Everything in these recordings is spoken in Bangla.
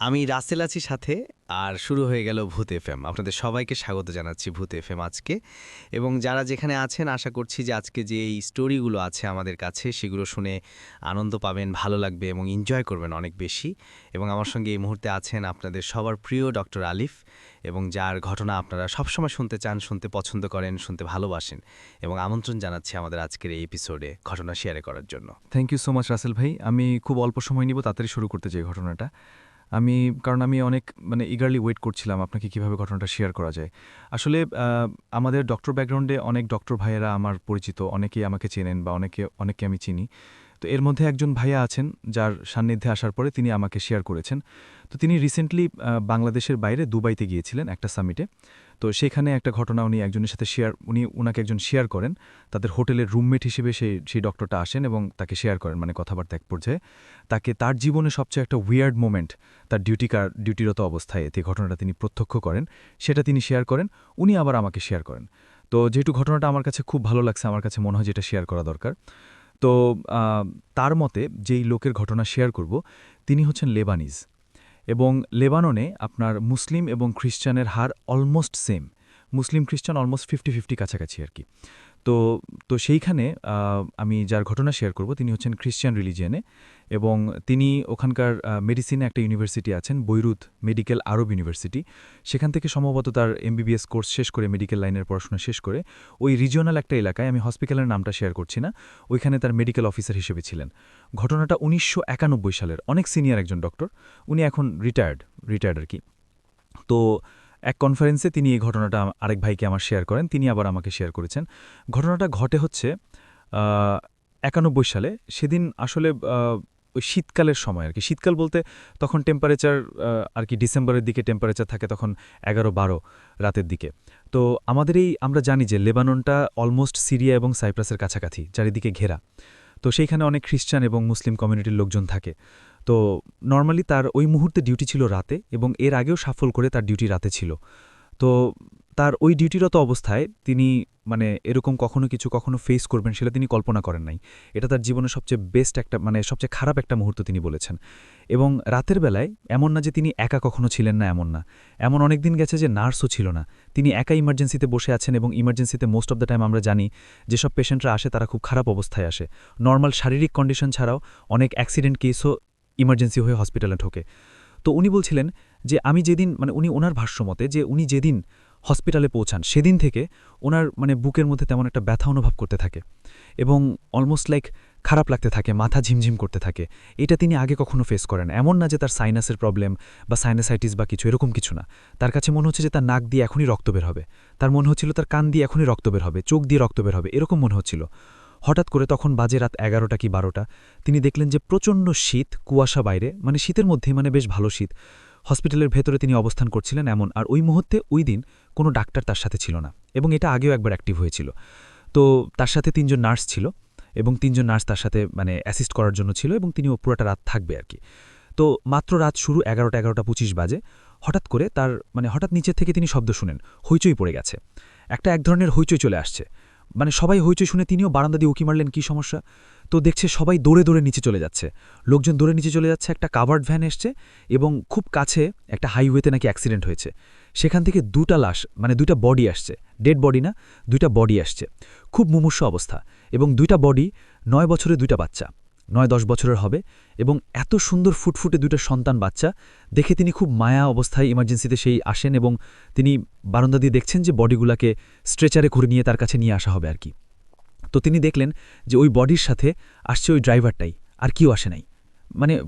আমি রাসেল আছি সাথে। আর শুরু হয়ে গেল ভূত এফএম। আপনাদের সবাইকে স্বাগত জানাচ্ছি ভূত এফএম আজকে। এবং যারা যেখানে আছেন আশা করছি যে আজকে যে এই স্টোরিগুলো আছে আমাদের কাছে সেগুলো শুনে আনন্দ পাবেন, ভালো লাগবে এবং এনজয় করবেন অনেক বেশি। এবং আমার সঙ্গে এই মুহূর্তে আছেন আপনাদের সবার প্রিয় ডক্টর আলিফ, এবং যার ঘটনা আপনারা সবসময় শুনতে চান, শুনতে পছন্দ করেন, শুনতে ভালোবাসেন। এবং আমন্ত্রণ জানাচ্ছি আমাদের আজকের এই এপিসোডে ঘটনা শেয়ার করার জন্য। Thank you so much Rasel ভাই। আমি খুব অল্প সময় নিব, তাড়াতাড়ি শুরু করতে চাই ঘটনাটা। কারণ আমি অনেক ইগারলি ওয়েট করছিলাম আপনাকে কিভাবে ঘটনাটা শেয়ার করা যায়। আসলে আমাদের ডক্টর ব্যাকগ্রাউন্ডে অনেক ডক্টর ভাইয়েরা আমার পরিচিত, অনেকেই আমাকে চেনেন বা অনেককে আমি চিনি। তো এর মধ্যে একজন ভাইয়া আছেন যার সান্নিধ্যে আসার পরে তিনি আমাকে শেয়ার করেছেন। তো তিনি রিসেন্টলি বাংলাদেশের বাইরে দুবাইতে গিয়েছিলেন একটা সামিটে। তো সেখানে একটা ঘটনা উনি একজনের সাথে উনাকে একজন শেয়ার করেন। তাদের হোটেলের রুমমেট হিসেবে সেই ডক্টরটা আসেন এবং তাকে শেয়ার করেন, কথাবার্তা এক পর্যায়ে তাকে তার জীবনে সবচেয়ে একটা উইয়ার্ড মোমেন্ট, তার ডিউটিরত অবস্থায় যে ঘটনাটা তিনি প্রত্যক্ষ করেন সেটা তিনি শেয়ার করেন। উনি আবার আমাকে শেয়ার করেন। তো যেহেতু ঘটনাটা আমার কাছে খুব ভালো লাগছে, আমার কাছে মনে হয় যেটা শেয়ার করা দরকার। তো তার মতে যেই লোকের ঘটনা শেয়ার করব তিনি হচ্ছেন লেবানিজ, এবং লেবাননে আপনার মুসলিম এবং খ্রিস্টানের হার অলমোস্ট সেম। মুসলিম খ্রিস্টান অলমোস্ট 50-50 কাছাকাছি আর কি। তো তো সেইখানে আমি যার ঘটনা শেয়ার করব তিনি হচ্ছেন খ্রিস্টান রিলিজিয়ানে, এবং তিনি ওখানকার মেডিসিনে একটা ইউনিভার্সিটি আছেন, বৈরুত মেডিকেল আরব ইউনিভার্সিটি। সেখান থেকে সম্ভবত তার MBBS কোর্স শেষ করে, মেডিকেল লাইনের পড়াশোনা শেষ করে ওই রিজিওনাল একটা এলাকায়, আমি হসপিটালের নামটা শেয়ার করছি না, ওইখানে তার মেডিকেল অফিসার হিসেবে ছিলেন। ঘটনাটা 1991 সালের, অনেক সিনিয়র একজন ডক্টর। উনি এখন রিটায়ার্ড আর কি। তো এক কনফারেন্সে তিনি এই ঘটনাটা আরেক ভাইকে আমার শেয়ার করেন, তিনি আবার আমাকে শেয়ার করেছেন। ঘটনাটা ঘটে হচ্ছে 91 সালে। সেদিন আসলে ওই শীতকালের সময় আর কি। শীতকাল বলতে তখন টেম্পারেচার আর কি ডিসেম্বরের দিকে টেম্পারেচার থাকে তখন 11-12 রাতের দিকে। তো আমরা জানি যে লেবাননটা অলমোস্ট সিরিয়া এবং সাইপ্রাসের কাছাকাছি, চারিদিকে ঘেরা। তো সেইখানে অনেক খ্রিস্টান এবং মুসলিম কমিউনিটির লোকজন থাকে। তো নর্মালি তার ওই মুহূর্তে ডিউটি ছিল রাতে, এবং এর আগেও সাফল করে তার ডিউটি রাতে ছিল। তো তার ওই ডিউটিরত অবস্থায় তিনি এরকম কখনো ফেস করবেন সেটা তিনি কল্পনা করেন নাই। এটা তার জীবনের সবচেয়ে বেস্ট একটা সবচেয়ে খারাপ একটা মুহূর্ত তিনি বলেছেন। এবং রাতের বেলায় এমন না যে তিনি একা কখনো ছিলেন না, এমন না। এমন অনেক দিন গেছে যে নার্সও ছিল না, তিনি একা ইমার্জেন্সিতে বসে আছেন। এবং ইমার্জেন্সিতে মোস্ট অব দ্য টাইম আমরা জানি যেসব পেশেন্টরা আসে তারা খুব খারাপ অবস্থায় আসে। নর্মাল শারীরিক কন্ডিশন ছাড়াও অনেক অ্যাক্সিডেন্ট কেসও ইমার্জেন্সি হয়ে হসপিটালে ঢোকে। তো উনি বলছিলেন যে আমি যেদিন উনি ওনার ভাষ্যমতে যে উনি যেদিন হসপিটালে পৌঁছান সেদিন থেকে ওনার বুকের মধ্যে তেমন একটা ব্যথা অনুভব করতে থাকে, এবং অলমোস্ট লাইক খারাপ লাগতে থাকে, মাথা ঝিমঝিম করতে থাকে। এটা তিনি আগে কখনো ফেস করেন। এমন না যে তার সাইনাসের প্রবলেম বা সাইনাসাইটিস বা কিছু, এরকম কিছু না। তার কাছে মনে হচ্ছে যে তার নাক দিয়ে এখনই রক্ত বের হবে, তার মনে হচ্ছিল তার কান দিয়ে এখনই রক্ত বের হবে, চোখ দিয়ে রক্ত বের হবে, এরকম মনে হচ্ছিল। হঠাৎ করে তখন বাজে রাত 11টা কি 12টা, তিনি দেখলেন যে প্রচণ্ড শীত, কুয়াশা বাইরে, শীতের মধ্যে বেশ ভালো শীত। হসপিটালের ভেতরে তিনি অবস্থান করছিলেন এমন, আর ওই মুহূর্তে ওই দিন কোনো ডাক্তার তার সাথে ছিল না, এবং এটা আগেও একবার অ্যাক্টিভ হয়েছিল। তো তার সাথে 3জন নার্স ছিল, এবং 3জন নার্স তার সাথে অ্যাসিস্ট করার জন্য ছিল, এবং তিনিও পুরোটা রাত থাকবে আর কি। তো মাত্র রাত শুরু, 11টা 25 বাজে। হঠাৎ করে তার হঠাৎ নিচের থেকে তিনি শব্দ শুনেন, হইচই পড়ে গেছে, এক ধরনের হইচই চলে আসছে। সবাই হইচই শুনে তিনিও বারান্দা দিয়ে উকি মারলেন, কী সমস্যা। তো দেখছে সবাই দৌড়ে দৌড়ে নিচে চলে যাচ্ছে, লোকজন দৌড়ে নিচে চলে যাচ্ছে। একটা কাভার্ড ভ্যান এসছে, এবং খুব কাছে একটা হাইওয়েতে নাকি অ্যাক্সিডেন্ট হয়েছে। সেখান থেকে 2টা লাশ, 2টা বডি আসছে, ডেড বডি না, 2টা বডি আসছে, খুব মুমূর্ষু অবস্থা। এবং 2টা বডি, 9 বছরের 2টা বাচ্চা, 9-10 বছরের হবে, এবং এত সুন্দর ফুটফুটে 2টা সন্তান বাচ্চা দেখে তিনি খুব মায়া অবস্থায় ইমার্জেন্সিতে সেই আসেন, এবং তিনি বারান্দা দিয়ে দেখছেন যে বডিগুলাকে স্ট্রেচারে করে নিয়ে তার কাছে নিয়ে আসা হবে আর কি। তো তিনি দেখলেন যে ওই বডির সাথে আসছে ওই ড্রাইভারটাই, আর কেউ আসে নাই,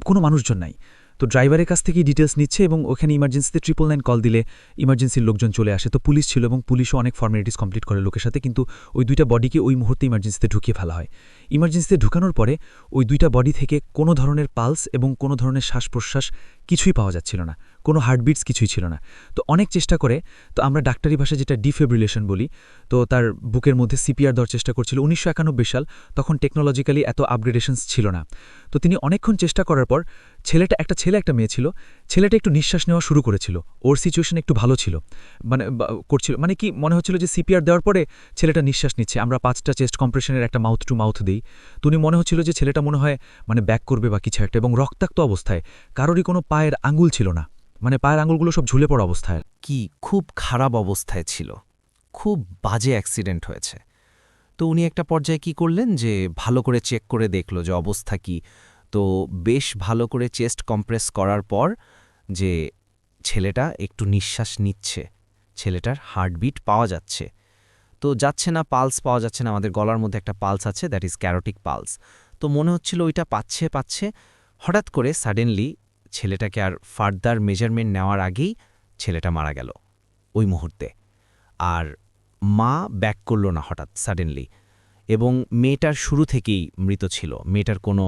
কোনো মানুষজন নাই। তো ড্রাইভারের কাছ থেকেই ডিটেলস নিচ্ছে, এবং ওখানে ইমার্জেন্সিতে 999 কল দিলে ইমার্জেন্সির লোকজন চলে আসে। তো পুলিশ ছিল, এবং পুলিশও অনেক ফর্মালিটিস কমপ্লিট করে লোকের সাথে, কিন্তু ওই 2টা বডিকে ওই মুহূর্তে ইমার্জেন্সিতে ঢুকিয়ে ফেলা হয়। ইমার্জেন্সিতে ঢুকানোর পরে ওই 2টা বডি থেকে কোনো ধরনের পালস এবং কোনো ধরনের শ্বাস প্রশ্বাস কিছুই পাওয়া যাচ্ছিল না, কোনো হার্টবিটস কিছুই ছিল না। তো অনেক চেষ্টা করে, তো আমরা ডাক্তারি ভাষায় যেটা ডিফিব্রিলেশন বলি, তো তার বুকের মধ্যে সিপিআর দেওয়ার চেষ্টা করছিল। 1991 সাল, তখন টেকনোলজিক্যালি এত আপগ্রেডেশনস ছিল না। তো তিনি অনেকক্ষণ চেষ্টা করার পর একটা ছেলে একটা মেয়ে ছিল, ছেলেটা একটু নিঃশ্বাস নেওয়া শুরু করেছিল, ওর সিচুয়েশন একটু ভালো ছিল, করছিল মানে কি মনে হচ্ছিল যে সিপিআর দেওয়ার পরে ছেলেটা নিঃশ্বাস নিচ্ছে। আমরা 5টা চেস্ট কম্প্রেশনের একটা মাউথ টু মাউথ দিই। তো উনি মনে হচ্ছিল যে ছেলেটা মনে হয় ব্যাক করবে বা কিছু একটা, এবং রক্তাক্ত অবস্থায়, কারোরই কোনো পায়ের আঙুল ছিল না, পায়ের আঙুলগুলো সব ঝুলে পড়া অবস্থায়। কি খুব খারাপ অবস্থায় ছিল, খুব বাজে অ্যাক্সিডেন্ট হয়েছে। তো উনি একটা পর্যায়ে কি করলেন যে ভালো করে চেক করে দেখল যে অবস্থা কি। তো বেশ ভালো করে চেস্ট কম্প্রেস করার পর যে ছেলেটা একটু নিঃশ্বাস নিচ্ছে, ছেলেটার হার্টবিট পাওয়া যাচ্ছে। তো যাচ্ছে না, পালস পাওয়া যাচ্ছে না। আমাদের গলার মধ্যে একটা পালস আছে, দ্যাট ইজ ক্যারোটিক পালস। তো মনে হচ্ছিল ওইটা পাচ্ছে। হঠাৎ করে সাডেনলি ছেলেটাকে আর ফার্দার মেজারমেন্ট নেওয়ার আগেই ছেলেটা মারা গেল ওই মুহূর্তে। আর মা ব্যাক করল না হঠাৎ সাডেনলি, এবং মেয়েটার শুরু থেকেই মৃত ছিল, মেয়েটার কোনো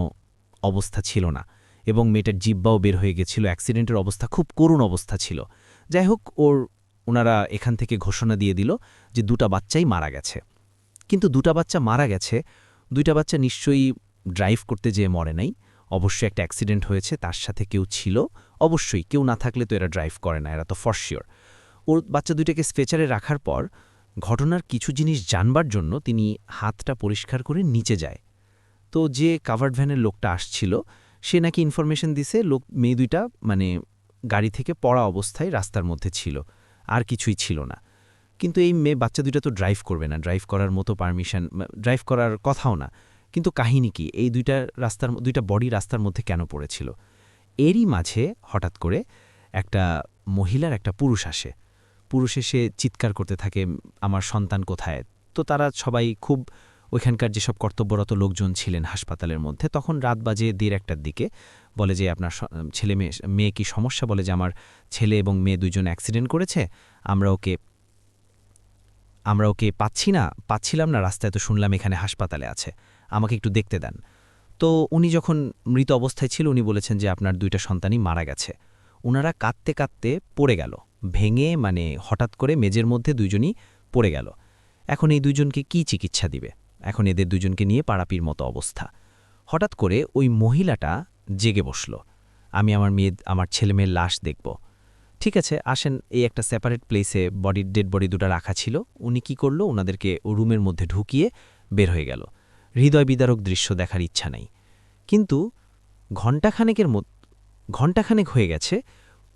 অবস্থা ছিল না, এবং মেয়েটার জিব্বাও বের হয়ে গেছিল। অ্যাক্সিডেন্টের অবস্থা খুব করুণ অবস্থা ছিল। যাই হোক, ওনারা এখান থেকে ঘোষণা দিয়ে দিল যে 2টা বাচ্চাই মারা গেছে। কিন্তু 2টা বাচ্চা মারা গেছে, 2টা বাচ্চা নিশ্চয়ই ড্রাইভ করতে যেয়ে মরে নাই, অবশ্যই একটা অ্যাক্সিডেন্ট হয়েছে, তার সাথে কেউ ছিল, অবশ্যই কেউ না থাকলে তো এরা ড্রাইভ করে না, এরা তো ফর শিওর। ওর বাচ্চা 2টাকে স্ট্রেচারে রাখার পর ঘটনার কিছু জিনিস জানবার জন্য তিনি হাতটা পরিষ্কার করে নিচে যায়। তো যে কাভার্ড ভ্যানের লোকটা আসছিল, সে নাকি ইনফরমেশন দিছে মেয়ে 2টা গাড়ি থেকে পড়া অবস্থায় রাস্তার মধ্যে ছিল, আর কিছুই ছিল না। কিন্তু এই বাচ্চা 2টা তো ড্রাইভ করবে না, ড্রাইভ করার মতো পারমিশন, ড্রাইভ করার কথাও না। কিন্তু কাহিনী কি, এই 2টা বডি রাস্তার মধ্যে কেন পড়েছিল? এরই মাঝে হঠাৎ করে একটা মহিলার একটা পুরুষ আসে। পুরুষ এসে চিৎকার করতে থাকে, আমার সন্তান কোথায়? তো তারা সবাই খুব, ওইখানকার যেসব কর্তব্যরত লোকজন ছিলেন হাসপাতালের মধ্যে, তখন রাত বাজে 1:30টার দিকে বলে যে আপনার ছেলে মেয়ে কি সমস্যা? বলে যে আমার ছেলে এবং মেয়ে 2জন অ্যাক্সিডেন্ট করেছে, আমরা ওকে পাচ্ছিলাম না রাস্তায়, তো শুনলাম এখানে হাসপাতালে আছে, আমাকে একটু দেখতে দেন। তো উনি যখন মৃত অবস্থায় ছিল, উনি বলেছেন যে আপনার 2টা সন্তানই মারা গেছে। ওনারা কাঁদতে কাঁদতে পড়ে গেল, ভেঙে হঠাৎ করে মেজের মধ্যে 2জনই পড়ে গেল। এখন এই 2জনকে কি চিকিৎসা দিবে? এখন এদের 2জনকে নিয়ে পাড়াপির মতো অবস্থা। হঠাৎ করে ওই মহিলাটা জেগে বসল, আমি আমার ছেলেমেয়ের লাশ দেখব। ঠিক আছে, আসেন, এই একটা সেপারেট প্লেসে ডেড বডি 2টা রাখা ছিল। উনি কি করল, ওনাদেরকে রুমের মধ্যে ঢুকিয়ে বের হয়ে গেল। হৃদয় বিদারক দৃশ্য দেখার ইচ্ছা নাই। কিন্তু ঘণ্টাখানেক হয়ে গেছে,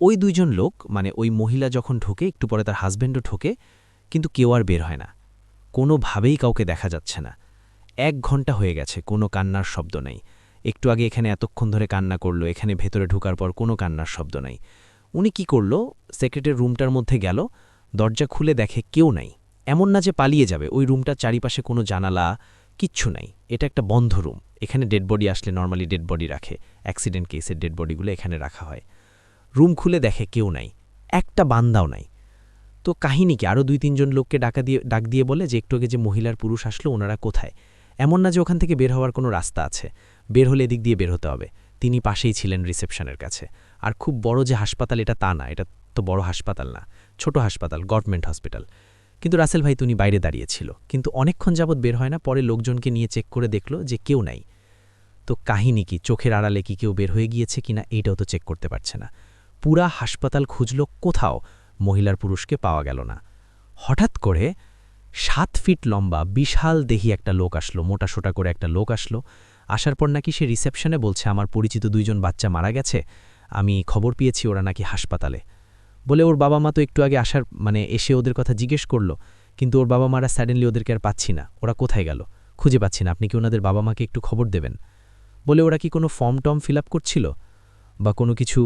ওই 2জন লোক, ওই মহিলা যখন ঢোকে, একটু পরে তার হাজব্যান্ডও ঢোকে, কিন্তু কেউ আর বের হয় না, কোনোভাবেই কাউকে দেখা যাচ্ছে না। 1 ঘণ্টা হয়ে গেছে, কোনো কান্নার শব্দ নাই। একটু আগে এখানে এতক্ষণ ধরে কান্না করলো, এখানে ভেতরে ঢোকার পর কোনো কান্নার শব্দ নাই। উনি কি করল, সেক্রেটারির রুমটার মধ্যে গেল, দরজা খুলে দেখে কেউ নাই। এমন না যে পালিয়ে যাবে, ওই রুমটার চারিপাশে কোনো জানালা কিচ্ছু নাই, এটা একটা বন্ধ রুম। এখানে ডেড বডি আসলে নর্মালি ডেড বডি রাখে, অ্যাক্সিডেন্ট কেসের ডেড বডিগুলো এখানে রাখা হয়। রুম খুলে দেখে কেউ নাই, একটা বান্দাও নাই। তো কাহিনী কি, আরও 2-3জন লোককে ডাক দিয়ে বলে যে একটু আগে যে মহিলার পুরুষ আসলো, ওনারা কোথায়? এমন না যে ওখান থেকে বের হওয়ার কোনো রাস্তা আছে, বের হলে এদিক দিয়ে বের হতে হবে। তিনি পাশেই ছিলেন রিসেপশনের কাছে। আর খুব বড় যে হাসপাতাল এটা তা না, এটা তো বড় হাসপাতাল না, ছোট হাসপাতাল, গভর্নমেন্ট হসপিটাল। কিন্তু রাসেল ভাই তুমি বাইরে দাঁড়িয়েছিল, কিন্তু অনেকক্ষণ যাবৎ বের হয় না। পরে লোকজনকে নিয়ে চেক করে দেখল যে কেউ নাই। তো কাহিনী কি, চোখের আড়ালে কি কেউ বের হয়ে গিয়েছে কিনা এইটাও তো চেক করতে পারছে না। পুরা হাসপাতাল খুঁজল, কোথাও মহিলার পুরুষকে পাওয়া গেল না। হঠাৎ করে 7 ফিট লম্বা বিশাল দেহি একটা লোক আসলো, মোটাসোটা করে একটা লোক আসলো। আসার পর নাকি সে রিসেপশনে বলছে আমার পরিচিত 2জন বাচ্চা মারা গেছে, আমি খবর পেয়েছি ওরা নাকি হাসপাতালে। বলে ওর বাবা মা তো একটু আগে এসে ওদের কথা জিজ্ঞেস করলো, কিন্তু ওর বাবা মারা সাডেনলি ওদেরকে আর পাচ্ছি না, ওরা কোথায় গেল খুঁজে পাচ্ছি না, আপনি কি ওনাদের বাবা মাকে একটু খবর দেবেন? বলে ওরা কি কোনো ফর্ম টর্ম ফিল আপ করছিল বা কোনো কিছু,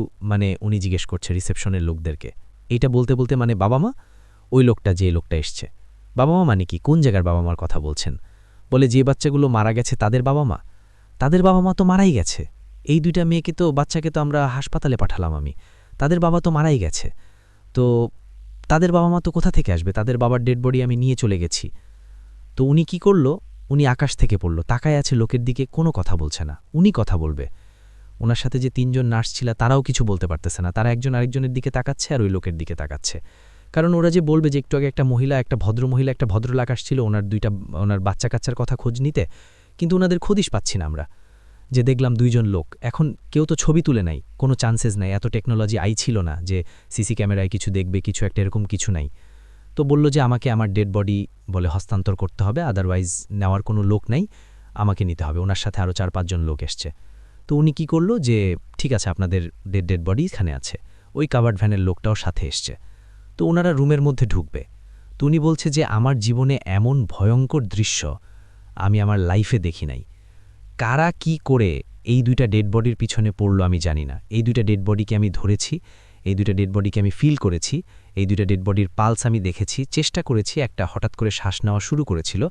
উনি জিজ্ঞেস করছে রিসেপশনের লোকদেরকে। এইটা বলতে বলতে বাবা মা, ওই লোকটা যে লোকটা এসছে, বাবা মা কি, কোন জায়গার বাবা মার কথা বলছেন? বলে যে বাচ্চাগুলো মারা গেছে তাদের বাবা মা তো মারাই গেছে। এই 2টা মেয়েকে তো, বাচ্চাকে তো আমরা হাসপাতালে পাঠালাম, তাদের বাবা তো মারাই গেছে। তো তাদের বাবা মা তো কোথা থেকে আসবে? তাদের বাবার ডেড বডি আমি নিয়ে চলে গেছি। তো উনি কি করল, উনি আকাশ থেকে পড়ল, তাকায় আছে লোকের দিকে, কোনো কথা বলছে না। উনি কথা বলবে, ওনার সাথে যে 3 জন নার্স ছিল তারাও কিছু বলতে পারতেছে না, তারা একজন আরেকজনের দিকে তাকাচ্ছে আর ওই লোকের দিকে তাকাচ্ছে। কারণ ওরা যে বলবে যে একটু আগে একটা মহিলা, একটা ভদ্রমহিলা, একটা ভদ্রলোক আসছিল ওনার বাচ্চা কাচ্চার কথা খোঁজ নিতে, কিন্তু ওনাদের খোঁজই পাচ্ছি না আমরা। যে দেখলাম 2 জন লোক, এখন কেউ তো ছবি তুলে নাই, কোনো চান্সেস নাই, এত টেকনোলজি ছিল না যে সিসি ক্যামেরায় কিছু দেখবে, কিছু একটা এরকম কিছু নাই। তো বলল যে আমাকে আমার ডেড বডি বলে হস্তান্তর করতে হবে, আদারওয়াইজ নেওয়ার কোনো লোক নাই, আমাকে নিতে হবে। ওনার সাথে আরও 4-5 জন লোক এসছে। তো উনি কি করলো যে ঠিক আছে, আপনাদের ডেড বডি এখানে আছে। ওই কাভার্ড ভ্যানের লোকটাও সাথে এসছে। তো ওনারা রুমের মধ্যে ঢুকবে। তো উনি বলছে যে আমার জীবনে এমন ভয়ঙ্কর দৃশ্য আমি আমার লাইফে দেখি নাই। কারা কি করে এই 2টা ডেড বডির পিছনে পড়লো আমি জানি না। এই 2টা ডেড বডিকে আমি ধরেছি, এই 2টা ডেড বডিকে আমি ফিল করেছি, এই 2টা ডেড বডির পালস আমি দেখেছি, চেষ্টা করেছি। একটা হঠাৎ করে শ্বাস নেওয়া শুরু করেছিল।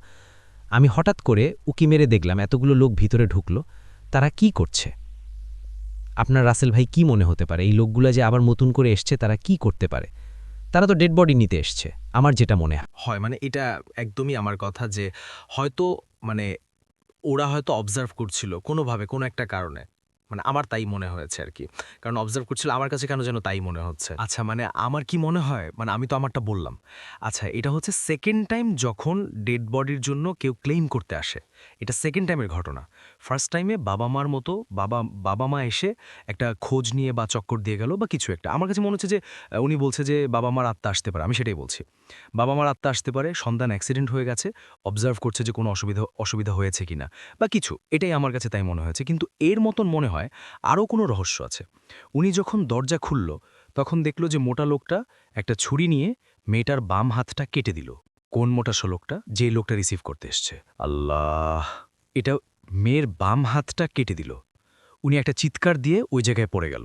আমি হঠাৎ করে উকি মেরে দেখলাম এতগুলো লোক ভিতরে ঢুকলো, তারা কি করছে? আপনার রাসেল ভাই কি মনে হতে পারে এই লোকগুলা যে আবার নতুন করে এসছে, তারা কি করতে পারে? তারা তো ডেড বডি নিতে এসছে, আমার যেটা মনে হয়। হয় মানে এটা একদমই আমার কথা যে হয়তো মানে ওরা হয়তো অবজার্ভ করছিল কোনোভাবে কোনো একটা কারণে, মানে আমার তাই মনে হয়েছে আর কি। কারণ অবজার্ভ করছিল, আমার কাছে কেন যেন তাই মনে হচ্ছে। আচ্ছা মানে আমার কি মনে হয়, মানে আমি তো আমারটা বললাম। আচ্ছা এটা হচ্ছে সেকেন্ড টাইম যখন ডেড বডির জন্য কেউ ক্লেইম করতে আসে, এটা সেকেন্ড টাইমের ঘটনা। ফার্স্ট টাইমে বাবা মার মতো বাবা মা এসে একটা খোঁজ নিয়ে বা চক্কর দিয়ে গেল বা কিছু একটা। আমার কাছে মনে হচ্ছে যে উনি বলছে যে বাবা মার আত্মা আসতে পারে, আমি সেটাই বলছি। বাবা মার আত্মা আসতে পারে, সন্তান অ্যাক্সিডেন্ট হয়ে গেছে, অবজার্ভ করছে যে কোনো অসুবিধা হয়েছে কিনা বা কিছু, এটাই আমার কাছে তাই মনে হয়েছে। কিন্তু এর মতন মনে হয় আরও কোনো রহস্য আছে। উনি যখন দরজা খুলল তখন দেখল যে মোটা লোকটা একটা ছুরি নিয়ে মেয়েটার বাম হাতটা কেটে দিল। কোন মোটা লোকটা? যে লোকটা রিসিভ করতে এসছে। আল্লাহ, এটা মেয়ের বাম হাতটা কেটে দিল। উনি একটা চিৎকার দিয়ে ওই জায়গায় পড়ে গেল।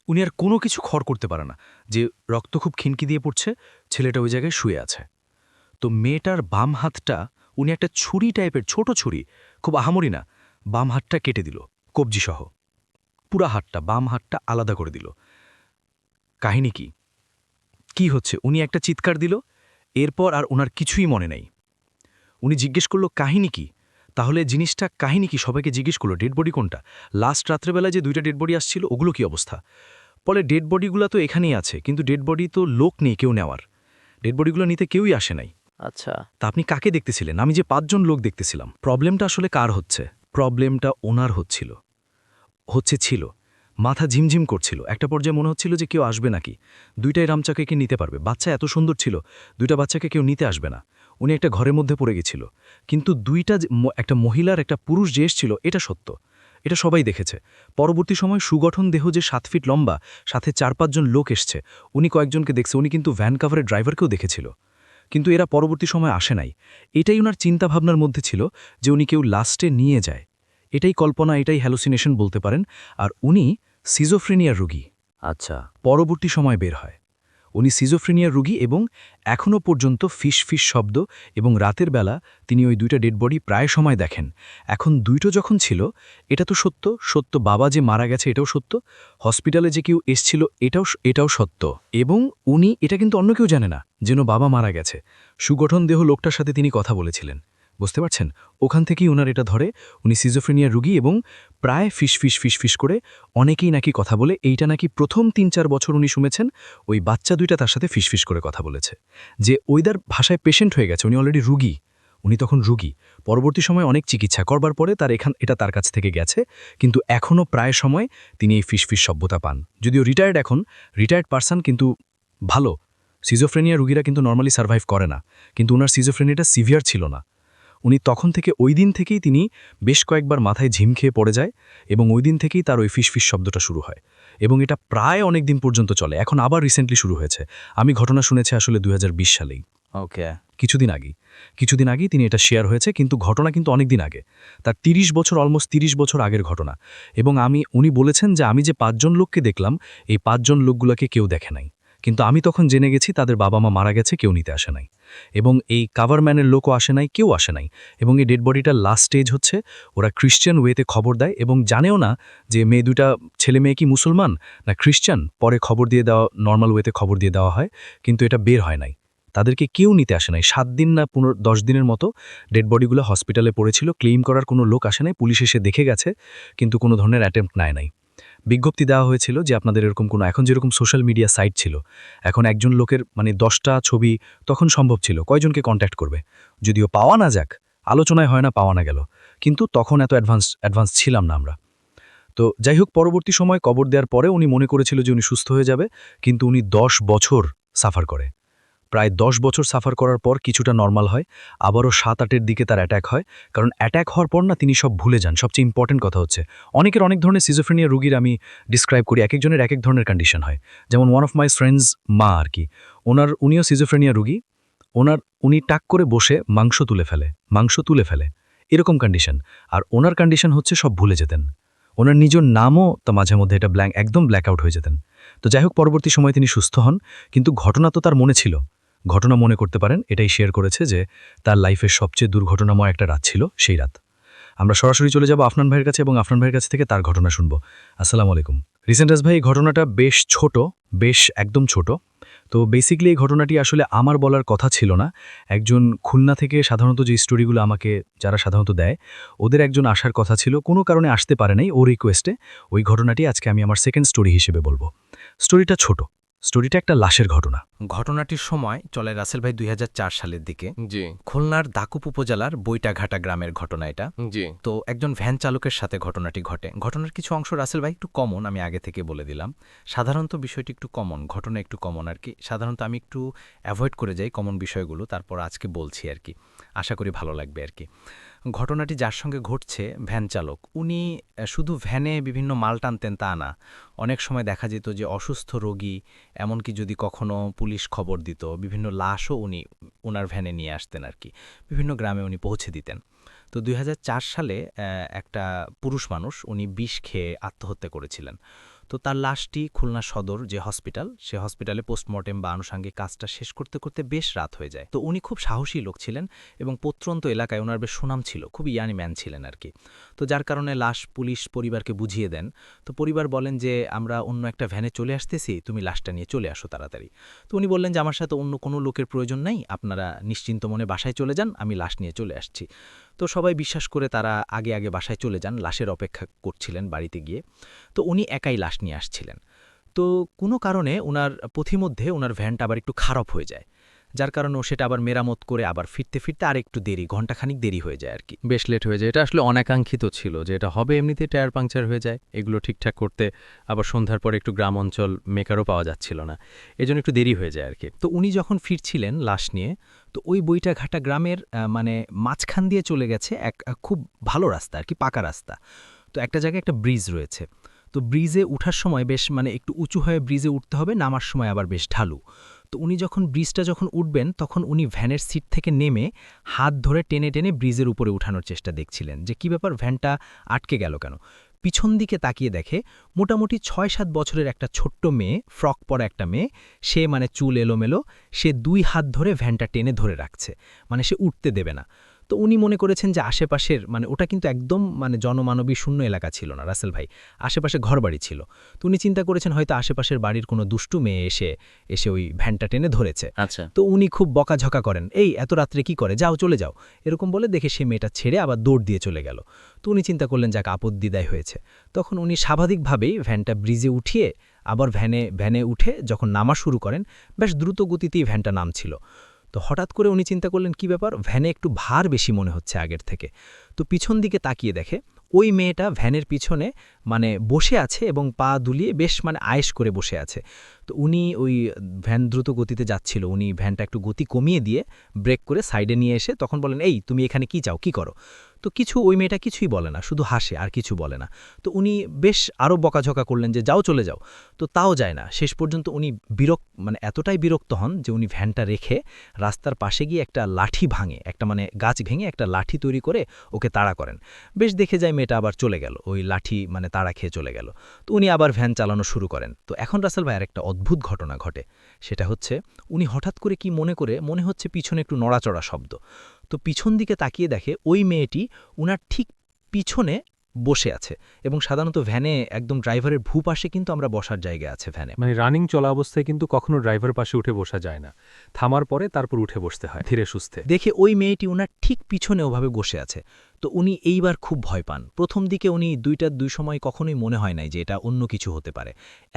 উনি আর কোনো কিছু খড় করতে পারে না, যে রক্ত খুব খিনকি দিয়ে পড়ছে, ছেলেটা ওই জায়গায় শুয়ে আছে। তো মেয়েটার বাম হাতটা উনি একটা ছুরি টাইপের, ছোট ছুরি, খুব আহামরি না, বাম হাতটা কেটে দিল কবজিসহ। পুরা হাতটা, বাম হাতটা আলাদা করে দিল। কাহিনী কি কি হচ্ছে? উনি একটা চিৎকার দিল, এরপর আর ওনার কিছুই মনে নেই। উনি জিজ্ঞেস করলো কাহিনী কি? তাহলে জিনিসটা কাহিনী কি সবাইকে জিজ্ঞেস করলো, ডেড বডি কোনটা? লাস্ট রাত্রেবেলা যে 2টা ডেড বডি আসছিল ওগুলো কি অবস্থা? বলে ডেড বডিগুলো তো এখানেই আছে, কিন্তু ডেড বডি তো লোক নেই কেউ নেওয়ার, ডেড বডিগুলো নিতে কেউই আসে নাই। আচ্ছা, তা আপনি কাকে দেখতেছিলেন? আমি যে 5 জন লোক দেখতেছিলাম। প্রবলেমটা আসলে কার হচ্ছে? প্রবলেমটা ওনার ছিল। মাথা ঝিমঝিম করছিল, একটা পর্যায়ে মনে হচ্ছিল যে কেউ আসবে নাকি, 2টাই রামচাকে নিতে পারবে। বাচ্চা এত সুন্দর ছিল, 2টা বাচ্চাকে কেউ নিতে আসবে না। উনি একটা ঘরের মধ্যে পড়ে গেছিল, কিন্তু 2টা একটা মহিলার একটা পুরুষ যে এসেছিল, এটা সত্য, এটা সবাই দেখেছে। পরবর্তী সময় সুগঠন দেহ যে 7 ফিট লম্বা, সাথে 4-5 জন লোক এসছে, উনি কয়েকজনকে দেখছে। উনি কিন্তু ভ্যান কাভারের ড্রাইভারকেও দেখেছিল, কিন্তু এরা পরবর্তী সময় আসে নাই। এটাই ওনার চিন্তাভাবনার মধ্যে ছিল যে উনি কেউ লাস্টে নিয়ে যায়। এটাই কল্পনা, এটাই হ্যালুসিনেশন বলতে পারেন। আর উনি সিজোফ্রেনিয়ার রোগী, আচ্ছা, পরবর্তী সময় বের হয়। উনি সিজোফ্রেনিয়ার রোগী এবং এখনও পর্যন্ত ফিস ফিস শব্দ, এবং রাতের বেলা তিনি ওই 2টা ডেড বডি প্রায় সময় দেখেন। এখন 2টো যখন ছিল, এটা তো সত্য, বাবা যে মারা গেছে এটাও সত্য, হসপিটালে যে কেউ এসছিল এটাও সত্য। এবং উনি এটা কিন্তু অন্য কেউ জানে না যেন বাবা মারা গেছে। সুগঠন দেহ লোকটার সাথে তিনি কথা বলেছিলেন, বুঝতে পারছেন? ওখান থেকেই ওনার এটা ধরে উনি সিজোফ্রেনিয়ার রোগী, এবং প্রায় ফিস করে অনেকেই নাকি কথা বলে। এইটা নাকি প্রথম 3-4 বছর উনি শুনেছেন ওই বাচ্চা 2টা তার সাথে ফিস করে কথা বলেছে, যে ওইদার ভাষায় পেশেন্ট হয়ে গেছে, উনি অলরেডি রুগী, উনি তখন রুগী। পরবর্তী সময় অনেক চিকিৎসা করবার পরে এটা তার কাছ থেকে গেছে, কিন্তু এখনও প্রায় সময় তিনি এই ফিস সভ্যতা পান। যদিও রিটায়ার্ড পারসন, কিন্তু ভালো। সিজোফ্রেনিয়া রুগীরা কিন্তু নর্মালি সার্ভাইভ করে না, কিন্তু ওনার সিজোফ্রেনিয়াটা সিভিয়ার ছিল না। উনি তখন থেকে ওই দিন থেকেই তিনি বেশ কয়েকবার মাথায় ঝিম খেয়ে পড়ে যায়, এবং ওই দিন থেকেই তার ওই ফিস শব্দটা শুরু হয়, এবং এটা প্রায় অনেক দিন পর্যন্ত চলে। এখন আবার রিসেন্টলি শুরু হয়েছে। আমি ঘটনা শুনেছি আসলে 2020 সালেই, ওকে, কিছুদিন আগেই তিনি এটা শেয়ার হয়েছে, কিন্তু ঘটনা কিন্তু অনেক দিন আগে, তার অলমোস্ট 30 বছর আগের ঘটনা। এবং উনি বলেছেন যে আমি যে 5 জন লোককে দেখলাম, এই 5 জন লোকগুলোকে কেউ দেখে নাই, কিন্তু আমি তখন জেনে গেছি তাদের বাবা মা মারা গেছে, কেউ নিতে আসে নাই, এবং এই কাভারম্যানের লোকও আসে নাই, কেউ আসে নাই। এবং এই ডেড বডিটার লাস্ট স্টেজ হচ্ছে ওরা ক্রিশ্চিয়ান ওয়েতে খবর দেয়, এবং জানেও না যে ছেলে মেয়ে কি মুসলমান না খ্রিশ্চান। পরে খবর দিয়ে দেওয়া, নর্মাল ওয়েতে খবর দিয়ে দেওয়া হয়, কিন্তু এটা বের হয় নাই। তাদেরকে কেউ নিতে আসে নাই। 7 দিন না 10 দিনের মতো ডেড বডিগুলো হসপিটালে পড়েছিল। ক্লেইম করার কোনো লোক আসে নাই। পুলিশ এসে দেখে গেছে, কিন্তু কোনো ধরনের অ্যাটেম্প্ট নেয় নাই। বিজ্ঞপ্তি দেওয়া হয়েছিল যে আপনাদের এরকম কোনো, এখন যেরকম সোশ্যাল মিডিয়া সাইট ছিল, এখন একজন লোকের মানে 10টা ছবি তখন সম্ভব ছিল, কয়জনকে কন্ট্যাক্ট করবে। যদিও পাওয়া না যাক, আলোচনায় হয় না, পাওয়া না গেল, কিন্তু তখন এত অ্যাডভান্স ছিলাম না আমরা। তো যাই হোক, পরবর্তী সময় কবর দেওয়ার পরে উনি মনে করেছিল যে উনি সুস্থ হয়ে যাবে, কিন্তু উনি 10 বছর সাফার করে। প্রায় 10 বছর সাফার করার পর কিছুটা নরমাল হয়, আবারও 7-8-এর দিকে তার অ্যাটাক হয়। কারণ অ্যাটাক হওয়ার পর না তিনি সব ভুলে যান। সবচেয়ে ইম্পর্টেন্ট কথা হচ্ছে, অনেকের অনেক ধরনের সিজোফ্রেনিয়া রোগীর আমি ডিসক্রাইব করি, একেকজনের এক এক ধরনের কন্ডিশন হয়। যেমন ওয়ান অফ মাই ফ্রেন্ডস মা আর কি, উনিও সিজোফ্রেনিয়া রোগী। উনি টাক করে বসে মাংস তুলে ফেলে, এরকম কন্ডিশন। আর ওনার কন্ডিশন হচ্ছে সব ভুলে যেতেন। ওনার নিজের নামও তা মাঝে মধ্যে এটা একদম ব্ল্যাক আউট হয়ে যেতেন। তো যাই হোক, পরবর্তী সময়ে তিনি সুস্থ হন, কিন্তু ঘটনা তো তার মনে ছিল। ঘটনা মনে করতে পারেন, এটাই শেয়ার করেছে যে তার লাইফের সবচেয়ে দুর্ঘটনাময় একটা রাত ছিল সেই রাত। আমরা সরাসরি চলে যাব আফনান ভাইয়ের কাছে এবং আফনান ভাইয়ের কাছ থেকে তার ঘটনা শুনব। আসসালামু আলাইকুম। রিসেন্টাস ভাই, এই ঘটনাটা বেশ একদম ছোট। তো বেসিক্যালি এই ঘটনাটি আসলে আমার বলার কথা ছিল না। একজন খুলনা থেকে সাধারণত যে স্টোরিগুলো আমাকে যারা সাধারণত দেয়, ওদের একজন আসার কথা ছিল, কোনো কারণে আসতে পারে নাই, ওর রিকোয়েস্টে। ওই ঘটনাটি আজকে আমি আমার সেকেন্ড স্টোরি হিসেবে বলবো। স্টোরিটা ছোট, স্টোরিটা একটা লাশের ঘটনা। ঘটনাটির সময় চলে রাসেল ভাই 2004 সালের দিকে। জি খুলনার দাকুপ উপজেলার বৈটাঘাটা গ্রামের ঘটনা এটা। জি তো একজন ভ্যান চালকের সাথে ঘটনাটি ঘটে। ঘটনার কিছু অংশ রাসেল ভাই একটু কমন, আমি আগে থেকে বলে দিলাম। সাধারণত বিষয়টি একটু কমন, ঘটনা একটু কমন আর কি। সাধারণত আমি একটু অ্যাভয়েড করে যাই কমন বিষয়গুলো, তারপর আজকে বলছি আর কি। আশা করি ভালো লাগবে আর কি। ঘটনাটি যার সঙ্গে ঘটছে, ভ্যান চালক, উনি শুধু ভ্যানে বিভিন্ন মাল টানতেন তা না। অনেক সময় দেখা যেত যে অসুস্থ রোগী, এমনকি যদি কখনো পুলিশ খবর দিত, বিভিন্ন লাশও উনি ওনার ভ্যানে নিয়ে আসতেন আর কি। বিভিন্ন গ্রামে উনি পৌঁছে দিতেন। তো 2004 সালে একটা পুরুষ মানুষ, উনি বিষ খেয়ে আত্মহত্যা করেছিলেন। তো তার লাশটি খুলনা সদর যে হসপিটাল, সে হসপিটালে পোস্টমর্টেম বা আনুষঙ্গিক কাজটা শেষ করতে করতে বেশ রাত হয়ে যায়। তো উনি খুব সাহসী লোক ছিলেন এবং প্রত্যন্ত এলাকায় ওনার বেশ সুনাম ছিল, খুব ইয়ানি ম্যান ছিলেন আর কি। তো যার কারণে লাশ পুলিশ পরিবারকে বুঝিয়ে দেন। তো পরিবার বলেন যে আমরা অন্য একটা ভ্যানে চলে আসতেছি, তুমি লাশটা নিয়ে চলে আসো তাড়াতাড়ি। তো উনি বললেন যে আমার সাথে অন্য কোনো লোকের প্রয়োজন নেই, আপনারা নিশ্চিন্ত মনে বাসায় চলে যান, আমি লাশ নিয়ে চলে আসছি। তো সবাই বিশ্বাস করে তারা আগে আগে বাসায় চলে যান, লাশের অপেক্ষা করছিলেন বাড়িতে গিয়ে। তো উনি একাই লাশ নিয়ে আসছিলেন। তো কোনো কারণে ওনার পথিমধ্যে ওনার ভ্যানটা আবার একটু খারাপ হয়ে যায়, যার কারণে ও সেটা আবার মেরামত করে আবার ফিরতে ফিরতে আর একটু দেরি, ঘণ্টাখানিক দেরি হয়ে যায় আর কি। বেশ লেট হয়ে যায়। এটা আসলে অনাকাঙ্ক্ষিত ছিল যে এটা হবে, এমনিতে টায়ার পাংচার হয়ে যায়, এগুলো ঠিকঠাক করতে আবার সন্ধ্যার পরে একটু গ্রাম অঞ্চল মেকারও পাওয়া যাচ্ছিল না, এজন্য একটু দেরি হয়ে যায় আর কি। তো উনি যখন ফিরছিলেন লাশ নিয়ে, তো ওই বৈটাঘাটা গ্রামের মানে মাঝখান দিয়ে চলে গেছে এক খুব ভালো রাস্তা আর কি, পাকা রাস্তা। তো একটা জায়গায় একটা ব্রিজ রয়েছে। তো ব্রিজে উঠার সময় বেশ মানে একটু উঁচু হয়ে ব্রিজে উঠতে হবে, নামার সময় আবার বেশ ঢালু। তো উনি যখন ব্রিজটা যখন উঠবেন, তখন উনি ভ্যানের সিট থেকে নেমে হাত ধরে টেনে টেনে ব্রিজের উপরে উঠানোর চেষ্টা দেখছিলেন যে কী ব্যাপার, ভ্যানটা আটকে গেল কেন। পিছন দিকে তাকিয়ে দেখে মোটামুটি ৬-৭ বছরের একটা ছোট্ট মেয়ে, ফ্রক পরা একটা মেয়ে, সে মানে চুল এলোমেলো, সে 2 হাত ধরে ভ্যানটা টেনে ধরে রাখছে, মানে সে উঠতে দেবে না। তো উনি মনে করেছেন যে আশেপাশের মানে ওটা কিন্তু একদম মানে জনমানবী শূন্য এলাকা ছিল না রাসেল ভাই, আশেপাশে ঘরবাড়ি ছিল। তো উনি চিন্তা করেছেন হয়তো আশেপাশের বাড়ির কোনো দুষ্টু মেয়ে এসে এসে ওই ভ্যানটা টেনে ধরেছে। আচ্ছা তো উনি খুব বকাঝকা করেন, এই এত রাত্রে কি করে, যাও চলে যাও, এরকম বলে দেখে সে মেয়েটা ছেড়ে আবার দৌড় দিয়ে চলে গেল। তো উনি চিন্তা করলেন যাক আপদ্বিদায় হয়েছে। তখন উনি স্বাভাবিকভাবেই ভ্যানটা ব্রিজে উঠিয়ে আবার ভ্যানে উঠে যখন নামা শুরু করেন, বেশ দ্রুত গতিতেই ভ্যানটা নামছিল। তো হঠাৎ করে উনি চিন্তা করলেন কি ব্যাপার, ভ্যানে একটু ভার বেশি মনে হচ্ছে আগের থেকে। তো পিছন দিকে তাকিয়ে দেখে ওই মেয়েটা ভ্যানের পিছনে মানে বসে আছে এবং পা দুলিয়ে বেশ মানে আয়েশ করে বসে আছে। তো উনি ওই ভ্যান দ্রুত গতিতে যাচ্ছিল, উনি ভ্যানটা একটু গতি কমিয়ে দিয়ে ব্রেক করে সাইডে নিয়ে এসে তখন বলেন, এই তুমি এখানে কি চাও, কি করো। তো ওই মেয়েটা কিছুই বলে না, শুধু হাসে আর কিছু বলে না। তো উনি বেশ আরও বকাঝকা করলেন যে যাও চলে যাও, তো তাও যায় না। শেষ পর্যন্ত উনি মানে এতটাই বিরক্ত হন যে উনি ভ্যানটা রেখে রাস্তার পাশে গিয়ে একটা লাঠি ভাঙে, একটা মানে গাছ ভেঙে একটা লাঠি তৈরি করে ওকে তাড়া করেন। বেশ দেখে যায় মেয়েটা আবার চলে গেল, ওই লাঠি মানে তাড়া খেয়ে চলে গেল। তো উনি আবার ভ্যান চালানো শুরু করেন। তো এখন রাসেল ভাইয়ের একটা অদ্ভুত ঘটনা ঘটে, সেটা হচ্ছে উনি হঠাৎ করে কি মনে হচ্ছে পিছনে একটু নড়াচড়া শব্দ। তো পিছন দিকে তাকিয়ে দেখে ওই মেয়েটি উনার ঠিক পিছনে বসে আছে এবং সাধারণত ভ্যানে একদম ড্রাইভারের ভূপাশে কিন্তু আমরা বসার জায়গা আছে ভ্যানে। মানে রানিং চলা অবস্থায় কিন্তু কখনো ড্রাইভার পাশে উঠে বসা যায় না, থামার পরে তারপর উঠে বসতে হয় ধীরে সুস্থে। দেখে ওই মেয়েটি ওনার ঠিক পিছনে ওভাবে বসে আছে। তো উনি এইবার খুব ভয় পান। প্রথম দিকে উনি দুই সময় কখনোই মনে হয় নাই যে এটা অন্য কিছু হতে পারে।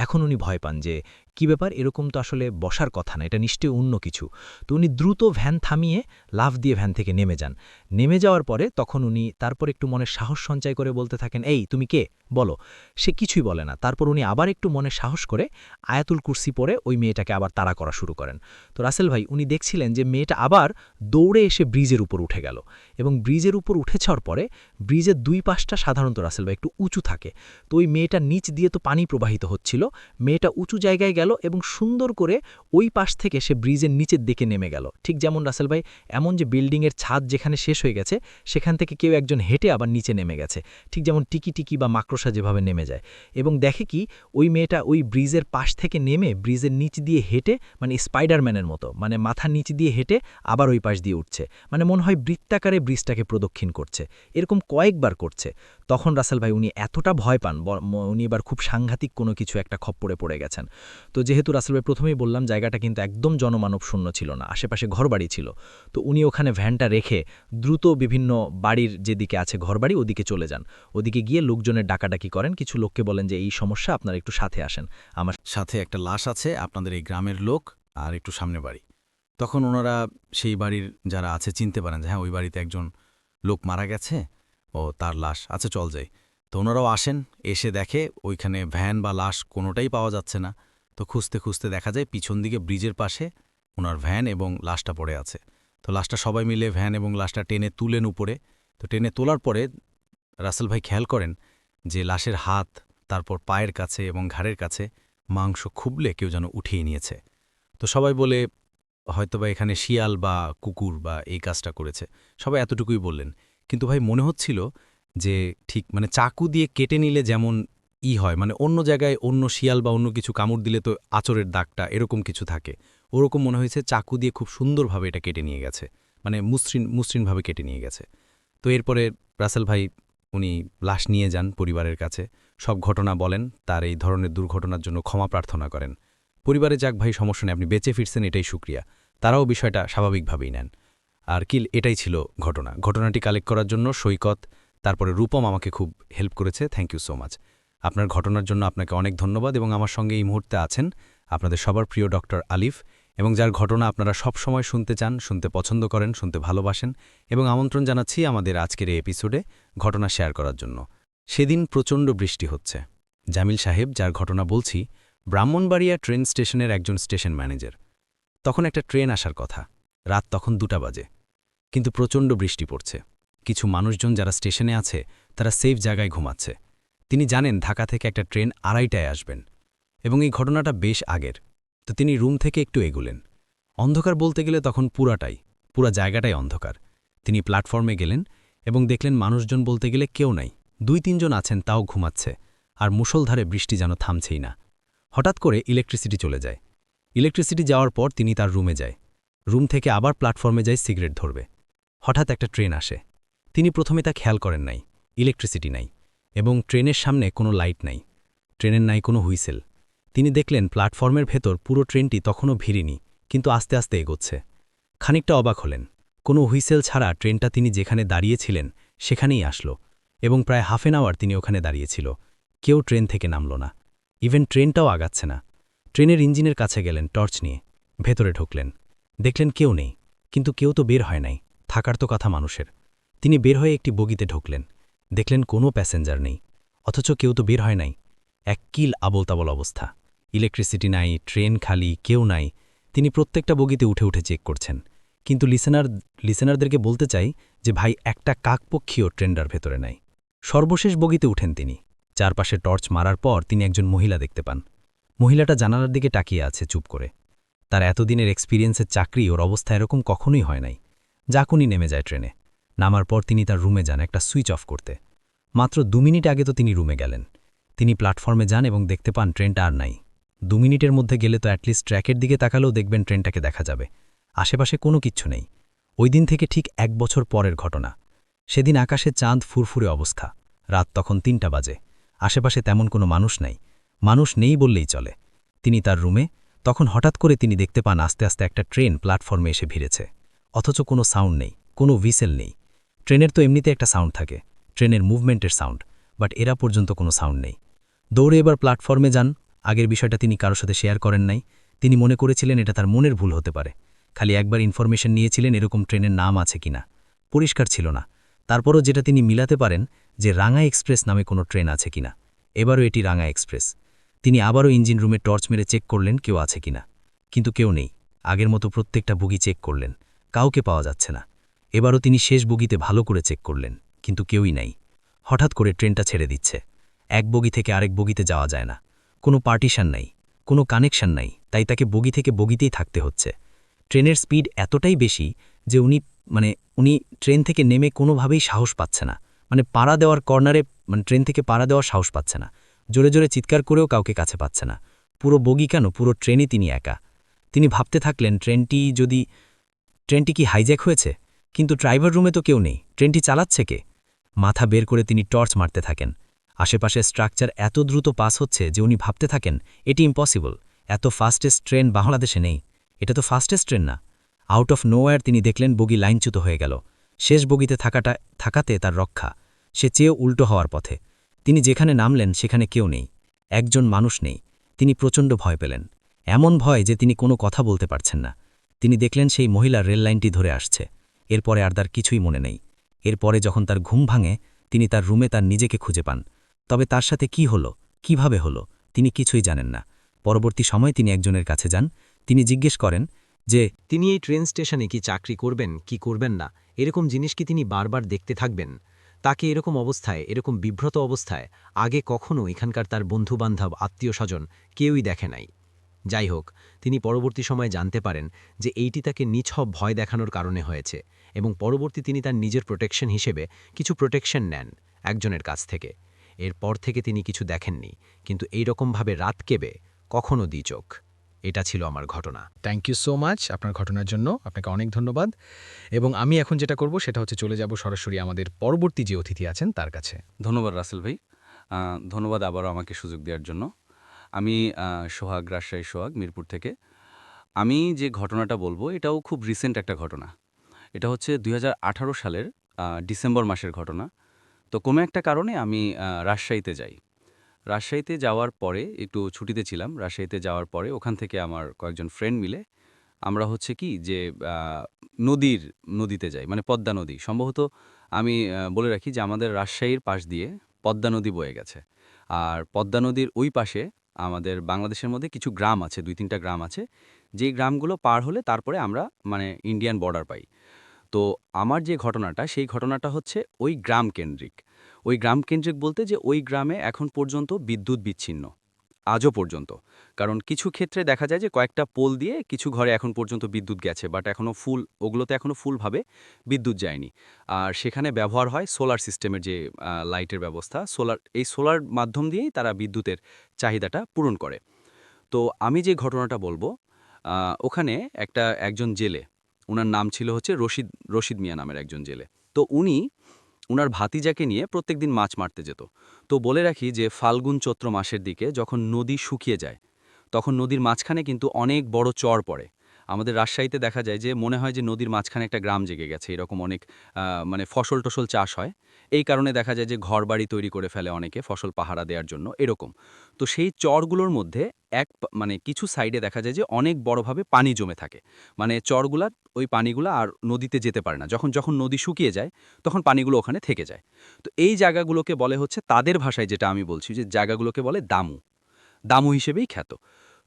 এখন উনি ভয় পান যে কি ব্যাপার, এরকম তো আসলে বসার কথা না, এটা নিশ্চয়ই অন্য কিছু। তো উনি দ্রুত ভ্যান থামিয়ে লাফ দিয়ে ভ্যান থেকে নেমে যান। নেমে যাওয়ার পরে তখন উনি তারপর একটু মনে সাহস সঞ্চয় করে বলতে থাকেন, এই তুমি কে, বলো। সে কিছুই বলে না। তারপর উনি আবার একটু মনে সাহস করে আয়াতুল কুরসি পড়ে ওই মেয়েটাকে আবার তাড়া করা শুরু করেন। তো রাসেল ভাই উনি দেখছিলেন যে মেয়েটা আবার দৌড়ে এসে ব্রিজের উপর উঠে গেল এবং ব্রিজের উপর উঠে যাওয়ার পরে ব্রিজের দুই পাশটা সাধারণত রাসেল ভাই একটু উঁচু থাকে। তো ওই মেয়েটার নিচ দিয়ে তো পানি প্রবাহিত হচ্ছিল, মেয়েটা উঁচু জায়গায় গেল এবং সুন্দর করে ওই পাশ থেকে সে ব্রিজের নিচের দিকে নেমে গেল। ঠিক যেমন রাসেল ভাই এমন যে বিল্ডিংয়ের ছাদ যেখানে শেষ হয়ে গেছে সেখান থেকে কেউ একজন হেঁটে আবার নিচে নেমে গেছে, ঠিক যেমন টিকি টিকি বা মাকড়সা যেভাবে নেমে যায়। এবং দেখে কি ওই মেয়েটা ওই ব্রিজের পাশ থেকে নেমে ব্রিজের নিচ দিয়ে হেঁটে, মানে স্পাইডারম্যানের মতো, মানে মাথার নিচ দিয়ে হেঁটে আবার ওই পাশ দিয়ে উঠছে, মানে মনে হয় বৃত্তাকারে ব্রিজটাকে প্রদক্ষিণ করছে। এরকম কয়েকবার করছে। তখন রাসেল ভাই উনি এতটা ভয় পান, উনি এবার খুব সাংঘাতিক কোনো কিছু একটা খপ্পরে পড়ে গেছেন। তো যেহেতু রাসেল ভাই প্রথমেই বললাম জায়গাটা কিন্তু একদম জনমানব শূন্য ছিল না, আশেপাশে ঘরবাড়ি ছিল। তো উনি ওখানে ভ্যানটা রেখে দ্রুত বিভিন্ন বাড়ির যেদিকে আছে ঘরবাড়ি ওদিকে চলে যান। ওদিকে গিয়ে লোকজনের ডাকাডাকি করেন, কিছু লোককে বলেন যে এই সমস্যা, আপনারা একটু সাথে আসেন। আমার সাথে একটা লাশ আছে, আপনাদের এই গ্রামের লোক আর একটু সামনে বাড়ি। তখন ওনারা সেই বাড়ির যারা আছে চিনতে পারেন যে হ্যাঁ ওই বাড়িতে একজন লোক মারা গেছে, ও তার লাশ আছে, চল যাই। তো ওনারাও আসেন, এসে দেখে ওইখানে ভ্যান বা লাশ কোনোটাই পাওয়া যাচ্ছে না। তো খুঁজতে খুঁজতে দেখা যায় পিছন দিকে ব্রিজের পাশে ওনার ভ্যান এবং লাশটা পড়ে আছে। তো লাশটা সবাই মিলে ভ্যান এবং লাশটা টেনে তুলেন উপরে। তো টেনে তোলার পরে রাসেল ভাই খেয়াল করেন যে লাশের হাত, তারপর পায়ের কাছে এবং ঘাড়ের কাছে মাংস খুবলে কেউ যেন উঠিয়ে নিয়েছে। তো সবাই বলে হয়তোবা এখানে শিয়াল বা কুকুর বা এই কাজটা করেছে, সবাই এতটুকুই বললেন। কিন্তু ভাই মনে হচ্ছিল যে ঠিক মানে চাকু দিয়ে কেটে নিলে যেমন হয়, মানে অন্য জায়গায় অন্য শিয়াল বা অন্য কিছু কামড় দিলে তো আঁচড়ের দাগটা এরকম কিছু থাকে, ওরকম মনে হয়েছে চাকু দিয়ে খুব সুন্দরভাবে এটা কেটে নিয়ে গেছে, মানে মসৃণভাবে কেটে নিয়ে গেছে। তো এরপরে রাসেল ভাই উনি লাশ নিয়ে যান পরিবারের কাছে, সব ঘটনা বলেন, তার এই ধরনের দুর্ঘটনার জন্য ক্ষমা প্রার্থনা করেন। পরিবারে যাক ভাই সমস্যা নেই, আপনি বেঁচে ফিরছেন এটাই শুকরিয়া, তারাও বিষয়টা স্বাভাবিকভাবেই নেন। আর কি এটাই ছিল ঘটনাটি কালেক্ট করার জন্য সৈকত, তারপরে রূপম আমাকে খুব হেল্প করেছে, থ্যাংক ইউ সো মাচ। আপনার ঘটনার জন্য আপনাকে অনেক ধন্যবাদ। এবং আমার সঙ্গে এই মুহূর্তে আছেন আপনাদের সবার প্রিয় ডক্টর আলিফ, এবং যার ঘটনা আপনারা সব সময় শুনতে চান, শুনতে পছন্দ করেন, শুনতে ভালোবাসেন। এবং আমন্ত্রণ জানাচ্ছি আমাদের আজকের এই এপিসোডে ঘটনা শেয়ার করার জন্য। সেদিন প্রচণ্ড বৃষ্টি হচ্ছে। জামিল সাহেব, যার ঘটনা বলছি, ব্রাহ্মণবাড়িয়া ট্রেন স্টেশনের একজন স্টেশন ম্যানেজার। তখন একটা ট্রেন আসার কথা, রাত তখন 2টা বাজে, কিন্তু প্রচণ্ড বৃষ্টি পড়ছে। কিছু মানুষজন যারা স্টেশনে আছে তারা সেফ জায়গায় ঘুমাচ্ছে। তিনি জানেন ঢাকা থেকে একটা ট্রেন 2:30টায় আসবেন, এবং এই ঘটনাটা বেশ আগের। তো তিনি রুম থেকে একটু এগুলেন। অন্ধকার বলতে গেলে তখন পুরা জায়গাটাই অন্ধকার। তিনি প্ল্যাটফর্মে গেলেন এবং দেখলেন মানুষজন বলতে গেলে কেউ নাই, 2-3 জন আছেন, তাও ঘুমাচ্ছে, আর মুষলধারে বৃষ্টি যেন থামছেই না। হঠাৎ করে ইলেকট্রিসিটি চলে যায়। ইলেকট্রিসিটি যাওয়ার পর তিনি তার রুমে যায়। রুম থেকে আবার প্ল্যাটফর্মে যায় সিগারেট ধরবে। হঠাৎ একটা ট্রেন আসে। তিনি প্রথমে তা খেয়াল করেন নাই, ইলেকট্রিসিটি নাই এবং ট্রেনের সামনে কোনো লাইট নাই, ট্রেনের নাই কোনো হুইসেল। তিনি দেখলেন প্ল্যাটফর্মের ভেতর পুরো ট্রেনটি তখনও ভিড়েনি, কিন্তু আস্তে আস্তে এগোচ্ছে। খানিকটা অবাক হলেন, কোনো হুইসেল ছাড়া ট্রেনটা তিনি যেখানে দাঁড়িয়েছিলেন সেখানেই আসলো, এবং প্রায় হাফ অ্যান আওয়ার তিনি ওখানে দাঁড়িয়েছিল। কেউ ট্রেন থেকে নামল না, ইভেন ট্রেনটাও আগাচ্ছে না। ট্রেনের ইঞ্জিনের কাছে গেলেন টর্চ নিয়ে, ভেতরে ঢুকলেন, দেখলেন কেউ নেই, কিন্তু কেউ তো বের হয় নাই, থাকার তো কথা মানুষের। তিনি বের হয়ে একটি বগিতে ঢুকলেন, দেখলেন কোনো প্যাসেঞ্জার নেই, অথচ কেউ তো বের হয় নাই। এক কিল আবোলতাবল অবস্থা, ইলেকট্রিসিটি নাই, ট্রেন খালি, কেউ নাই। তিনি প্রত্যেকটা বগিতে উঠে উঠে চেক করছেন, কিন্তু লিসেনারদেরকে বলতে চাই যে ভাই একটা কাকপক্ষীও ট্রেনটার ভেতরে নাই। সর্বশেষ বগিতে উঠেন তিনি। চারপাশে টর্চ মারার পর তিনি একজন মহিলা দেখতে পান। মহিলাটা জানালার দিকে তাকিয়ে আছে চুপ করে। তার এতদিনের এক্সপিরিয়েন্সের চাকরি ওর অবস্থা এরকম কখনোই হয় নাই। জাকুনি নেমে যায় ট্রেনে। নামার পর তিনি তার রুমে যান একটা সুইচ অফ করতে। মাত্র 2 মিনিট আগে তো তিনি রুমে গেলেন। তিনি প্ল্যাটফর্মে যান এবং দেখতে পান ট্রেনটা আর নাই। 2 মিনিটের মধ্যে গেলে তো অ্যাটলিস্ট ট্র্যাকের দিকে তাকালেও দেখবেন ট্রেনটাকে দেখা যাবে। আশেপাশে কোনো কিচ্ছু নেই। ওই দিন থেকে ঠিক 1 বছর পরের ঘটনা। সেদিন আকাশে চাঁদ ফুরফুরে অবস্থা, রাত তখন ৩টা বাজে। আশেপাশে তেমন কোনো মানুষ নেই বললেই চলে। তিনি তার রুমে, তখন হঠাৎ করে তিনি দেখতে পান আস্তে আস্তে একটা ট্রেন প্ল্যাটফর্মে এসে ভিড়েছে। অথচ কোনো সাউন্ড নেই, কোনো হুইসেল নেই। ট্রেনের তো এমনিতে একটা সাউন্ড থাকে, ট্রেনের মুভমেন্টের সাউন্ড, বাট এরা পর্যন্ত কোনো সাউন্ড নেই। দৌড়ে এবার প্ল্যাটফর্মে যান। আগের বিষয়টা তিনি কারোর সাথে শেয়ার করেন নাই। তিনি মনে করেছিলেন এটা তার মনের ভুল হতে পারে। খালি একবার ইনফরমেশন নিয়েছিলেন এরকম ট্রেনের নাম আছে কিনা, পরিষ্কার ছিল না। তারপরও যেটা তিনি মিলাতে পারেন যে রাঙা এক্সপ্রেস নামে কোনো ট্রেন আছে কিনা। এবারও এটি রাঙা এক্সপ্রেস। তিনি আবারও ইঞ্জিন রুমে টর্চ মেরে চেক করলেন কেউ আছে কিনা, কিন্তু কেউ নেই। আগের মতো প্রত্যেকটা বগি চেক করলেন, কাউকে পাওয়া যাচ্ছে না। এবারও তিনি শেষ বগিতে ভালো করে চেক করলেন, কিন্তু কেউই নাই। হঠাৎ করে ট্রেনটা ছেড়ে দিচ্ছে। এক বগি থেকে আরেক বগিতে যাওয়া যায় না, কোনো পার্টিশন নাই, কোনো কানেকশন নাই, তাই তাকে বগি থেকে বগিতেই থাকতে হচ্ছে। ট্রেনের স্পিড এতটাই বেশি যে উনি ট্রেন থেকে নেমে কোনোভাবেই সাহস পাচ্ছে না। পাড়া দেওয়ার কর্নারে ট্রেন থেকে পাড়া দেওয়ার সাহস পাচ্ছে না। জোরে জোরে চিৎকার করেও কাউকে কাছে পাচ্ছে না। পুরো বগি কেন, পুরো ট্রেনই তিনি একা। তিনি ভাবতে থাকলেন ট্রেনটি কি হাইজ্যাক হয়েছে? কিন্তু ড্রাইভার রুমে তো কেউ নেই, ট্রেনটি চালাচ্ছে কে? মাথা বের করে তিনি টর্চ মারতে থাকেন। আশেপাশে স্ট্রাকচার এত দ্রুত পাস হচ্ছে যে উনি ভাবতে থাকেন এটি ইম্পসিবল। এত ফাস্টেস্ট ট্রেন বাংলাদেশে নেই, এটা তো ফাস্টেস্ট ট্রেন না। আউট অফ নোওয়্যার তিনি দেখলেন বগি লাইনচ্যুত হয়ে গেল। শেষ বগিতে থাকাতে তার রক্ষা। সে চেয়েও উল্টো হওয়ার পথে। তিনি যেখানে নামলেন সেখানে কেউ নেই, একজন মানুষ নেই। তিনি প্রচণ্ড ভয় পেলেন, এমন ভয় যে তিনি কোনো কথা বলতে পারছেন না। তিনি দেখলেন সেই মহিলা রেল লাইনটি ধরে আসছে। এরপরে আর তার কিছুই মনে নেই। এরপরে যখন তার ঘুম ভাঙে, তিনি তার রুমে তার নিজেকে খুঁজে পান। তবে তার সাথে কি হলো, কিভাবে হলো, তিনি কিছুই জানেন না। পরবর্তী সময় তিনি একজনের কাছে যান। তিনি জিজ্ঞেস করেন যে তিনি এই ট্রেন স্টেশনে কি চাকরি করবেন কি করবেন না, এরকম জিনিস কি তিনি বারবার দেখতে থাকবেন? তাকে এরকম অবস্থায়, এরকম বিভ্রত অবস্থায় আগে কখনো এখানকার তার বন্ধুবান্ধব, আত্মীয়স্বজন কেউই দেখে নাই। যাই হোক, তিনি পরবর্তী সময়ে জানতে পারেন যে এইটি তাকে নিছক ভয় দেখানোর কারণে হয়েছে, এবং পরবর্তী তিনি তার নিজের প্রোটেকশন হিসেবে কিছু প্রোটেকশন নেন একজনের কাছ থেকে। এরপর থেকে তিনি কিছু দেখেননি, কিন্তু এইরকমভাবে রাত কেবে কখনো দ্বিচোখ। এটা ছিল আমার ঘটনা। থ্যাংক ইউ সো মাচ আপনার ঘটনার জন্য, আপনাকে অনেক ধন্যবাদ। এবং আমি এখন যেটা করব সেটা হচ্ছে চলে যাব সরাসরি আমাদের পরবর্তী যে অতিথি আছেন তার কাছে। ধন্যবাদ রাসেল ভাই, ধন্যবাদ আবারও আমাকে সুযোগ দেওয়ার জন্য। আমি সোহাগ, রাজশাহী সোহাগ, মিরপুর থেকে। আমি যে ঘটনাটা বলবো এটাও খুব রিসেন্ট একটা ঘটনা। এটা হচ্ছে ২০১৮ সালের ডিসেম্বর মাসের ঘটনা। তো কোনো একটা কারণে আমি রাজশাহীতে যাই। রাজশাহীতে যাওয়ার পরে একটু ছুটিতে ছিলাম। রাজশাহীতে যাওয়ার পরে ওখান থেকে আমার কয়েকজন ফ্রেন্ড মিলে আমরা হচ্ছে কি যে নদীতে যাই, মানে পদ্মা নদী। সম্ভবত আমি বলে রাখি যে আমাদের রাজশাহীর পাশ দিয়ে পদ্মা নদী বয়ে গেছে। আর পদ্মা নদীর ওই পাশে আমাদের বাংলাদেশের মধ্যে কিছু গ্রাম আছে, ২-৩টা গ্রাম আছে। যেই গ্রামগুলো পার হলে তারপরে আমরা ইন্ডিয়ান বর্ডার পাই। তো আমার যে ঘটনাটা, সেই ঘটনাটা হচ্ছে ওই গ্রাম কেন্দ্রিক। ওই গ্রাম কেন্দ্রিক বলতে যে ওই গ্রামে এখন পর্যন্ত বিদ্যুৎ বিচ্ছিন্ন, আজও পর্যন্ত। কারণ কিছু ক্ষেত্রে দেখা যায় যে কয়েকটা পোল দিয়ে কিছু ঘরে এখন পর্যন্ত বিদ্যুৎ গেছে, বাট ওগুলোতে এখনও ফুলভাবে বিদ্যুৎ যায়নি। আর সেখানে ব্যবহার হয় সোলার সিস্টেমের যে লাইটের ব্যবস্থা, এই সোলার মাধ্যম দিয়েই তারা বিদ্যুতের চাহিদাটা পূরণ করে। তো আমি যে ঘটনাটা বলবো, ওখানে একজন জেলে, উনার নাম ছিল হচ্ছে রশিদ মিয়া নামের একজন জেলে। তো উনার ভাতিজাকে নিয়ে প্রত্যেকদিন মাছ মারতে যেত। তো বলে রাখি যে ফাল্গুন চৈত্র মাসের দিকে যখন নদী শুকিয়ে যায়, তখন নদীর মাঝখানে কিন্তু অনেক বড় চর পড়ে। আমাদের রাজশাহীতে দেখা যায় যে মনে হয় যে নদীর মাঝখানে একটা গ্রাম জেগে গেছে, এরকম অনেক ফসল চাষ হয়। এই কারণে দেখা যায় যে ঘরবাড়ি তৈরি করে ফেলে অনেকে ফসল পাহারা দেওয়ার জন্য, এরকম। তো সেই চরগুলোর মধ্যে কিছু সাইডে দেখা যায় যে অনেক বড়ভাবে পানি জমে থাকে। চরগুলার ওই পানিগুলা আর নদীতে যেতে পারে না। যখন নদী শুকিয়ে যায়, তখন পানিগুলো ওখানে থেকে যায়। তো এই জায়গাগুলোকে বলে হচ্ছে, তাদের ভাষায় যেটা আমি বলছি, যে জায়গাগুলোকে বলে দামু হিসেবেই খ্যাত।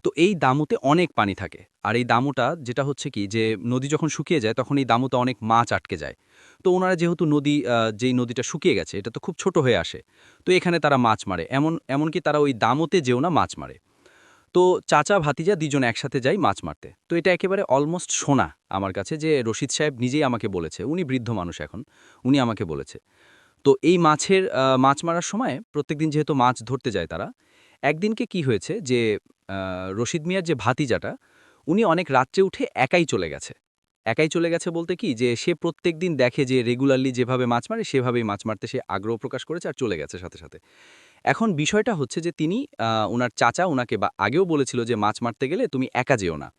তো এই দামুতে অনেক পানি থাকে। আর এই দামুটা যেটা হচ্ছে কি, যে নদী যখন শুকিয়ে যায় তখন এই দামুতে অনেক মাছ আটকে যায়। তো ওনারা যেহেতু যেই নদীটা শুকিয়ে গেছে এটা তো খুব ছোট হয়ে আসে, তো এখানে তারা মাছ মারে। এমনকি তারা ওই দামুতে যেও না মাছ মারে। তো চাচা ভাতিজা দুজন একসাথে যাই মাছ মারতে। তো এটা একেবারে অলমোস্ট শোনা আমার কাছে, যে রশিদ সাহেব নিজেই আমাকে বলেছে, উনি বৃদ্ধ মানুষ এখন, উনি আমাকে বলেছে। তো এই মাছ মারার সময় প্রত্যেকদিন যেহেতু মাছ ধরতে যায় তারা, একদিনকে কি হয়েছে যে রশিদ মিয়ার যে ভাতিজাটা, উনি অনেক রাত্রে উঠে একাই চলে গেছে। একাই চলে গেছে বলতে কি যে সে প্রত্যেকদিন দেখে যে রেগুলারলি যেভাবে মাছ মারে সেভাবেই মাছ মারতে সে আগ্রহ প্রকাশ করেছে আর চলে গেছে সাথে সাথে। এখন বিষয়টা হচ্ছে যে তিনি উনার চাচা উনাকে বা আগেও বলেছিল যে মাছ মারতে গেলে তুমি একা যেও না।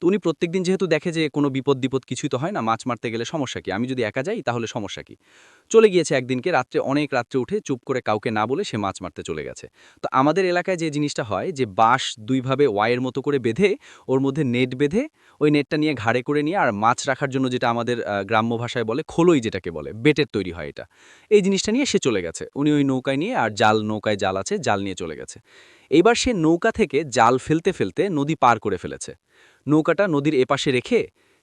তো উনি প্রত্যেকদিন যেহেতু দেখে যে কোনো বিপদ কিছুই তো হয় না, মাছ মারতে গেলে সমস্যা কি? আমি যদি একা যাই তাহলে সমস্যা কি? চলে গিয়েছে একদিনকে রাত্রে, অনেক রাত্রে উঠে চুপ করে কাউকে না বলে সে মাছ মারতে চলে গেছে। তো আমাদের এলাকায় যে জিনিসটা হয় যে বাঁশ দুইভাবে ওয়াইয়ের মতো করে বেঁধে ওর মধ্যে নেট বেঁধে ওই নেটটা নিয়ে ঘাড়ে করে নিয়ে আর মাছ রাখার জন্য যেটা আমাদের গ্রাম্য ভাষায় বলে খোলই, যেটাকে বলে বেটের তৈরি হয় এটা। এই জিনিসটা নিয়ে সে চলে গেছে। উনি ওই নৌকায় নিয়ে আর নৌকায় জাল আছে, জাল নিয়ে চলে গেছে। এইবার সে নৌকা থেকে জাল ফেলতে ফেলতে নদী পার করে ফেলেছে। নৌকাটা নদীর এপাশে রেখে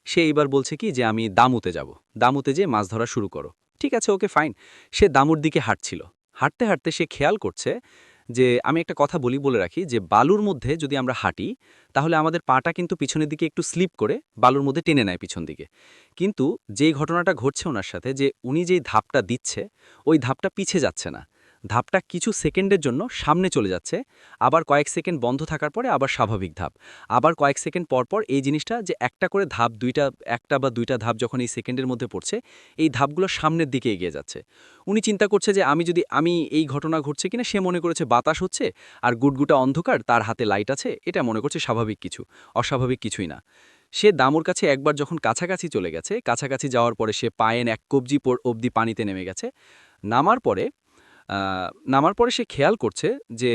সে এইবার বলছে কি যে আমি দামুতে যাব, দামুতে যেয়ে মাছ ধরা শুরু করো। ঠিক আছে, ওকে ফাইন। সে দামুর দিকে হাঁটছিল। হাঁটতে হাঁটতে সে খেয়াল করছে যে আমি একটা কথা বলে রাখি যে বালুর মধ্যে যদি আমরা হাঁটি তাহলে আমাদের পাটা কিন্তু পিছনের দিকে একটু স্লিপ করে বালুর মধ্যে টেনে নেয় পিছন দিকে। কিন্তু যেই ঘটনাটা ঘটছে ওনার সাথে, যে উনি যেই ধাপটা দিচ্ছে ওই ধাপটা পিছে যাচ্ছে না, ধাপটা কিছু সেকেন্ডের জন্য সামনে চলে যাচ্ছে, আবার কয়েক সেকেন্ড বন্ধ থাকার পরে আবার স্বাভাবিক ধাপ, আবার কয়েক সেকেন্ড পরপর এই জিনিসটা যে একটা করে ধাপ, একটা বা দুইটা ধাপ যখন এই সেকেন্ডের মধ্যে পড়ছে এই ধাপগুলো সামনের দিকে এগিয়ে যাচ্ছে। উনি চিন্তা করছে যে আমি এই ঘটনা ঘটছে কিনা, সে মনে করেছে বাতাস হচ্ছে আর গুটগুটা অন্ধকার, তার হাতে লাইট আছে, এটা মনে করছে স্বাভাবিক কিছু, অস্বাভাবিক কিছুই না। সে দামুর কাছে একবার যখন কাছাকাছি চলে গেছে, কাছাকাছি যাওয়ার পরে সে পায়েন এক কবজি অবধি পানিতে নেমে গেছে। নামার পরে সে খেয়াল করছে যে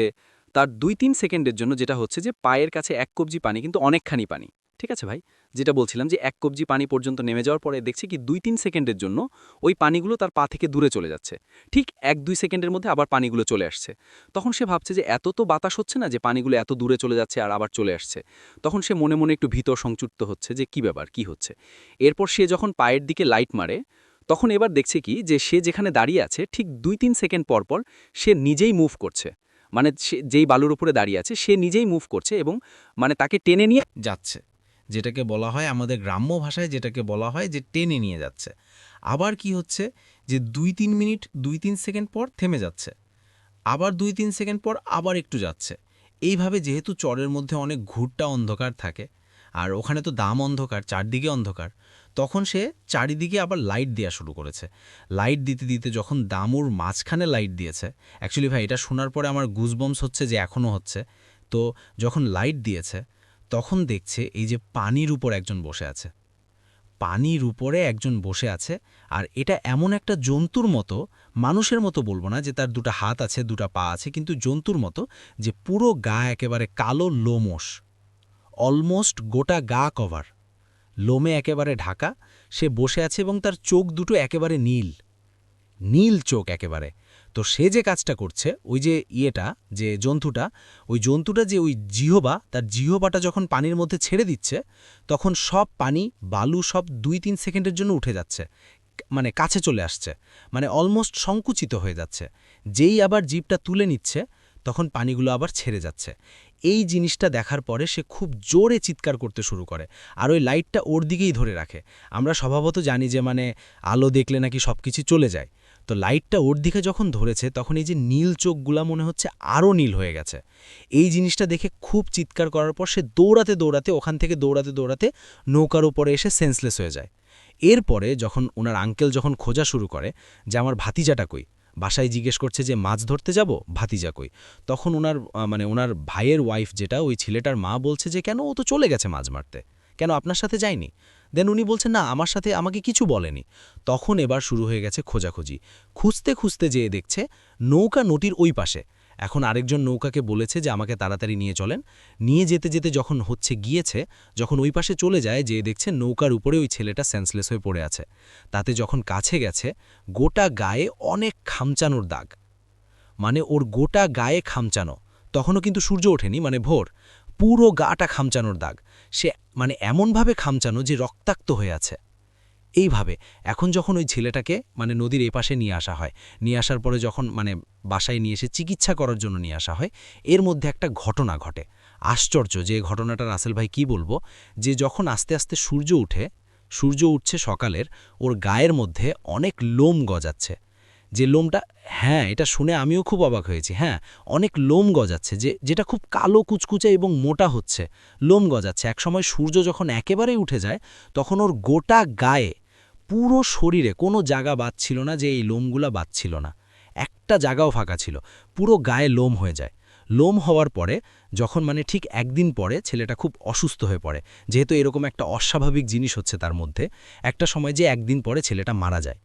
তার ২-৩ সেকেন্ডের জন্য যেটা হচ্ছে যে পায়ের কাছে এক কবজি পানি কিন্তু অনেকখানি পানি। ঠিক আছে ভাই, যেটা বলছিলাম যে এক কবজি পানি পর্যন্ত নেমে যাওয়ার পরে দেখছে কি ২-৩ সেকেন্ডের জন্য ওই পানিগুলো তার পা থেকে দূরে চলে যাচ্ছে। ঠিক ১-২ সেকেন্ডের মধ্যে আবার পানিগুলো চলে আসছে। তখন সে ভাবছে যে এত তো বাতাস হচ্ছে না যে পানিগুলো এত দূরে চলে যাচ্ছে আর আবার চলে আসছে। তখন সে মনে মনে একটু ভীত সংযুক্ত হচ্ছে যে কি ব্যাপার, কি হচ্ছে। এরপর সে যখন পায়ের দিকে লাইট মারে তখন এবার দেখছে কি যে সে যেখানে দাঁড়িয়ে আছে ঠিক ২-৩ সেকেন্ড পরপর সে নিজেই মুভ করছে। মানে সে যেই বালুর উপরে দাঁড়িয়ে আছে সে নিজেই মুভ করছে এবং মানে তাকে টেনে নিয়ে যাচ্ছে, যেটাকে বলা হয় আমাদের গ্রাম্য ভাষায় যেটাকে বলা হয় যে টেনে নিয়ে যাচ্ছে। আবার কি হচ্ছে যে ২-৩ মিনিট ২-৩ সেকেন্ড পর থেমে যাচ্ছে, আবার ২-৩ সেকেন্ড পর আবার একটু যাচ্ছে। এইভাবে যেহেতু চরের মধ্যে অনেক ঘুরটা অন্ধকার থাকে আর ওখানে তো দাম অন্ধকার, চারদিকে অন্ধকার, তখন সে চারিদিকে আবার লাইট দেওয়া শুরু করেছে। লাইট দিতে দিতে যখন দামুর মাঝখানে লাইট দিয়েছে, অ্যাকচুয়ালি ভাই এটা শোনার পরে আমার গুজবম্স হচ্ছে যে এখনও হচ্ছে। তো যখন লাইট দিয়েছে তখন দেখছে এই যে পানির উপর একজন বসে আছে, পানির উপরে একজন বসে আছে। আর এটা এমন একটা জন্তুর মতো, মানুষের মতো বলবো না যে তার দুটো হাত আছে দুটো পা আছে, কিন্তু জন্তুর মতো যে পুরো গা একেবারে কালো লোমশ, অলমোস্ট গোটা গা কভার, লোমে একেবারে ঢাকা। সে বসে আছে এবং তার চোখ দুটো একেবারে নীল, নীল চোখ একেবারে। তো সে যে কাজটা করছে ওই যে যে জন্তুটা, ওই জন্তুটা যে ওই জিহবা, তার জিহবাটা যখন পানির মধ্যে ছেড়ে দিচ্ছে তখন সব পানি বালু সব ২-৩ সেকেন্ডের জন্য উঠে যাচ্ছে, মানে কাছে চলে আসছে, মানে অলমোস্ট সংকুচিত হয়ে যাচ্ছে। যেই আবার জিভটা তুলে নিচ্ছে তখন পানিগুলো আবার ছেড়ে যাচ্ছে। এই জিনিসটা দেখার পরে সে খুব জোরে চিৎকার করতে শুরু করে আর ওই লাইটটা ওর দিকেই ধরে রাখে। আমরা স্বভাবত জানি যে মানে আলো দেখলে নাকি সব কিছু চলে যায়। তো লাইটটা ওর দিকে যখন ধরেছে তখন এই যে নীল চোখগুলা মনে হচ্ছে আরও নীল হয়ে গেছে। এই জিনিসটা দেখে খুব চিৎকার করার পর সে দৌড়াতে দৌড়াতে ওখান থেকে দৌড়াতে দৌড়াতে নৌকার উপরে এসে সেন্সলেস হয়ে যায়। এরপরে যখন ওনার আঙ্কেল যখন খোঁজা শুরু করে যে আমার ভাতিজাটা কই, বাসায় জিজ্ঞেস করছে যে মাছ ধরতে যাব, ভাতিজা কই, তখন ওনার ভাইয়ের ওয়াইফ যেটা ওই ছেলেটার মা বলছে যে কেন, ও তো চলে গেছে মাছ মারতে, কেন আপনার সাথে যায়নি? দেন উনি বলছেন না, আমার সাথে আমাকে কিছু বলেনি। তখন এবার শুরু হয়ে গেছে খোঁজাখুঁজি। খুঁজতে খুঁজতে যেয়ে দেখছে নৌকা নদীর ওই পাশে। এখন আরেকজন নৌকাকে বলেছে যে আমাকে তাড়াতাড়ি নিয়ে চলেন। নিয়ে যেতে যেতে যখন গিয়েছে, যখন ওই পাশে চলে যায়, যেয়ে দেখছে নৌকার উপরে ওই ছেলেটা সেন্সলেস হয়ে পড়ে আছে। তাতে যখন কাছে গেছে গোটা গায়ে অনেক খামচানোর দাগ, মানে ওর গোটা গায়ে খামচানো। তখনও কিন্তু সূর্য ওঠেনি, মানে ভোর, পুরো গাটা খামচানোর দাগ। সে মানে এমনভাবে খামচানো যে রক্তাক্ত হয়ে আছে। এইভাবে এখন যখন ওই ছেলেটাকে মানে নদীর এপাশে নিয়ে আসা হয়, নিয়ে আসার পরে যখন মানে বাসায় নিয়ে এসে চিকিৎসা করার জন্য নিয়ে আসা হয়, এর মধ্যে একটা ঘটনা ঘটে। আশ্চর্য যে ঘটনাটা রাসেল ভাই কি বলবো, যে যখন আস্তে আস্তে সূর্য উঠছে সকালের, ওর গায়ের মধ্যে অনেক লোম গজাচ্ছে। যে লোমটা, হ্যাঁ এটা শুনে আমিও খুব অবাক হয়েছি, হ্যাঁ অনেক লোম গজাচ্ছে, যেটা খুব কালো কুচকুচে এবং মোটা হচ্ছে, লোম গজাচ্ছে। একসময় সূর্য যখন একেবারেই উঠে যায় তখন ওর গোটা গায়ে, পুরো শরীরে কোনো জায়গা বাদ ছিল না যে এই লোমগুলা বাদ ছিল না, একটা জায়গাও ফাঁকা ছিল, পুরো গায়ে লোম হয়ে যায়। লোম হওয়ার পরে যখন মানে ঠিক একদিন পরে ছেলেটা খুব অসুস্থ হয়ে পড়ে, যেহেতু এরকম একটা অস্বাভাবিক জিনিস হচ্ছে তার মধ্যে, একটা সময় যে একদিন পরে ছেলেটা মারা যায়।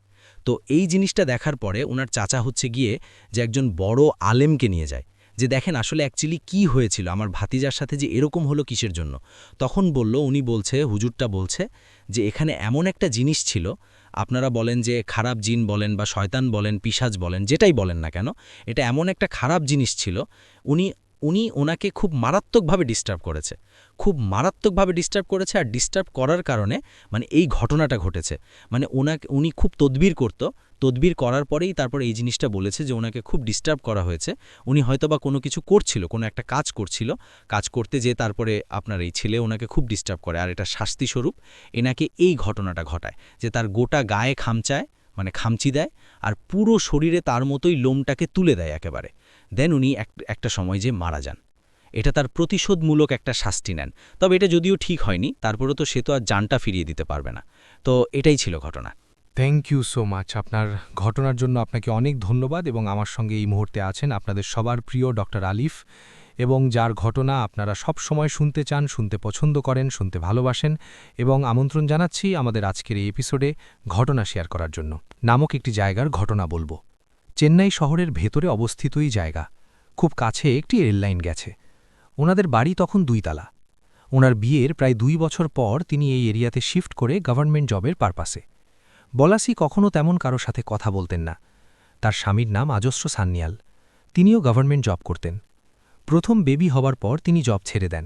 তো এই জিনিসটা দেখার পরে ওনার চাচা হচ্ছে গিয়ে যে একজন বড় আলেমকে নিয়ে যায়, যে দেখেন আসলে অ্যাকচুয়ালি কি হয়েছিল, আমার ভাতিজার সাথে যে এরকম হলো কিসের জন্য। তখন উনি বলছে, হুজুরটা বলছে যে এখানে এমন একটা জিনিস ছিল, আপনারা বলেন যে খারাপ জিন বলেন বা শয়তান বলেন, পিশাচ বলেন, যেটাই বলেন না কেন, এটা এমন একটা খারাপ জিনিস ছিল, উনি ওনাকে খুব মারাত্মকভাবে ডিস্টার্ব করেছে, আর ডিস্টার্ব করার কারণে মানে এই ঘটনাটা ঘটেছে। মানে উনি খুব তদবির করার পরেই তারপর এই জিনিসটা বলেছে যে ওনাকে খুব ডিস্টার্ব করা হয়েছে, উনি হয়তোবা কোনো কিছু করছিল, কোনো একটা কাজ করছিল, কাজ করতে যেয়ে তারপরে আপনার এই ছেলে ওনাকে খুব ডিস্টার্ব করে, আর এটা শাস্তিস্বরূপ এনাকে এই ঘটনাটা ঘটায়, যে তার গোটা গায়ে খামচি দেয়, আর পুরো শরীরে তার মতোই লোমটাকে তুলে দেয় একেবারে। দেন উনি একটা সময় যে মারা যান। এটা তার প্রতিশোধমূলক একটা শাস্তি নেন। তবে এটা যদিও ঠিক হয়নি, তারপরেও তো সে তো আর জানটা ফিরিয়ে দিতে পারবে না। তো এটাই ছিল ঘটনা। Thank you so much. আপনার ঘটনার জন্য আপনাকে অনেক ধন্যবাদ। এবং আমার সঙ্গে এই মুহূর্তে আছেন আপনাদের সবার প্রিয় ডক্টর আলিফ, এবং যার ঘটনা আপনারা সব সময় শুনতে চান, শুনতে পছন্দ করেন, শুনতে ভালোবাসেন, এবং আমন্ত্রণ জানাচ্ছি আমাদের আজকের এই এপিসোডে ঘটনা শেয়ার করার জন্য। নামক একটি জায়গার ঘটনা বলবো। চেন্নাই শহরের ভেতরে অবস্থিতই জায়গা, খুব কাছে একটি রেললাইন গেছে। ওনাদের বাড়ি তখন 2 তালা। ওনার বিয়ের প্রায় 2 বছর পর তিনি এই এরিয়াতে শিফট করে গভর্নমেন্ট জবের পারপাসে। বলাসি কখনও তেমন কারো সাথে কথা বলতেন না। তার স্বামীর নাম আজস্র সান্নিয়াল, তিনিও গভর্নমেন্ট জব করতেন। প্রথম বেবি হবার পর তিনি জব ছেড়ে দেন।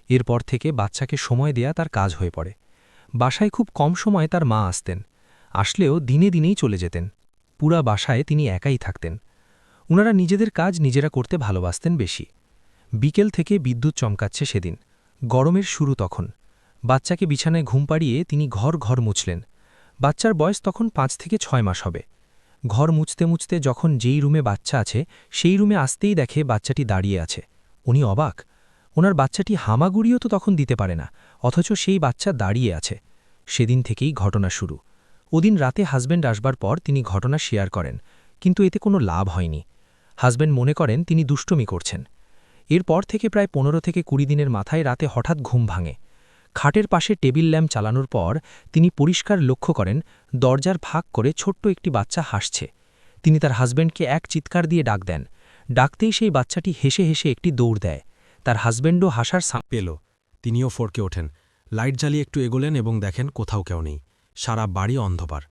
এরপর থেকে বাচ্চাকে সময় দেয়া তার কাজ হয়ে পড়ে। বাসায় খুব কম সময়ে তার মা আসতেন, আসলেও দিনে দিনেই চলে যেতেন। পুরা বাসায় তিনি একাই থাকতেন। ওনারা নিজেদের কাজ নিজেরা করতে ভালোবাসতেন বেশি। বিকেল থেকে বিদ্যুৎ চমকাচ্ছে সেদিন, গরমের শুরু তখন। বাচ্চাকে বিছানায় ঘুম পাড়িয়ে তিনি ঘর মুছলেন। বাচ্চার বয়স তখন 5 থেকে 6 মাস হবে। ঘর মুছতে মুছতে যখন যেই রুমে বাচ্চা আছে সেই রুমে আসতেই দেখে বাচ্চাটি দাঁড়িয়ে আছে। উনি অবাক, ওনার বাচ্চাটি হামাগুড়িও তো তখন দিতে পারে না, অথচ সেই বাচ্চা দাঁড়িয়ে আছে। সেদিন থেকেই ঘটনা শুরু। ওদিন রাতে হাজব্যান্ড আসবার পর তিনি ঘটনা শেয়ার করেন, কিন্তু এতে কোনো লাভ হয়নি। হাজব্যান্ড মনে করেন তিনি দুষ্টুমি করছেন। এরপর থেকে প্রায় 15 থেকে 20 দিনের মাথায় রাতে হঠাৎ ঘুম ভাঙে। খাটের পাশে টেবিল ল্যাম্প চালানোর পর তিনি পরিষ্কার লক্ষ্য করেন দরজার ফাঁক করে ছোট্ট একটি বাচ্চা হাসছে। তিনি তার হাজব্যান্ডকে এক চিৎকার দিয়ে ডাক দেন। ডাকতেই সেই বাচ্চাটি হেসে হেসে একটি দৌড় দেয়। তার হাজব্যান্ডও হাসার পেল। তিনিও ফরকে ওঠেন, লাইট জ্বালিয়ে একটু এগোলেন এবং দেখেন কোথাও কেউ নেই, সারা বাড়ি অন্ধকার।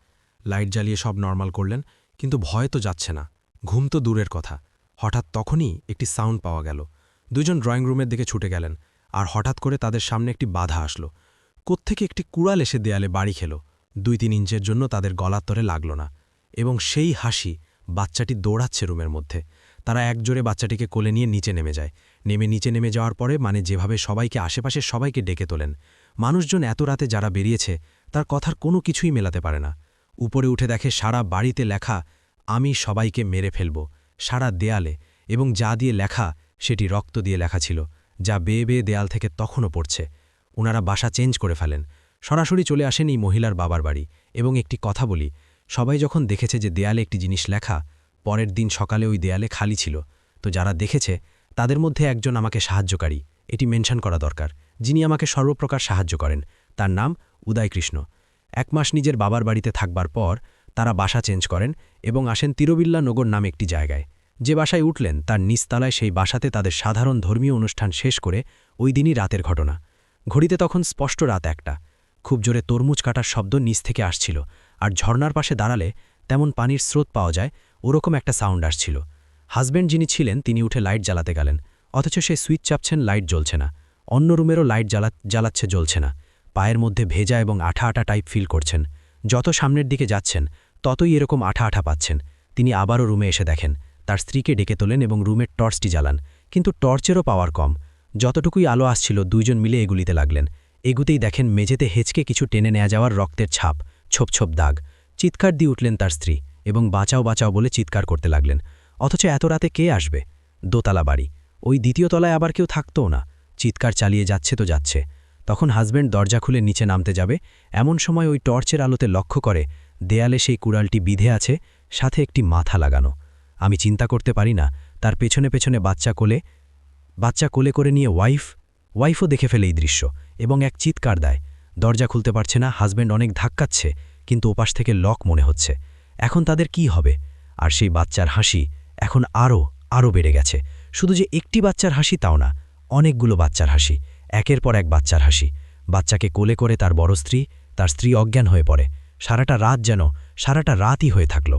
লাইট জ্বালিয়ে সব নর্মাল করলেন, কিন্তু ভয় তো যাচ্ছে না, ঘুম তো দূরের কথা। হঠাৎ তখনই একটি সাউন্ড পাওয়া গেল। 2 জন ড্রয়িং রুমের দিকে ছুটে গেলেন, আর হঠাৎ করে তাদের সামনে একটি বাধা আসলো। কোত্থেকে একটি কুড়াল এসে দেয়ালে বাড়ি খেল। 2-3 ইঞ্চের জন্য তাদের গলার তরে লাগল না, এবং সেই হাসি, বাচ্চাটি দৌড়াচ্ছে রুমের মধ্যে। তারা একজোরে বাচ্চাটিকে কোলে নিয়ে নিচে নেমে যাওয়ার পরে মানে যেভাবে সবাইকে, আশেপাশের সবাইকে ডেকে তোলেন। মানুষজন এত রাতে যারা বেরিয়েছে তার কথার কোনো কিছুই মেলাতে পারে না। উপরে উঠে দেখে সারা বাড়িতে লেখা, আমি সবাইকে মেরে ফেলব, সারা দেয়ালে, এবং যা দিয়ে লেখা সেটি রক্ত দিয়ে লেখা ছিল, যা বেয়ে বেয়ে দেয়াল থেকে তখনও পড়ছে। ওনারা বাসা চেঞ্জ করে ফেলেন, সরাসরি চলে আসেন এই মহিলার বাবার বাড়ি। এবং একটি কথা বলি, সবাই যখন দেখেছে যে দেয়ালে একটি জিনিস লেখা, পরের দিন সকালে ওই দেয়ালে খালি ছিল। তো যারা দেখেছে তাদের মধ্যে একজন আমাকে সাহায্যকারী, এটি মেনশন করা দরকার, যিনি আমাকে সর্বপ্রকার সাহায্য করেন, তার নাম উদয় কৃষ্ণ। 1 মাস নিজের বাবার বাড়িতে থাকবার পর তারা বাসা চেঞ্জ করেন এবং আসেন তিরুবিল্লা নগর নামে একটি জায়গায়। যে বাসায় উঠলেন তার নিচতলায় সেই বাসাতে তাদের সাধারণ ধর্মীয় অনুষ্ঠান শেষ করে ওই দিনই রাতের ঘটনা। ঘড়িতে তখন স্পষ্ট রাত 1টা। খুব জোরে তরমুজ কাটার শব্দ নিচ থেকে আসছিল, আর ঝর্নার পাশে দাঁড়ালে তেমন পানির স্রোত পাওয়া যায় ওরকম একটা সাউন্ড আসছিল। হাজব্যান্ড যিনি ছিলেন তিনি উঠে লাইট জ্বালাতে গেলেন, অথচ সে সুইচ চাপছেন, লাইট জ্বলছে না। অন্য রুমেরও লাইট জ্বালাচ্ছে, জ্বলছে না। পায়ের মধ্যে ভেজা এবং আঠা আঠা টাইপ ফিল করছেন। যত সামনের দিকে যাচ্ছেন ততই এরকম আঠা আঠা পাচ্ছেন। তিনি আবারও রুমে এসে দেখেন, তার স্ত্রীকে ডেকে তোলেন এবং রুমের টর্চটি জ্বালান, কিন্তু টর্চেরও পাওয়ার কম। যতটুকুই আলো আসছিল 2 জন মিলে এগুলিতে লাগলেন। এগুতেই দেখেন মেঝেতে হেঁচকে কিছু টেনে নেওয়া যাওয়ার রক্তের ছাপ, ছোপ ছোপ দাগ। চিৎকার দিয়ে উঠলেন তার স্ত্রী এবং বাঁচাও বাঁচাও বলে চিৎকার করতে লাগলেন। অথচ এত রাতে কে আসবে? দোতলা বাড়ি, ওই দ্বিতীয় তলায় আবার কেউ থাকতও না। চিৎকার চালিয়ে যাচ্ছে তো যাচ্ছে। তখন হাজব্যান্ড দরজা খুলে নিচে নামতে যাবে, এমন সময় ওই টর্চের আলোতে লক্ষ্য করে দেয়ালে সেই কুড়ালটি বিধে আছে, সাথে একটি মাথা লাগানো। আমি চিন্তা করতে পারি না, তার পেছনে পেছনে বাচ্চা কোলে করে নিয়ে ওয়াইফও দেখে ফেলে এই দৃশ্য এবং এক চিৎকার দেয়। দরজা খুলতে পারছে না, হাজব্যান্ড অনেক ধাক্কাচ্ছে, কিন্তু ওপাশ থেকে লক মনে হচ্ছে। এখন তাদের কি হবে? আর সেই বাচ্চার হাসি এখন আরও বেড়ে গেছে। শুধু যে একটি বাচ্চার হাসি তাও না, অনেকগুলো বাচ্চার হাসি, একের পর এক বাচ্চার হাসি। বাচ্চাকে কোলে করে তার বড় স্ত্রী, তার স্ত্রী অজ্ঞান হয়ে পড়ে। সারাটা রাতই হয়ে থাকল,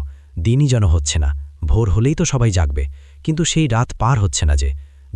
দিনই যেন হচ্ছে না। ভোর হলেই তো সবাই জাগবে, কিন্তু সেই রাত পার হচ্ছে না যে।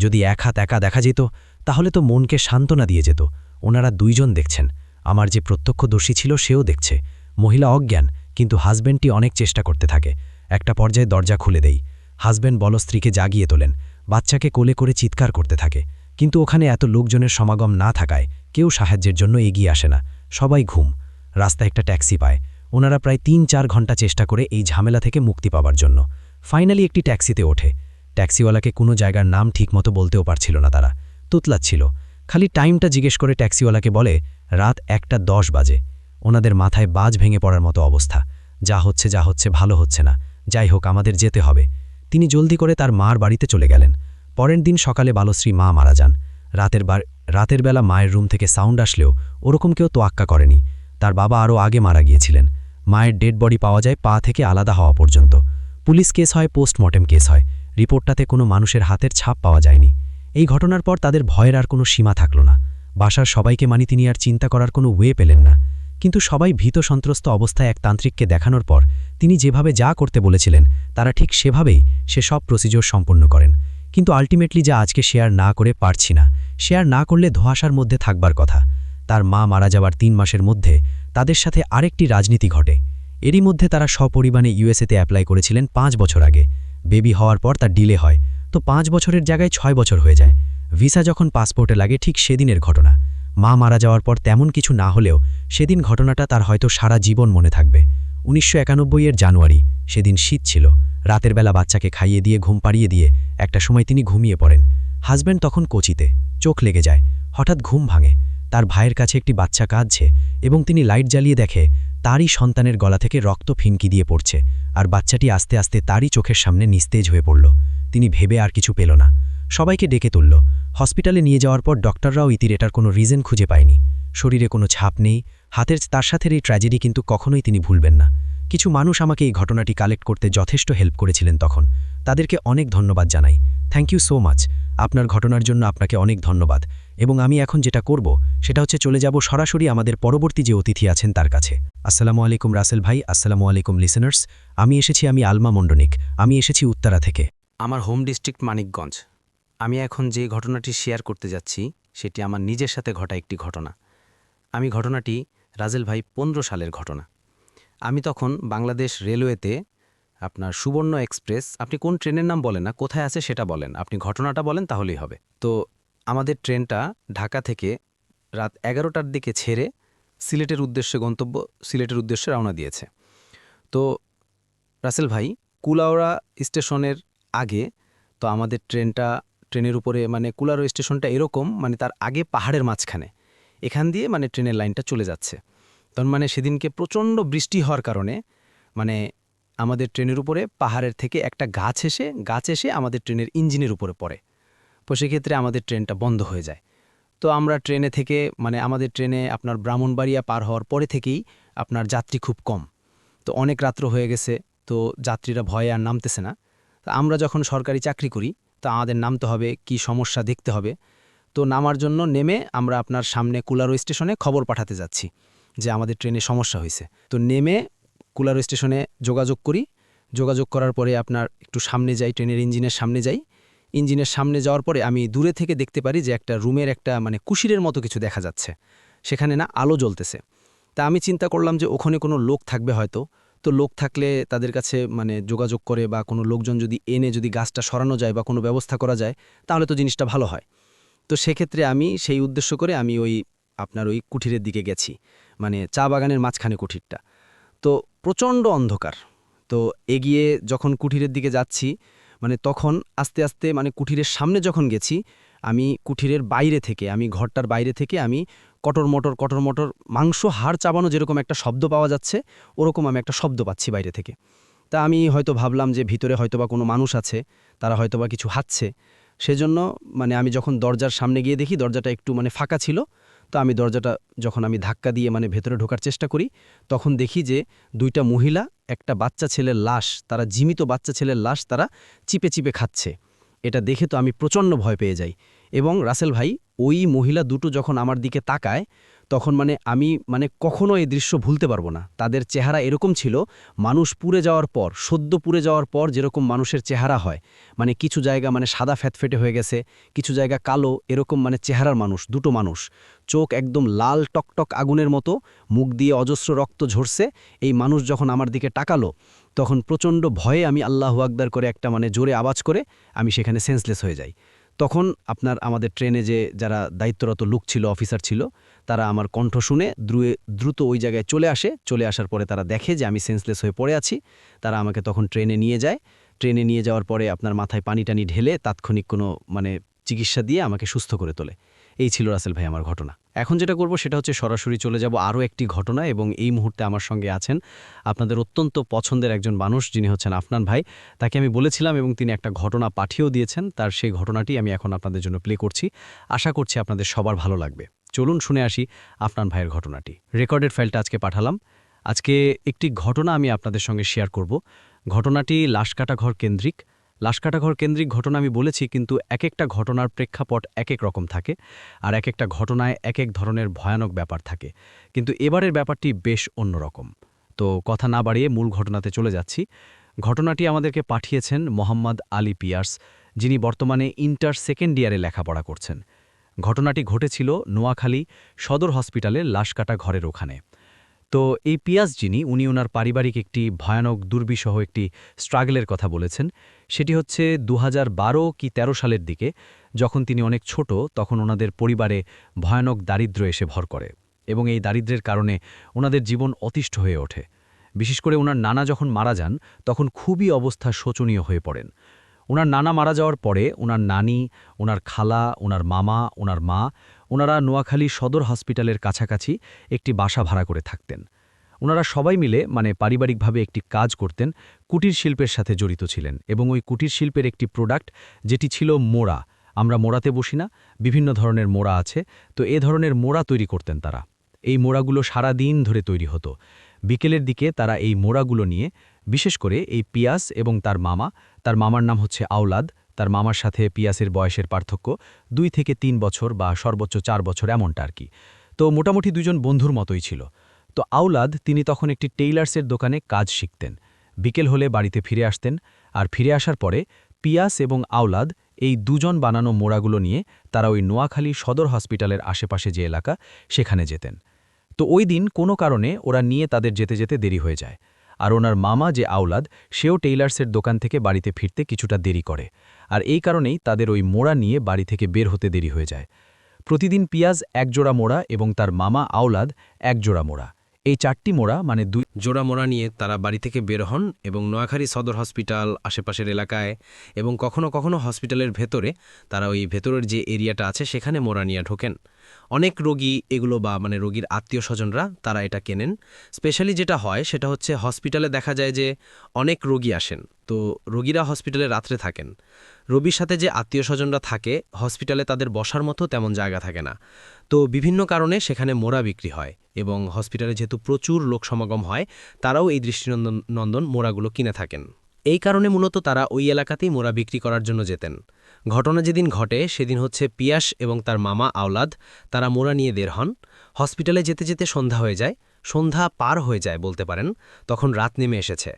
যদি এক হাত একা দেখা যেত, তাহলে তো মনকে সান্ত্বনা দিয়ে যেত। ওনারা দুইজন দেখছেন, আমার যে প্রত্যক্ষদর্শী ছিল সেও দেখছে। মহিলা অজ্ঞান, কিন্তু হাজব্যান্ডটি অনেক চেষ্টা করতে থাকে। একটা পর্যায়ে দরজা খুলে দেই। হাজব্যান্ড বল স্ত্রীকে জাগিয়ে তোলেন, বাচ্চাকে কোলে করে চিৎকার করতে থাকে। কিন্তু ওখানে এত লোকজনের সমাগম না থাকায় কেউ সাহায্যের জন্য এগিয়ে আসে না, সবাই ঘুম। রাস্তায় একটা ট্যাক্সি পায়। ওনারা প্রায় ৩-৪ ঘন্টা চেষ্টা করে এই ঝামেলা থেকে মুক্তি পাওয়ার জন্য ফাইনালি একটি ট্যাক্সিতে ওঠে। ট্যাক্সিওয়ালাকে কোনো জায়গার নাম ঠিকমতো বলতেও পারছিল না তারা, তুতলাচ্ছিল। খালি টাইমটা জিজ্ঞেস করে ট্যাক্সিওয়ালাকে বলে রাত 1:10 বাজে। ওনাদের মাথায় বাজ ভেঙে পড়ার মতো অবস্থা। যা হচ্ছে ভালো হচ্ছে না, যাই হোক আমাদের যেতে হবে। তিনি জলদি করে তার মার বাড়িতে চলে গেলেন। পরের দিন সকালে বালশ্রী মা মারা যান। রাতের বেলা মায়ের রুম থেকে সাউন্ড আসলেও ওরকম কেউ তোয়াক্কা করেনি। তার বাবা আরও আগে মারা গিয়েছিলেন। মায়ের ডেড বডি পাওয়া যায় পা থেকে আলাদা হওয়া পর্যন্ত। পুলিশ কেস হয়, পোস্টমর্টেম কেস হয়। রিপোর্টটাতে কোনো মানুষের হাতের ছাপ পাওয়া যায়নি। এই ঘটনার পর তাদের ভয়ের আর কোনো সীমা থাকল না। বাসার সবাইকে তিনি আর চিন্তা করার কোনো ওয়ে পেলেন না। কিন্তু সবাই ভীত সন্ত্রস্ত অবস্থায় এক তান্ত্রিককে দেখানোর পর তিনি যেভাবে যা করতে বলেছিলেন তারা ঠিক সেভাবেই সে সব প্রসিডিওর সম্পন্ন করেন। কিন্তু আলটিমেটলি যা আজকে শেয়ার না করে পারছি না, শেয়ার না করলে ধোঁয়াশার মধ্যে থাকবার কথা। তার মা মারা যাওয়ার 3 মাসের মধ্যে তাদের সাথে আরেকটি রাজনীতি ঘটে। এরই মধ্যে তারা সপরিমাণে ইউএসএতে অ্যাপ্লাই করেছিলেন 5 বছর আগে। বেবি হওয়ার পর তার ডিলে হয়, তো 5 বছরের জায়গায় 6 বছর হয়ে যায়। ভিসা যখন পাসপোর্টে লাগে ঠিক সেদিনের ঘটনা। মা মারা যাওয়ার পর তেমন কিছু না হলেও সেদিন ঘটনাটা তার হয়তো সারা জীবন মনে থাকবে। 1991 জানুয়ারি, সেদিন শীত ছিল। রাতের বেলা বাচ্চাকে খাইয়ে দিয়ে ঘুম পাড়িয়ে দিয়ে একটা সময় তিনি ঘুমিয়ে পড়েন। হাজব্যান্ড তখন কোচিতে, চোখ লেগে যায়। হঠাৎ ঘুম ভাঙে। তার ভাইয়ের কাছে একটি বাচ্চা কাঁদছে এবং তিনি লাইট জ্বালিয়ে দেখে তারই সন্তানের গলা থেকে রক্ত ফিনকি দিয়ে পড়ছে, আর বাচ্চাটি আস্তে আস্তে তারই চোখের সামনে নিস্তেজ হয়ে পড়ল। তিনি ভেবে আর কিছু পেল না, সবাইকে ডেকে তুলল। হসপিটালে নিয়ে যাওয়ার পর ডক্টররাও ইতির এটার কোনো রিজন খুঁজে পায়নি। শরীরে কোনো ছাপ নেই, হাতের তার সাথে এই ট্র্যাজেডি কিন্তু কখনোই তিনি ভুলবেন না। কিছু মানুষ আমাকে এই ঘটনাটি কালেক্ট করতে যথেষ্ট হেল্প করেছিলেন তখন, তাদেরকে অনেক ধন্যবাদ জানাই। Thank you so much. আপনার ঘটনার জন্য আপনাকে অনেক ধন্যবাদ। এবং আমি এখন যেটা করব সেটা হচ্ছে চলে যাব সরাসরি আমাদের পরবর্তী যে অতিথি আছেন তার কাছে। আসসালামু আলাইকুম রাসেল ভাই। আসসালামু আলাইকুম লিসেনার্স। আমি আলমা মন্ডনিক। আমি এসেছি উত্তরা থেকে। আমার হোম ডিস্ট্রিক্ট মানিকগঞ্জ। আমি এখন যে ঘটনাটি শেয়ার করতে যাচ্ছি সেটি আমার নিজের সাথে ঘটা একটি ঘটনা। ঘটনাটি রাজেল ভাই 15 সালের ঘটনা। আমি তখন বাংলাদেশ রেলওয়েতে আপনার সুবর্ণ এক্সপ্রেস, আপনি কোন ট্রেনের নাম বলেন না, কোথায় আছে সেটা বলেন, আপনি ঘটনাটা বলেন তাহলেই হবে। তো আমাদের ট্রেনটা ঢাকা থেকে রাত 11টার দিকে ছেড়ে সিলেটের উদ্দেশ্যে রওনা দিয়েছে। তো রাসেল ভাই, কুলাউড়া স্টেশনের আগে তো আমাদের ট্রেনের উপরে কুলাউড়া স্টেশনটা এরকম, তার আগে পাহাড়ের মাঝখানে, এখান দিয়ে ট্রেনের লাইনটা চলে যাচ্ছে। তখন সেদিনকে প্রচণ্ড বৃষ্টি হওয়ার কারণে আমাদের ট্রেনের উপরে পাহাড়ের থেকে একটা গাছ এসে আমাদের ট্রেনের ইঞ্জিনের উপরে পড়ে। তো সেক্ষেত্রে আমাদের ট্রেনটা বন্ধ হয়ে যায়। তো আমরা ট্রেনে থেকে আমাদের ট্রেনে আপনার ব্রাহ্মণবাড়িয়া পার হওয়ার পরে থেকেই আপনার যাত্রী খুব কম। তো অনেক রাত্র হয়ে গেছে, তো যাত্রীরা ভয়ে আর নামতেছে না। তো আমরা যখন সরকারি চাকরি করি তা আমাদের নামতে হবে, কি সমস্যা দেখতে হবে। তো নামার জন্য নেমে আমরা আপনার সামনে কুলারো স্টেশনে খবর পাঠাতে যাচ্ছি যে আমাদের ট্রেনে সমস্যা হয়েছে। তো নেমে কুলারো স্টেশনে যোগাযোগ করার পরে আপনার একটু সামনে যাই, ট্রেনের ইঞ্জিনের সামনে যাই। ইঞ্জিনের সামনে যাওয়ার পরে আমি দূরে থেকে দেখতে পারি যে একটা রুমের একটা কুশিরের মতো কিছু দেখা যাচ্ছে, সেখানে আলো জ্বলতেছে। তা আমি চিন্তা করলাম যে ওখানে কোনো লোক থাকবে হয়তো। তো লোক থাকলে তাদের কাছে যোগাযোগ করে বা কোনো লোকজন যদি এনে যদি গাছটা সরানো যায় বা কোনো ব্যবস্থা করা যায় তাহলে তো জিনিসটা ভালো হয়। তো সেক্ষেত্রে আমি সেই উদ্দেশ্য করে আমি ওই কুঠিরের দিকে গেছি, চা বাগানের মাঝখানে কুঠিরটা। তো প্রচণ্ড অন্ধকার, তো এগিয়ে যখন কুঠিরের দিকে যাচ্ছি মানে তখন আস্তে আস্তে মানে কুঠিরের সামনে যখন গেছি আমি কুঠিরের বাইরে থেকে আমি ঘরটার বাইরে থেকে আমি কটর মটর মাংস হাড় চাবানো যেরকম একটা শব্দ পাওয়া যাচ্ছে ওরকম আমি একটা শব্দ পাচ্ছি বাইরে থেকে। তা আমি হয়তো ভাবলাম যে ভিতরে হয়তোবা কোনো মানুষ আছে, তারা হয়তোবা কিছু হাঁটছে। সেজন্য মানে আমি যখন দরজার সামনে গিয়ে দেখি দরজাটা একটু মানে ফাঁকা ছিল, তো আমি দরজাটা যখন আমি ধাক্কা দিয়ে মানে ভেতরে ঢোকার চেষ্টা করি তখন দেখি যে দুইটা মহিলা একটা বাচ্চা ছেলের লাশ, তারা জীবিত বাচ্চা ছেলের লাশ তারা চিপে চিপে খাচ্ছে। এটা দেখে তো আমি প্রচণ্ড ভয় পেয়ে যাই। এবং রাসেল ভাই, ওই মহিলা দুটো যখন আমার দিকে তাকায় তখন মানে আমি মানে কখনো এই দৃশ্য ভুলতে পারবো না। তাদের চেহারা এরকম ছিল, মানুষ পুড়ে যাওয়ার পর, সদ্য পুড়ে যাওয়ার পর যেরকম মানুষের চেহারা হয়, মানে কিছু জায়গা মানে সাদা ফ্যাটফেটে হয়ে গেছে, কিছু জায়গা কালো, এরকম মানে চেহারার মানুষ, দুটো মানুষ, চোখ একদম লাল টকটক আগুনের মতো, মুখ দিয়ে অজস্র রক্ত ঝরছে। এই মানুষ যখন আমার দিকে তাকালো তখন প্রচণ্ড ভয়ে আমি আল্লাহু আকবার করে একটা মানে জোরে আওয়াজ করে আমি সেখানে সেন্সলেস হয়ে যাই। তখন আমাদের ট্রেনে যে যারা দায়িত্বরত লোক ছিল, অফিসার ছিল, তারা আমার কণ্ঠ শুনে দ্রুত ওই জায়গায় চলে আসার পরে তারা দেখে যে আমি সেন্সলেস হয়ে পড়ে আছি। তারা আমাকে তখন ট্রেনে নিয়ে যায়। ট্রেনে নিয়ে যাওয়ার পরে আপনার মাথায় পানি টানি ঢেলে তাৎক্ষণিক কোনো মানে চিকিৎসা দিয়ে আমাকে সুস্থ করে তোলে। এই ছিল রাসেল ভাই আমার ঘটনা। এখন যেটা করব সেটা হচ্ছে সরাসরি চলে যাব আরও একটি ঘটনা, এবং এই মুহূর্তে আমার সঙ্গে আছেন আপনাদের অত্যন্ত পছন্দের একজন মানুষ, যিনি হচ্ছেন আফনান ভাই। তাকে আমি বলেছিলাম এবং তিনি একটা ঘটনা পাঠিয়েও দিয়েছেন। তার সেই ঘটনাটি আমি এখন আপনাদের জন্য প্লে করছি। আশা করছি আপনাদের সবার ভালো লাগবে। চলুন শুনে আসি আফনান ভাইয়ের ঘটনাটি। রেকর্ডেড ফাইলটা আজকে পাঠালাম। আজকে একটি ঘটনা আমি আপনাদের সঙ্গে শেয়ার করব। ঘটনাটি লাশকাটাঘর কেন্দ্রিক। লাশকাটাঘর কেন্দ্রিক ঘটনা আমি বলেছি, কিন্তু এক একটা ঘটনার প্রেক্ষাপট এক এক রকম থাকে, আর এক একটা ঘটনায় এক এক ধরনের ভয়ানক ব্যাপার থাকে। কিন্তু এবারের ব্যাপারটি বেশ অন্যরকম। তো কথা না বাড়িয়ে মূল ঘটনাতে চলে যাচ্ছি। ঘটনাটি আমাদেরকে পাঠিয়েছেন মোহাম্মদ আলী পিয়ার্স, যিনি বর্তমানে ইন্টার সেকেন্ড ইয়ারে লেখাপড়া করছেন। ঘটনাটি ঘটেছিল নোয়াখালী সদর হসপিটালের লাশকাটা ঘরের ওখানে। তো এই পিয়াস যিনি, উনি ওনার পারিবারিক একটি ভয়ানক দুর্বিষহ একটি স্ট্রাগলের কথা বলেছেন। সেটি হচ্ছে 2012 কি 13 সালের দিকে, যখন তিনি অনেক ছোট, তখন ওনাদের পরিবারে ভয়ানক দারিদ্র্য এসে ভর করে, এবং এই দারিদ্র্যের কারণে ওনাদের জীবন অতিষ্ঠ হয়ে ওঠে। বিশেষ করে ওনার নানা যখন মারা যান তখন খুবই অবস্থা শোচনীয় হয়ে পড়েন। ওনার নানা মারা যাওয়ার পরে ওনার নানি, ওনার খালা, ওনার মামা, ওনার মা, ওনারা নোয়াখালী সদর হসপিটালের কাছাকাছি একটি বাসা ভাড়া করে থাকতেন। ওনারা সবাই মিলে মানে পারিবারিকভাবে একটি কাজ করতেন, কুটির শিল্পের সাথে জড়িত ছিলেন, এবং ওই কুটির শিল্পের একটি প্রোডাক্ট যেটি ছিল মোড়া। আমরা মোড়াতে বসি না, বিভিন্ন ধরনের মোড়া আছে, তো এ ধরনের মোড়া তৈরি করতেন তারা। এই মোড়াগুলো সারা দিন ধরে তৈরি হতো। বিকেলের দিকে তারা এই মোড়াগুলো নিয়ে, বিশেষ করে এই পিয়াস এবং তার মামার নাম হচ্ছে আওলাদ, তার মামার সাথে পিয়াসের বয়সের পার্থক্য 2 থেকে 3 বছর বা সর্বোচ্চ 4 বছর, এমনটা আর কি। তো মোটামুটি দুজন বন্ধুর মতোই ছিল। তো আওলাদ তিনি তখন একটি টেইলার্সের দোকানে কাজ শিখতেন। বিকেল হলে বাড়িতে ফিরে আসতেন, আর ফিরে আসার পরে পিয়াস এবং আওলাদ এই দুজন বানানো মোড়াগুলো নিয়ে তারা ওই নোয়াখালী সদর হসপিটালের আশেপাশে যে এলাকা সেখানে যেতেন। তো ওই দিন কোনো কারণে ওরা নিয়ে তাদের যেতে যেতে দেরি হয়ে যায়, আর ওনার মামা যে আওলাদ সেও টেইলার্সের দোকান থেকে বাড়িতে ফিরতে কিছুটা দেরি করে, আর এই কারণেই তাদের ওই মোড়া নিয়ে বাড়ি থেকে বের হতে দেরি হয়ে যায়। প্রতিদিন পিয়াজ 1 জোড়া মোড়া এবং তার মামা আওলাদ 1 জোড়া মোড়া, এই 4টি মোড়া মানে 2 জোড়া মোড়া নিয়ে তারা বাড়ি থেকে বের হন এবং নোয়াখালী সদর হসপিটাল আশেপাশের এলাকায় এবং কখনো কখনো হসপিটালের ভেতরে, তারা ওই ভেতরের যে এরিয়াটা আছে সেখানে মোড়া নিয়ে ঢোকেন। অনেক রোগী এগুলো বা মানে রোগীর আত্মীয় স্বজনরা তারা এটা কেনেন। স্পেশালি যেটা হয় সেটা হচ্ছে হসপিটালে দেখা যায় যে অনেক রোগী আসেন, তো রোগীরা হসপিটালে রাত্রে থাকেন। রোগীর সাথে যে আত্মীয় স্বজনরা থাকে হসপিটালে তাদের বসার মতো তেমন জায়গা থাকে না, তো বিভিন্ন কারণে সেখানে মোড়া বিক্রি হয়, এবং হসপিটালে যেহেতু প্রচুর লোক সমাগম হয় তারাও এই দৃষ্টিনন্দন মোড়াগুলো কিনে থাকেন। এই কারণে মূলত তারা ওই এলাকাতেই মোড়া বিক্রি করার জন্য যেতেন। ঘটনা যেদিন ঘটে সেদিন হচ্ছে পিয়াস এবং তার মামা আওলাদ তারা মোড়া নিয়ে বের হন। হসপিটালে যেতে যেতে সন্ধ্যা হয়ে যায়, সন্ধ্যা পার হয়ে যায় বলতে পারেন, তখন রাত নেমে এসেছে।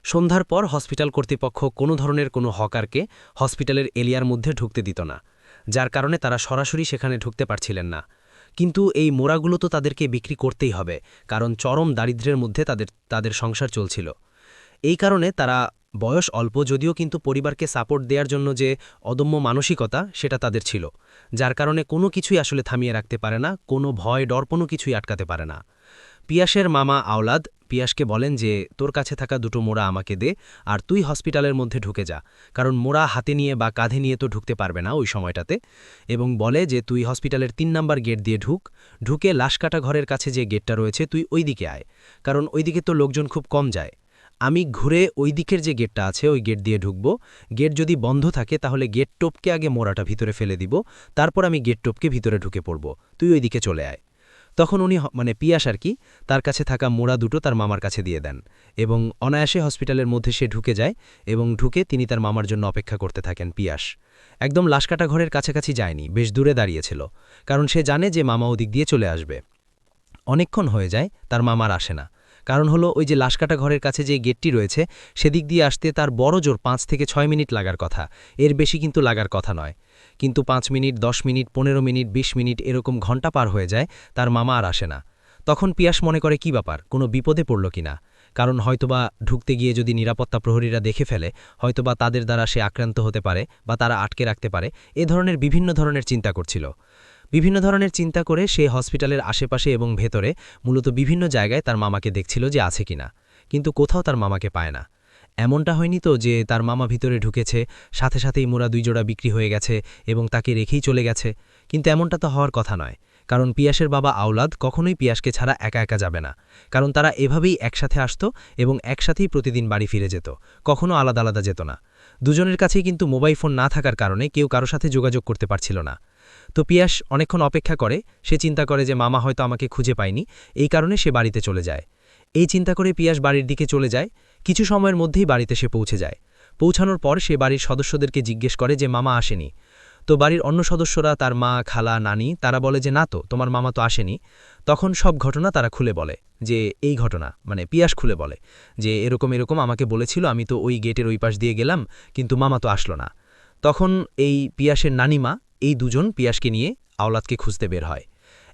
সন্ধ্যার পর হসপিটাল কর্তৃপক্ষ কোনো ধরনের কোনো হকারকে হসপিটালের এরিয়ার মধ্যে ঢুকতে দিত না, যার কারণে তারা সরাসরি সেখানে ঢুকতে পারছিলেন না। কিন্তু এই মোড়াগুলো তো তাদেরকে বিক্রি করতেই হবে, কারণ চরম দারিদ্র্যের মধ্যে তাদের সংসার চলছিল। এই কারণে তারা বয়স অল্প যদিও কিন্তু পরিবারকে সাপোর্ট দেওয়ার জন্য যে অদম্য মানসিকতা সেটা তাদের ছিল, যার কারণে কোনো কিছুই আসলে থামিয়ে রাখতে পারে না, কোনো ভয় ডর কোনো কিছুই আটকাতে পারে না। পিয়াসের মামা আওলাদ পিয়াসকে বলেন যে তোর কাছে থাকা দুটো মোড়া আমাকে দে আর তুই হসপিটালের মধ্যে ঢুকে যা, কারণ মোড়া হাতে নিয়ে বা কাঁধে নিয়ে তো ঢুকতে পারবে না ওই সময়টাতে, এবং বলে যে তুই হসপিটালের ৩ নাম্বার গেট দিয়ে ঢুকে লাশ কাটা ঘরের কাছে যে গেটটা রয়েছে তুই ওই দিকে আয়, কারণ ওই দিকে তো লোকজন খুব কম যায়। আমি ঘুরে ওই দিকের যে গেটটা আছে ওই গেট দিয়ে ঢুকব, গেট যদি বন্ধ থাকে তাহলে গেট টোপকে আগে মোড়াটা ভিতরে ফেলে দিব, তারপর আমি গেট টোপকে ভিতরে ঢুকে পড়ব, তুই ওই দিকে চলে আয়। তখন উনি মানে পিয়াস আর কি তার কাছে থাকা মোড়া দুটো তার মামার কাছে দিয়ে দেন এবং অনায়াসে হসপিটালের মধ্যে সে ঢুকে যায় এবং ঢুকে তিনি তার মামার জন্য অপেক্ষা করতে থাকেন। পিয়াস একদম লাশ কাটা ঘরের কাছাকাছি যায়নি, বেশ দূরে দাঁড়িয়েছিল, কারণ সে জানে যে মামা ওদিক দিয়ে চলে আসবে। অনেকক্ষণ হয়ে যায় তার মামার আসে না, কারণ হলো ওই যে লাশ কাটা ঘরের কাছে যে গেটটি রয়েছে সেদিক দিয়ে আসতে তার বড় জোর ৫ থেকে ৬ মিনিট লাগার কথা, এর বেশি কিন্তু লাগার কথা নয়। কিন্তু ৫ মিনিট, ১০ মিনিট, ১৫ মিনিট, ২০ মিনিট এরকম ঘন্টা পার হয়ে যায়, তার মামা আর আসে না। তখন পিয়াস মনে করে কি ব্যাপার, কোনো বিপদে পড়ল কিনা, কারণ হয়তোবা ঢুকতে গিয়ে যদি নিরাপত্তা প্রহরীরা দেখে ফেলে, হয়তোবা তাদের দ্বারা সে আক্রান্ত হতে পারে বা তারা আটকে রাখতে পারে, এ ধরনের বিভিন্ন ধরনের চিন্তা করছিল। বিভিন্ন ধরনের চিন্তা করে সে হসপিটালের আশেপাশে এবং ভেতরে মূলত বিভিন্ন জায়গায় তার মামাকে দেখছিল যে আছে কিনা, কিন্তু কোথাও তার মামাকে পায় না। এমনটা হয়নি তো যে তার মামা ভিতরে ঢুকেছে, সাথে সাথেই মোরা ২ জোড়া বিক্রি হয়ে গেছে এবং তাকে রেখেই চলে গেছে, কিন্তু এমনটা তো হওয়ার কথা নয়, কারণ পিয়াসের বাবা আওলাদ কখনোই পিয়াসকে ছাড়া একা একা যাবে না, কারণ তারা এভাবেই একসাথে আসত এবং একসাথেই প্রতিদিন বাড়ি ফিরে যেত, কখনো আলাদা আলাদা যেত না। দুজনের কাছেই কিন্তু মোবাইল ফোন না থাকার কারণে কেউ কারো সাথে যোগাযোগ করতে পারছিল না। তো পিয়াস অনেকক্ষণ অপেক্ষা করে, সে চিন্তা করে যে মামা হয়তো আমাকে খুঁজে পায়নি, এই কারণে সে বাড়িতে চলে যায়। এই চিন্তা করে পিয়াস বাড়ির দিকে চলে যায়, কিছু সময়ের মধ্যেই বাড়িতে সে পৌঁছে যায়। পৌঁছানোর পর সে বাড়ির সদস্যদেরকে জিজ্ঞেস করে যে মামা আসেনি। তো বাড়ির অন্য সদস্যরা, তার মা, খালা, নানি, তারা বলে যে না তো, তোমার মামা তো আসেনি। তখন সব ঘটনা তারা খুলে বলে, যে এই ঘটনা মানে পিয়াস খুলে বলে যে এরকম এরকম আমাকে বলেছিল, আমি তো ওই গেটের ওই পাশ দিয়ে গেলাম, কিন্তু মামা তো আসলো না। তখন এই পিয়াসের নানিমা এই দুজন পিয়াসকে নিয়ে আওলাদকে খুঁজতে বের হয়।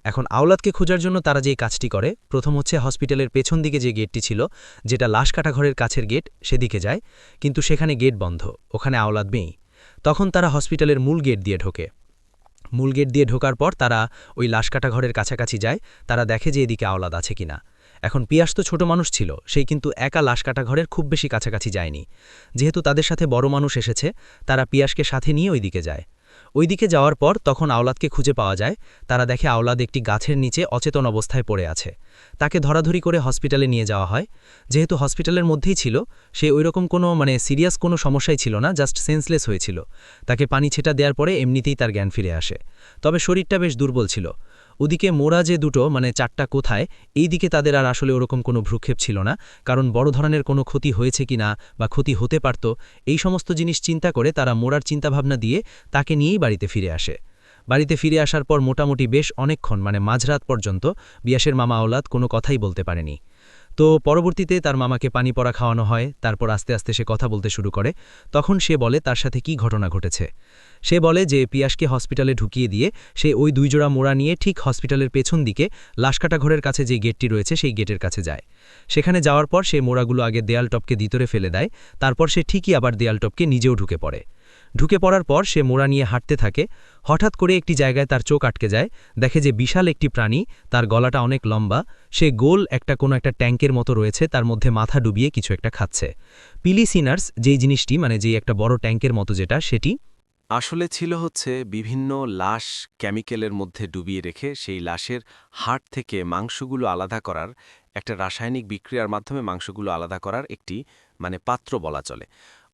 এখন আওলাদকে খোঁজার জন্য তারা যে কাজটি করে, প্রথম হচ্ছে হসপিটালের পেছন দিকে যে গেটটি ছিল, যেটা লাশ কাটা ঘরের কাছের গেট, সেদিকে যায়, কিন্তু সেখানে গেট বন্ধ, ওখানে আওলাদ নেই। তখন তারা হসপিটালের মূল গেট দিয়ে ঢোকে। মূল গেট দিয়ে ঢোকার পর তারা ওই লাশ কাটা ঘরের কাছাকাছি যায়, তারা দেখে যে এদিকে আওলাদ আছে কিনা। এখন পিয়াস তো ছোট মানুষ ছিল, সেই কিন্তু একা লাশ কাটা ঘরের খুব বেশি কাছাকাছি যায়নি, যেহেতু তাদের সাথে বড় মানুষ এসেছে, তারা পিয়াসকে সাথে নিয়ে ওইদিকে যায়। ওইদিকে যাওয়ার পর তখন আওলাদকে খুঁজে পাওয়া যায়, তারা দেখে আওলাদ একটি গাছের নিচে অচেতন অবস্থায় পড়ে আছে। তাকে ধরাধরি করে হসপিটালে নিয়ে যাওয়া হয়, যেহেতু হসপিটালের মধ্যেই ছিল, সে ওইরকম কোনো মানে সিরিয়াস কোনো সমস্যাই ছিল না, জাস্ট সেন্সলেস হয়েছিল। তাকে পানি ছেটা দেওয়ার পরে এমনিতেই তার জ্ঞান ফিরে আসে, তবে শরীরটা বেশ দুর্বল ছিল। ওদিকে মোরা যে দুটো মানে 4টা কোথায়, এই দিকে তাদের আর আসলে ওরকম কোনো ভ্রুক্ষেপ ছিল না, কারণ বড় ধরনের কোনো ক্ষতি হয়েছে কিনা বা ক্ষতি হতে পারত, এই সমস্ত জিনিস চিন্তা করে তারা মোরার চিন্তাভাবনা দিয়ে তাকে নিয়েই বাড়িতে ফিরে আসে। বাড়িতে ফিরে আসার পর মোটামুটি বেশ অনেকক্ষণ মানে মাঝরাত পর্যন্ত পিয়াসের মামা আওলাদ কোনো কথাই বলতে পারেনি। তো পরবর্তীতে তার মামাকে পানি পড়া খাওয়ানো হয়, তারপর আস্তে আস্তে সে কথা বলতে শুরু করে। তখন সে বলে তার সাথে কি ঘটনা ঘটেছে। সে বলে যে পিয়াসকে হসপিটালে ঢুকিয়ে দিয়ে সে ওই 2 জোড়া মোড়া নিয়ে ঠিক হসপিটালের পেছন দিকে লাশকাটা ঘরের কাছে যে গেটটি রয়েছে সেই গেটের কাছে যায়। সেখানে যাওয়ার পর সে মোড়াগুলো আগে দেয়াল টপকে ভিতরে ফেলে দেয়, তারপর সে ঠিকই আবার দেয়াল টপকে নিজেও ঢুকে পড়ে। ঢুকে পড়ার পর সে মোড়া নিয়ে হাঁটতে থাকে। হঠাৎ করে একটি জায়গায় তার চোখ আটকে যায়, দেখে যে বিশাল একটি প্রাণী, তার গলাটা অনেক লম্বা, সে গোল একটা কোনো একটা ট্যাঙ্কের মতো রয়েছে, তার মধ্যে মাথা ডুবিয়ে কিছু একটা খাচ্ছে। পিলিসিনার্স যেই জিনিসটি মানে যেই একটা বড় ট্যাঙ্কের মতো যেটা, সেটি আসলে ছিল হচ্ছে বিভিন্ন লাশ কেমিক্যালের মধ্যে ডুবিয়ে রেখে সেই লাশের হাড় থেকে মাংসগুলো আলাদা করার একটা রাসায়নিক বিক্রিয়ার মাধ্যমে মাংসগুলো আলাদা করার একটি মানে পাত্র বলা চলে।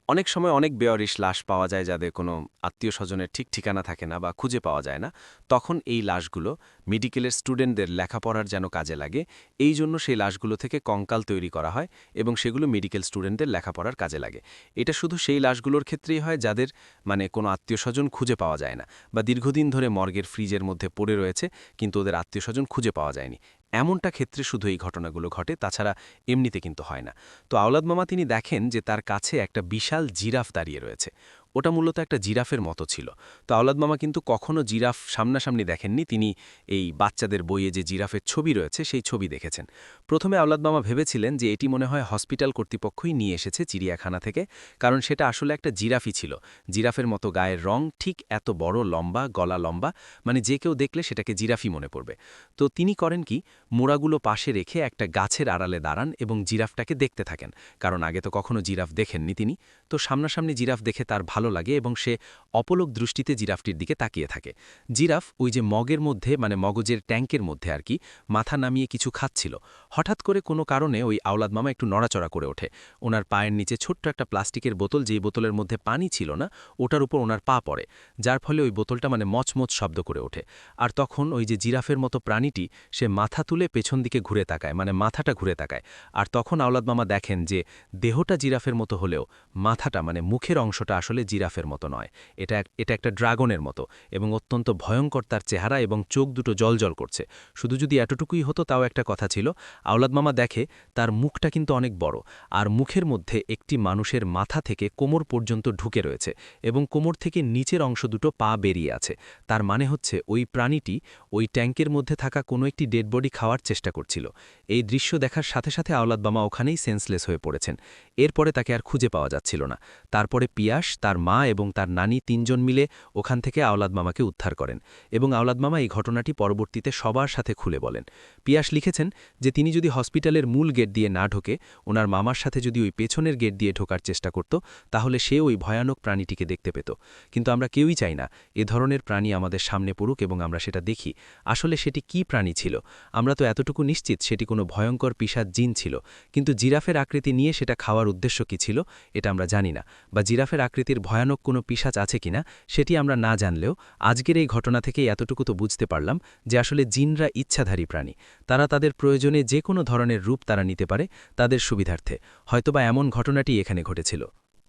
অনেক সময় অনেক বেয়ারিশ লাশ পাওয়া যায় যাদের কোনো আত্মীয় স্বজনের ঠিক ঠিকানা থাকে না বা খুঁজে পাওয়া যায় না, তখন এই লাশগুলো মেডিকেলের স্টুডেন্টদের লেখাপড়ার যেন কাজে লাগে, এই জন্য সেই লাশগুলো থেকে কঙ্কাল তৈরি করা হয় এবং সেগুলো মেডিকেল স্টুডেন্টদের লেখাপড়ার কাজে লাগে। এটা শুধু সেই লাশগুলোর ক্ষেত্রেই হয় যাদের মানে কোনো আত্মীয় স্বজন খুঁজে পাওয়া যায় না বা দীর্ঘদিন ধরে মর্গের ফ্রিজের মধ্যে পড়ে রয়েছে কিন্তু ওদের আত্মীয় স্বজন খুঁজে পাওয়া যায়নি, এমনটা ক্ষেত্রে শুধু এই ঘটনাগুলো ঘটে, তাছাড়া এমনিতে কিন্তু হয় না। তো আওলাদ মামা তিনি দেখেন যে তার কাছে একটা বিশাল জিরাফ দাঁড়িয়ে রয়েছে। ওটা মূলত একটা জিরাফের মতো ছিল। তো আওলাদ মামা কিন্তু কখনো জিরাফ সামনাসামনি দেখেননি, তিনি এই বাচ্চাদের বইয়ে যে জিরাফের ছবি রয়েছে সেই ছবি দেখেছেন। প্রথমে আওলাদ মামা ভেবেছিলেন যে এটি মনে হয় হসপিটাল কর্তৃপক্ষই নিয়ে এসেছে চিড়িয়াখানা থেকে, কারণ সেটা আসলে একটা জিরাফই ছিল। জিরাফের মতো গায়ের রং, ঠিক এত বড় লম্বা, গলা লম্বা, মানে যে কেউ দেখলে সেটাকে জিরাফই মনে পড়বে। তো তিনি করেন কি, মোড়াগুলো পাশে রেখে একটা গাছের আড়ালে দাঁড়ান এবং জিরাফটাকে দেখতে থাকেন, কারণ আগে তো কখনো জিরাফ দেখেননি তিনি। তো সামনাসামনি জিরাফ দেখে তার ভালো লাগে এবং সে অপলক দৃষ্টিতে জিরাফটির দিকে তাকিয়ে থাকে। জিরাফ ওই যে মগের মধ্যে, মানে মগজের ট্যাঙ্কের মধ্যে আর কি, মাথা নামিয়ে কিছু খাচ্ছিল। হঠাৎ করে কোনো কারণে ওই আওলাদ মামা একটু নড়াচড়া করে ওঠে। ওনার পায়ের নিচে ছোট্ট একটা প্লাস্টিকের বোতল, যেই বোতলের মধ্যে পানি ছিল না, ওটার উপর ওনার পা পড়ে, যার ফলে ওই বোতলটা মানে মচমচ শব্দ করে ওঠে। আর তখন ওই যে জিরাফের মতো প্রাণীটি সে মাথা তুলে পেছন দিকে ঘুরে তাকায়, মানে মাথাটা ঘুরে তাকায়। আর তখন আওলাদ মামা দেখেন যে দেহটা জিরাফের মতো হলেও মাথাটা, মানে মুখের অংশটা আসলে জিরাফের মতো নয়। এটা একটা ড্রাগনের মতো এবং অত্যন্ত ভয়ঙ্কর তার চেহারা, এবং চোখ দুটো জলজল করছে। শুধু যদি এতটুকুই হতো তাও একটা কথা ছিল। আওলাদ মামা দেখে তার মুখটা কিন্তু অনেক বড়, আর মুখের মধ্যে একটি মানুষের মাথা থেকে কোমর পর্যন্ত ঢুকে রয়েছে এবং কোমর থেকে নিচের অংশ দুটো পা বেরিয়ে আছে। তার মানে হচ্ছে ওই প্রাণীটি ওই ট্যাঙ্কের মধ্যে থাকা কোনো একটি ডেড বডি খাওয়ার চেষ্টা করছিল। এই দৃশ্য দেখার সাথে সাথে আওলাদ মামা ওখানেই সেন্সলেস হয়ে পড়েছেন। এরপরে তাকে আর খুঁজে পাওয়া যাচ্ছিল না। তারপরে পিয়াস, তার মা এবং তার নানি তিনজন মিলে ওখান থেকে আওলাদ মামাকে উদ্ধার করেন এবং আওলাদ মামা এই ঘটনাটি পরবর্তীতে সবার সাথে খুলে বলেন। পিয়াস লিখেছেন যে তিনি যদি হসপিটালের মূল গেট দিয়ে না ঢোকে, ওনার মামার সাথে যদি ওই পেছনের গেট দিয়ে ঢোকার চেষ্টা করত, তাহলে সে ওই ভয়ানক প্রাণীটিকে দেখতে পেত। কিন্তু আমরা কেউই চাই না এ ধরনের প্রাণী আমাদের সামনে পড়ুক এবং আমরা সেটা দেখি। আসলে সেটি কি প্রাণী ছিল? আমরা তো এতটুকু নিশ্চিত সেটি কোনো ভয়ঙ্কর পিশাচ জিন ছিল, কিন্তু জিরাফের আকৃতি নিয়ে সেটা খাওয়ার উদ্দেশ্য কী ছিল এটা আমরা জানি না, বা জিরাফের আকৃতির ভয়ানক কোনো পিশাচ আছে কিনা সেটি আমরা না জানলেও আজকের এই ঘটনা থেকে এতটুকু তো বুঝতে পারলাম যে আসলে জিনরা ইচ্ছাধারী প্রাণী। তারা তাদের প্রয়োজনে যে কোনো ধরনের রূপ তারা নিতে পারে তাদের সুবিধার্থে। হয়তোবা এমন ঘটনাটি এখানে ঘটেছিল।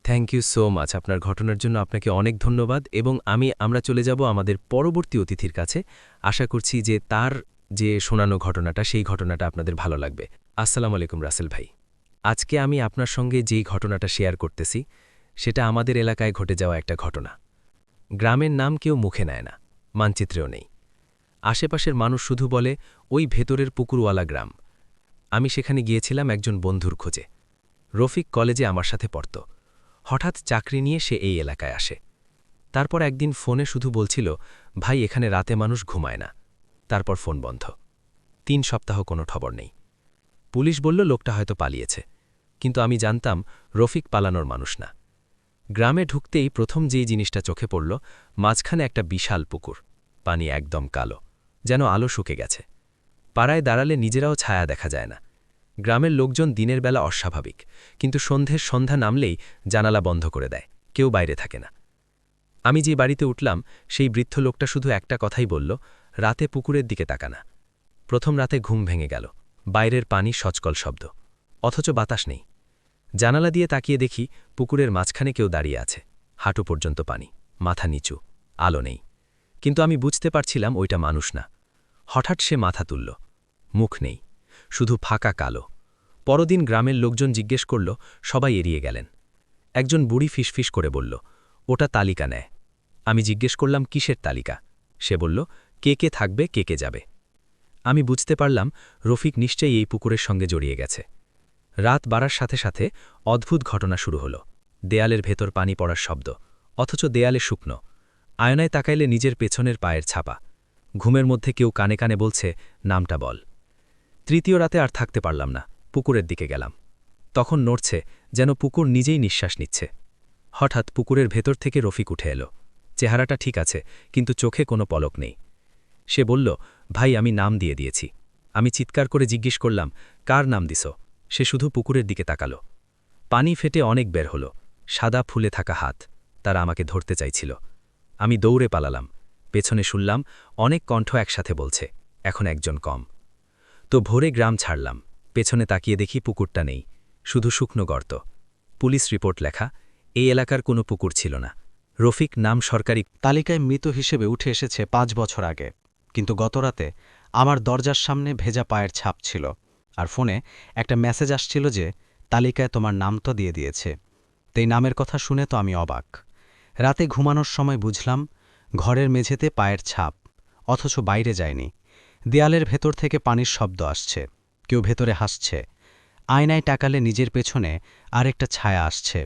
Thank you so much. আপনার ঘটনার জন্য আপনাকে অনেক ধন্যবাদ, এবং আমরা চলে যাব আমাদের পরবর্তী অতিথির কাছে। আশা করছি যে তার যে শোনানো ঘটনাটা, সেই ঘটনাটা আপনাদের ভালো লাগবে। আসসালামু আলাইকুম রাসেল ভাই। আজকে আমি আপনার সঙ্গে যেই ঘটনাটা শেয়ার করতেছি সেটা আমাদের এলাকায় ঘটে যাওয়া একটা ঘটনা। গ্রামের নাম কেউ মুখে নেয় না, মানচিত্রেও নেই। আশেপাশের মানুষ শুধু বলে ওই ভেতরের পুকুরওয়ালা গ্রাম। আমি সেখানে গিয়েছিলাম একজন বন্ধুর খোঁজে। রফিক কলেজে আমার সাথে পড়ত। হঠাৎ চাকরি নিয়ে সে এই এলাকায় আসে। তারপর একদিন ফোনে শুধু বলছিল, ভাই এখানে রাতে মানুষ ঘুমায় না। তারপর ফোন বন্ধ। 3 সপ্তাহ কোনো খবর নেই। পুলিশ বলল লোকটা হয়তো পালিয়েছে, কিন্তু আমি জানতাম রফিক পালানোর মানুষ না। গ্রামে ঢুকতেই প্রথম যেই জিনিসটা চোখে পড়ল, মাঝখানে একটা বিশাল পুকুর, পানি একদম কালো, যেন আলো শুকে গেছে। পাড়ায় দাঁড়ালে নিজেরাও ছায়া দেখা যায় না। গ্রামের লোকজন দিনের বেলা অস্বাভাবিক, কিন্তু সন্ধ্যা নামলেই জানালা বন্ধ করে দেয়, কেউ বাইরে থাকে না। আমি যে বাড়িতে উঠলাম সেই বৃদ্ধ লোকটা শুধু একটা কথাই বলল, রাতে পুকুরের দিকে তাকানা। প্রথম রাতে ঘুম ভেঙে গেল। বাইরের পানি সচকল শব্দ, অথচ বাতাস নেই। জানালা দিয়ে তাকিয়ে দেখি পুকুরের মাঝখানে কেউ দাঁড়িয়ে আছে, হাঁটু পর্যন্ত পানি, মাথা নিচু, আলো নেই। কিন্তু আমি বুঝতে পারছিলাম ওইটা মানুষ না। হঠাৎ সে মাথা তুলল, মুখ নেই, শুধু ফাঁকা কালো। পরদিন গ্রামের লোকজন জিজ্ঞেস করল, সবাই এড়িয়ে গেলেন। একজন বুড়ি ফিসফিস করে বলল, ওটা তালিকা নেয়। আমি জিজ্ঞেস করলাম কিসের তালিকা? সে বলল, কে কে থাকবে, কে কে যাবে। আমি বুঝতে পারলাম রফিক নিশ্চয়ই এই পুকুরের সঙ্গে জড়িয়ে গেছে। রাত বাড়ার সাথে সাথে অদ্ভুত ঘটনা শুরু হলো। দেয়ালের ভেতর পানি পড়ার শব্দ, অথচ দেয়ালে শুকনো। আয়নায় তাকাইলে নিজের পেছনের পায়ের ছাপা। ঘুমের মধ্যে কেউ কানে কানে বলছে, নামটা বল। তৃতীয় রাতে আর থাকতে পারলাম না, পুকুরের দিকে গেলাম। তখন নড়ছে, যেন পুকুর নিজেই নিঃশ্বাস নিচ্ছে। হঠাৎ পুকুরের ভেতর থেকে রফিক উঠে এলো। চেহারাটা ঠিক আছে, কিন্তু চোখে কোনো পলক নেই। সে বলল, ভাই আমি নাম দিয়ে দিয়েছি। আমি চিৎকার করে জিজ্ঞেস করলাম, কার নাম দিছ? সে শুধু পুকুরের দিকে তাকালো। পানি ফেটে অনেক বের হলো, সাদা ফুলে থাকা হাত। তারা আমাকে ধরতে চাইছিল। আমি দৌড়ে পালালাম। পেছনে শুনলাম অনেক কণ্ঠ একসাথে বলছে, এখন একজন কম। তো ভোরে গ্রাম ছাড়লাম। পেছনে তাকিয়ে দেখি পুকুরটা নেই, শুধু শুকনো গর্ত। পুলিশ রিপোর্ট লেখা, এই এলাকার কোনো পুকুর ছিল না। রফিক নাম সরকারি তালিকায় মৃত হিসেবে উঠে এসেছে 5 বছর আগে, কিন্তু গতরাতে আমার দরজার সামনে ভেজা পায়ের ছাপ ছিল, আর ফোনে একটা মেসেজ আসছিল যে তালিকায় তোমার নাম তো দিয়ে দিয়েছে। তো এই নামের কথা শুনে তো আমি অবাক। রাতে ঘুমানোর সময় বুঝলাম ঘরের মেঝেতে পায়ের ছাপ, অথচ বাইরে যায়নি। দেয়ালের ভেতর থেকে পানির শব্দ আসছে, কেউ ভেতরে হাসছে। আয়নায় তাকালে নিজের পেছনে আরেকটা ছায়া আসছে,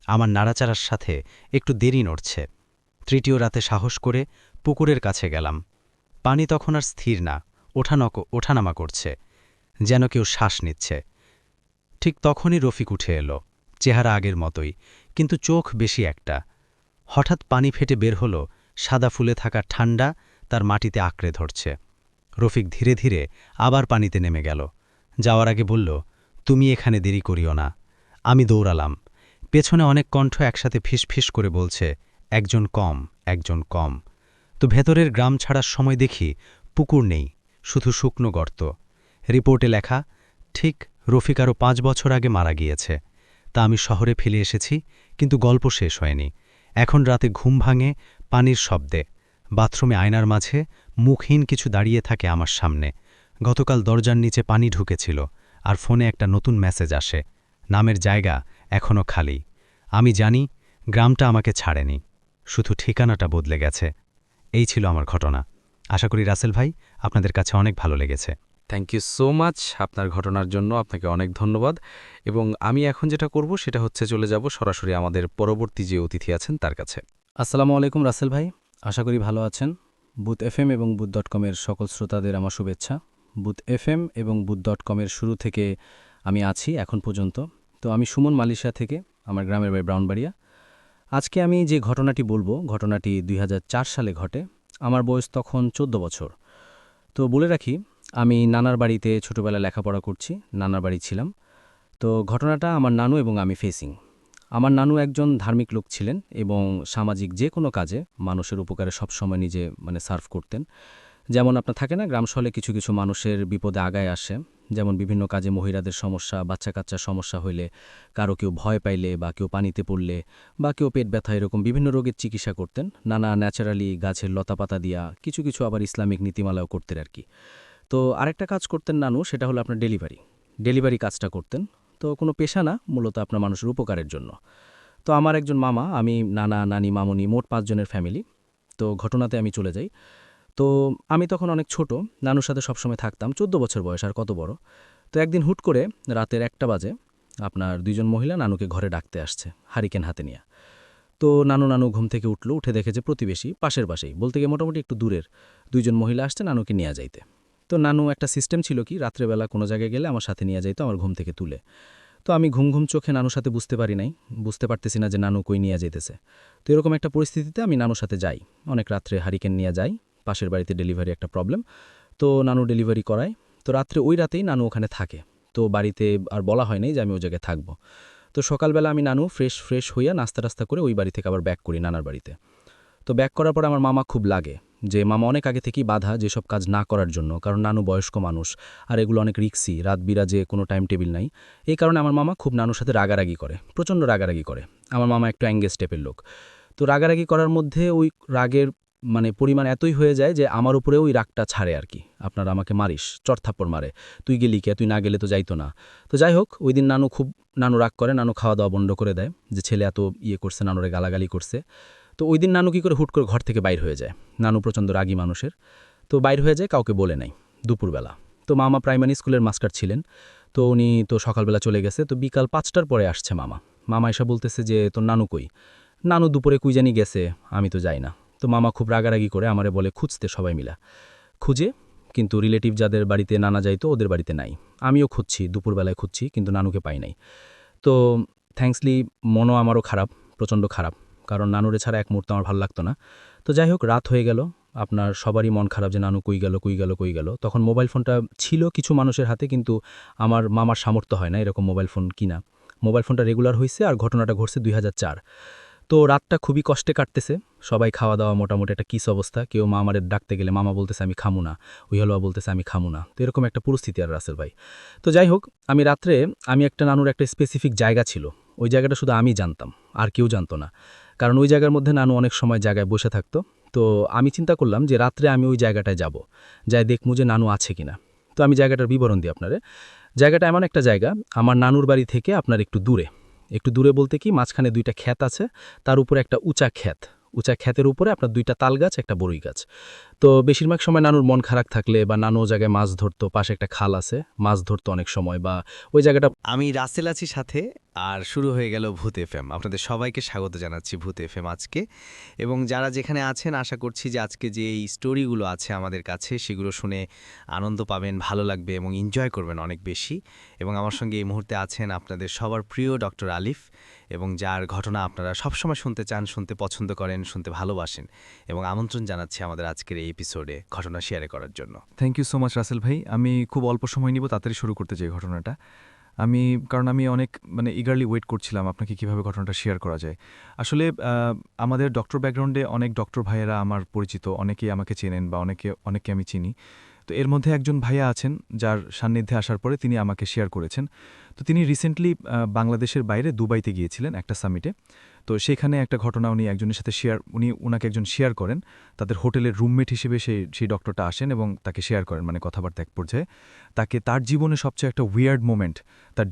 আমার নাড়াচাড়ার সাথে একটু দেরি নড়ছে। তৃতীয় রাতে সাহস করে পুকুরের কাছে গেলাম। পানি তখন আর স্থির না, ওঠানামা করছে, যেন কেউ শ্বাস নিচ্ছে। ঠিক তখনই রফিক উঠে এলো, চেহারা আগের মতোই, কিন্তু চোখ বেশি একটা। হঠাৎ পানি ফেটে বের হলো, সাদা ফুলে থাকা ঠান্ডা তার মাটিতে আঁকড়ে ধরছে। রফিক ধীরে ধীরে আবার পানিতে নেমে গেল। যাওয়ার আগে বলল, তুমি এখানে দেরি করিও না। আমি দৌড়ালাম। পেছনে অনেক কণ্ঠ একসাথে ফিসফিস করে বলছে, একজন কম, একজন কম। তো ভেতরের গ্রাম ছাড়ার সময় দেখি পুকুর নেই, শুধু শুকনো গর্ত। রিপোর্টে লেখা, ঠিক রফিক আরও 5 বছর আগে মারা গিয়েছে। তা আমি শহরে ফেলে এসেছি, কিন্তু গল্প শেষ হয়নি। এখন রাতে ঘুম ভাঙে পানির শব্দে। বাথরুমে আয়নার মাঝে মুখহীন কিছু দাঁড়িয়ে থাকে আমার সামনে। গতকাল দরজার নিচে পানি ঢুকেছিল, আর ফোনে একটা নতুন মেসেজ আসে, নামের জায়গা এখনও খালি। আমি জানি গ্রামটা আমাকে ছাড়েনি, শুধু ঠিকানাটা বদলে গেছে। এই ছিল আমার ঘটনা। আশা করি রাসেল ভাই আপনাদের কাছে অনেক ভালো লেগেছে। থ্যাংক ইউ সো মাচ আপনার ঘটনার জন্য, আপনাকে অনেক ধন্যবাদ। এবং আমি এখন যেটা করব সেটা হচ্ছে চলে যাব সরাসরি আমাদের পরবর্তী যে অতিথি আছেন তার কাছে। আসসালামু আলাইকুম রাসেল ভাই, আশা করি ভালো আছেন। বুথ এফএম এবং বুথ.com-এর সকল শ্রোতাদের আমার শুভেচ্ছা। বুথ এফএম এবং বুথ.com-এর শুরু থেকে আমি আছি এখন পর্যন্ত। তো আমি সুমন, মালয়েশিয়া থেকে, আমার গ্রামের বাড়ি ব্রাউনবাড়িয়া। আজকে আমি যে ঘটনাটি বলবো, ঘটনাটি 2004 সালে ঘটে। আমার বয়স তখন 14 বছর। তো বলে রাখি, আমি নানার বাড়িতে ছোটোবেলায় লেখাপড়া করছি, নানার বাড়ি ছিলাম। তো ঘটনাটা আমার নানু এবং আমি ফেসিং। আমার নানু একজন ধার্মিক লোক ছিলেন এবং সামাজিক যে কোনো কাজে মানুষের উপকারে সবসময় নিজে সার্ভ করতেন। যেমন আপনার থাকে না, গ্রাম শহরে কিছু কিছু মানুষের বিপদে আগায় আসে, যেমন বিভিন্ন কাজে মহিলাদের সমস্যা, বাচ্চা কাচ্চার সমস্যা হইলে, কারো কেউ ভয় পাইলে বা কেউ পানিতে পড়লে বা কেউ পেট ব্যথা, এরকম বিভিন্ন রোগের চিকিৎসা করতেন নানা ন্যাচারালি গাছের লতাপাতা দিয়া, কিছু কিছু আবার ইসলামিক নীতিমালাও করতেন আর কি। তো আরেকটা কাজ করতেন নানু, সেটা হলো আপনার ডেলিভারি কাজটা করতেন। তো কোনো পেশা না, মূলত আপনার মানুষের উপকারের জন্য। তো আমার একজন মামা, আমি, নানা, নানি, মামুনি, মোট 5 জনের ফ্যামিলি। তো ঘটনাতে আমি চলে যাই। তো আমি তখন অনেক ছোট, নানুর সাথে সবসময় থাকতাম, 14 বছর বয়স, আর কত বড়। তো একদিন হুট করে রাতের 1টা বাজে আপনার 2 জন মহিলা নানুকে ঘরে ডাকতে আসছে হারিকেন হাতে নিয়ে। তো নানু ঘুম থেকে উঠলো, উঠে দেখে যে প্রতিবেশী, পাশেই বলতে গিয়ে মোটামুটি একটু দূরের 2 জন মহিলা আসছে নানুকে নিয়ে যাইতে। তো নানু একটা সিস্টেম ছিল কি, রাত্রেবেলা কোনো জায়গায় গেলে আমার সাথে নিয়ে যাইতো আমার ঘুম থেকে তুলে। তো আমি ঘুম চোখে নানুর সাথে বুঝতে পারতেছি না যে নানু কই নিয়ে যাইতেছে। তো এরকম একটা পরিস্থিতিতে আমি নানুর সাথে যাই, অনেক রাত্রে হারিকেন নিয়ে যাই, পাশের বাড়িতে ডেলিভারি একটা প্রবলেম। তো নানু ডেলিভারি করায়। তো ওই রাতেই নানু ওখানে থাকে। তো বাড়িতে আর বলা হয় নাই যে আমি ওই জায়গায় থাকবো। তো সকালবেলা আমি নানু ফ্রেশ হইয়া নাস্তা করে ওই বাড়ি থেকে আবার ব্যাক করি নানার বাড়িতে। তো ব্যাক করার পর আমার মামা খুব লাগে যে মামা অনেক আগে থেকেই বাধা যেসব কাজ না করার জন্য, কারণ নানু বয়স্ক মানুষ, আর এগুলো অনেক রিক্সি, রাত বিরাজে কোনো টাইম টেবিল নাই। এই কারণে আমার মামা খুব নানুর সাথে রাগারাগি করে, প্রচণ্ড রাগারাগি করে। আমার মামা একটু অ্যাঙ্গেজ টাইপের লোক। তো রাগারাগি করার মধ্যে ওই রাগের পরিমাণ এতই হয়ে যায় যে আমার উপরে ওই রাগটা ছাড়ে আর কি। আপনারা আমাকে মারিস, চড়থাপ্পড় মারে, তুই গেলি কে, তুই না গেলে তো যাইতো না। তো যাই হোক, ওই দিন নানু রাগ করে, নানু খাওয়া দাওয়া বন্ধ করে দেয় যে ছেলে এত করছে, নানুরে গালাগালি করছে। তো ওই দিন নানু কী করে হুট করে ঘর থেকে বাইর হয়ে যায়, নানু প্রচণ্ড রাগী মানুষের। তো বাইর হয়ে যায়, কাউকে বলে নাই, দুপুরবেলা। তো মামা প্রাইমারি স্কুলের মাস্টার ছিলেন। তো উনি তো সকালবেলা চলে গেছে। তো বিকাল 5টার পরে আসছে মামা এসে বলতেছে যে তোর নানু কই। নানু দুপুরে কুই জানি গেছে, আমি তো যাই না। তো মামা খুব রাগারাগি করে আমারে বলে খুঁজতে, সবাই মিলা খুঁজে, কিন্তু রিলেটিভ যাদের বাড়িতে নানা যাইতো ওদের বাড়িতে নাই। আমিও খুঁজছি, দুপুরবেলায় খুঁজছি, কিন্তু নানুকে পাই নাই। তো থ্যাঙ্কসলি মনও আমারও খারাপ, প্রচণ্ড খারাপ, কারণ নানুরে ছাড়া এক মুহূর্ত আমার ভালো লাগতো না। তো যাই হোক, রাত হয়ে গেল, আপনার সবারই মন খারাপ যে নানু কই গেল। তখন মোবাইল ফোনটা ছিল কিছু মানুষের হাতে, কিন্তু আমার মামার সামর্থ্য হয় না এরকম মোবাইল ফোন কিনা। মোবাইল ফোনটা রেগুলার হয়েছে, আর ঘটনাটা ঘটছে 2004। তো রাতটা খুবই কষ্টে কাটতেছে, সবাই খাওয়া দাওয়া মোটামুটি একটা কিস অবস্থা। কেউ মামারে ডাকতে গেলে মামা বলতেছে আমি খামু না, হলুয়া বলতেছে আমি খামু না। তো এরকম একটা পরিস্থিতি আর রাসেল ভাই। তো যাই হোক, রাত্রে একটা নানুর একটা স্পেসিফিক জায়গা ছিল, ওই জায়গাটা শুধু আমি জানতাম, আর কেউ জানতো না, কারণ ওই জায়গার মধ্যে নানু অনেক সময় জায়গায় বসে থাকতো। তো আমি চিন্তা করলাম যে রাত্রে আমি ওই জায়গাটায় যাব, যাই দেখমু যে নানু আছে কিনা। তো আমি জায়গাটার বিবরণ দিই আপনারে। জায়গাটা এমন একটা জায়গা, আমার নানুর বাড়ি থেকে আপনার একটু দূরে, একটু দূরে বলতে কি মাঝখানে 2টা ক্ষেত আছে, তার উপরে একটা উঁচা ক্ষেতের উপরে আপনার 2টা তাল গাছ, একটা বড়ই গাছ। তো বেশিরভাগ সময় নানুর মন খারাপ থাকলে বা নানু ও জায়গায় মাছ ধরতো, পাশে একটা খাল আছে, মাছ ধরতো অনেক সময়, বা ওই জায়গাটা আমি রাসেল আছি সাথে, আর শুরু হয়ে গেল ভূত এফএম। আপনাদের সবাইকে স্বাগত জানাচ্ছি ভূত এফএম আজকে, এবং যারা যেখানে আছেন আশা করছি যে আজকে যে এই স্টোরিগুলো আছে আমাদের কাছে সেগুলো শুনে আনন্দ পাবেন, ভালো লাগবে এবং এনজয় করবেন অনেক বেশি। এবং আমার সঙ্গে এই মুহূর্তে আছেন আপনাদের সবার প্রিয় ডক্টর আলিফ, এবং যার ঘটনা আপনারা সবসময় শুনতে চান, শুনতে পছন্দ করেন, শুনতে ভালোবাসেন, এবং আমন্ত্রণ জানাচ্ছি আমাদের আজকের এই এপিসোডে ঘটনা শেয়ার করার জন্য। Thank you so much Rasel ভাই। আমি খুব অল্প সময় নিব, তাড়াতাড়ি শুরু করতে চাই ঘটনাটা। কারণ আমি অনেক ইগারলি ওয়েট করছিলাম আপনাকে কিভাবে ঘটনাটা শেয়ার করা যায়। আসলে আমাদের ডক্টর ব্যাকগ্রাউন্ডে অনেক ডক্টর ভাইয়েরা আমার পরিচিত, অনেকেই আমাকে চেনেন বা অনেককে আমি চিনি। তো এর মধ্যে একজন ভাইয়া আছেন যার সান্নিধ্যে আসার পরে তিনি আমাকে শেয়ার করেছেন। তো তিনি রিসেন্টলি বাংলাদেশের বাইরে দুবাইতে গিয়েছিলেন একটা সামিটে। তো সেখানে একটা ঘটনা উনি একজনের সাথে উনাকে একজন শেয়ার করেন। তাদের হোটেলের রুমমেট হিসেবে সেই ডক্টরটা আসেন এবং তাকে শেয়ার করেন, কথাবার্তা এক পর্যায়ে তাকে তার জীবনে সবচেয়ে একটা উইয়ার্ড মোমেন্ট, তার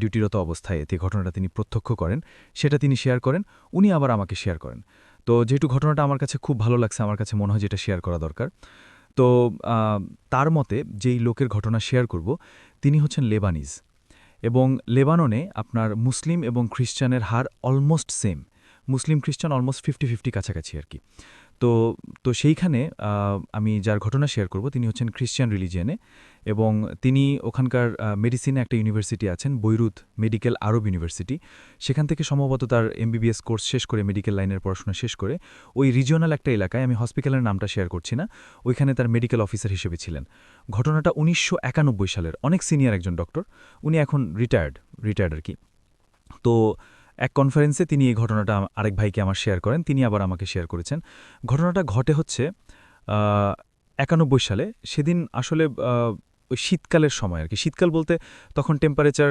ডিউটিরত অবস্থায় যে ঘটনাটা তিনি প্রত্যক্ষ করেন সেটা তিনি শেয়ার করেন, উনি আবার আমাকে শেয়ার করেন। তো যেহেতু ঘটনাটা আমার কাছে খুব ভালো লাগছে, আমার কাছে মনে হয় যেটা শেয়ার করা দরকার। তো তার মতে যেই লোকের ঘটনা শেয়ার করব তিনি হচ্ছেন লেবানিজ, এবং লেবাননে আপনার মুসলিম এবং খ্রিস্টানের হার অলমোস্ট সেম, মুসলিম খ্রিস্টান অলমোস্ট 50-50 কাছাকাছি আর কি। তো সেইখানে আমি যার ঘটনা শেয়ার করব তিনি হচ্ছেন খ্রিস্টান রিলিজিয়ানে, এবং তিনি ওখানকার মেডিসিনে একটা ইউনিভার্সিটি আছেন, বৈরুত মেডিকেল আরব ইউনিভার্সিটি, সেখান থেকে সম্ভবত তার MBBS কোর্স শেষ করে, মেডিকেল লাইনের পড়াশোনা শেষ করে ওই রিজিওনাল একটা এলাকায়, আমি হসপিটালের নামটা শেয়ার করছি না, ওইখানে তার মেডিকেল অফিসার হিসেবে ছিলেন। ঘটনাটা 1991 সালের, অনেক সিনিয়র একজন ডক্টর, উনি এখন রিটায়ার্ড আর কি। তো এক কনফারেন্সে তিনি এই ঘটনাটা আরেক ভাইকে আমার শেয়ার করেন, তিনি আবার আমাকে শেয়ার করেছেন। ঘটনাটা ঘটে হচ্ছে 91 সালে। সেদিন আসলে ওই শীতকালের সময় আর কি, শীতকাল বলতে তখন টেম্পারেচার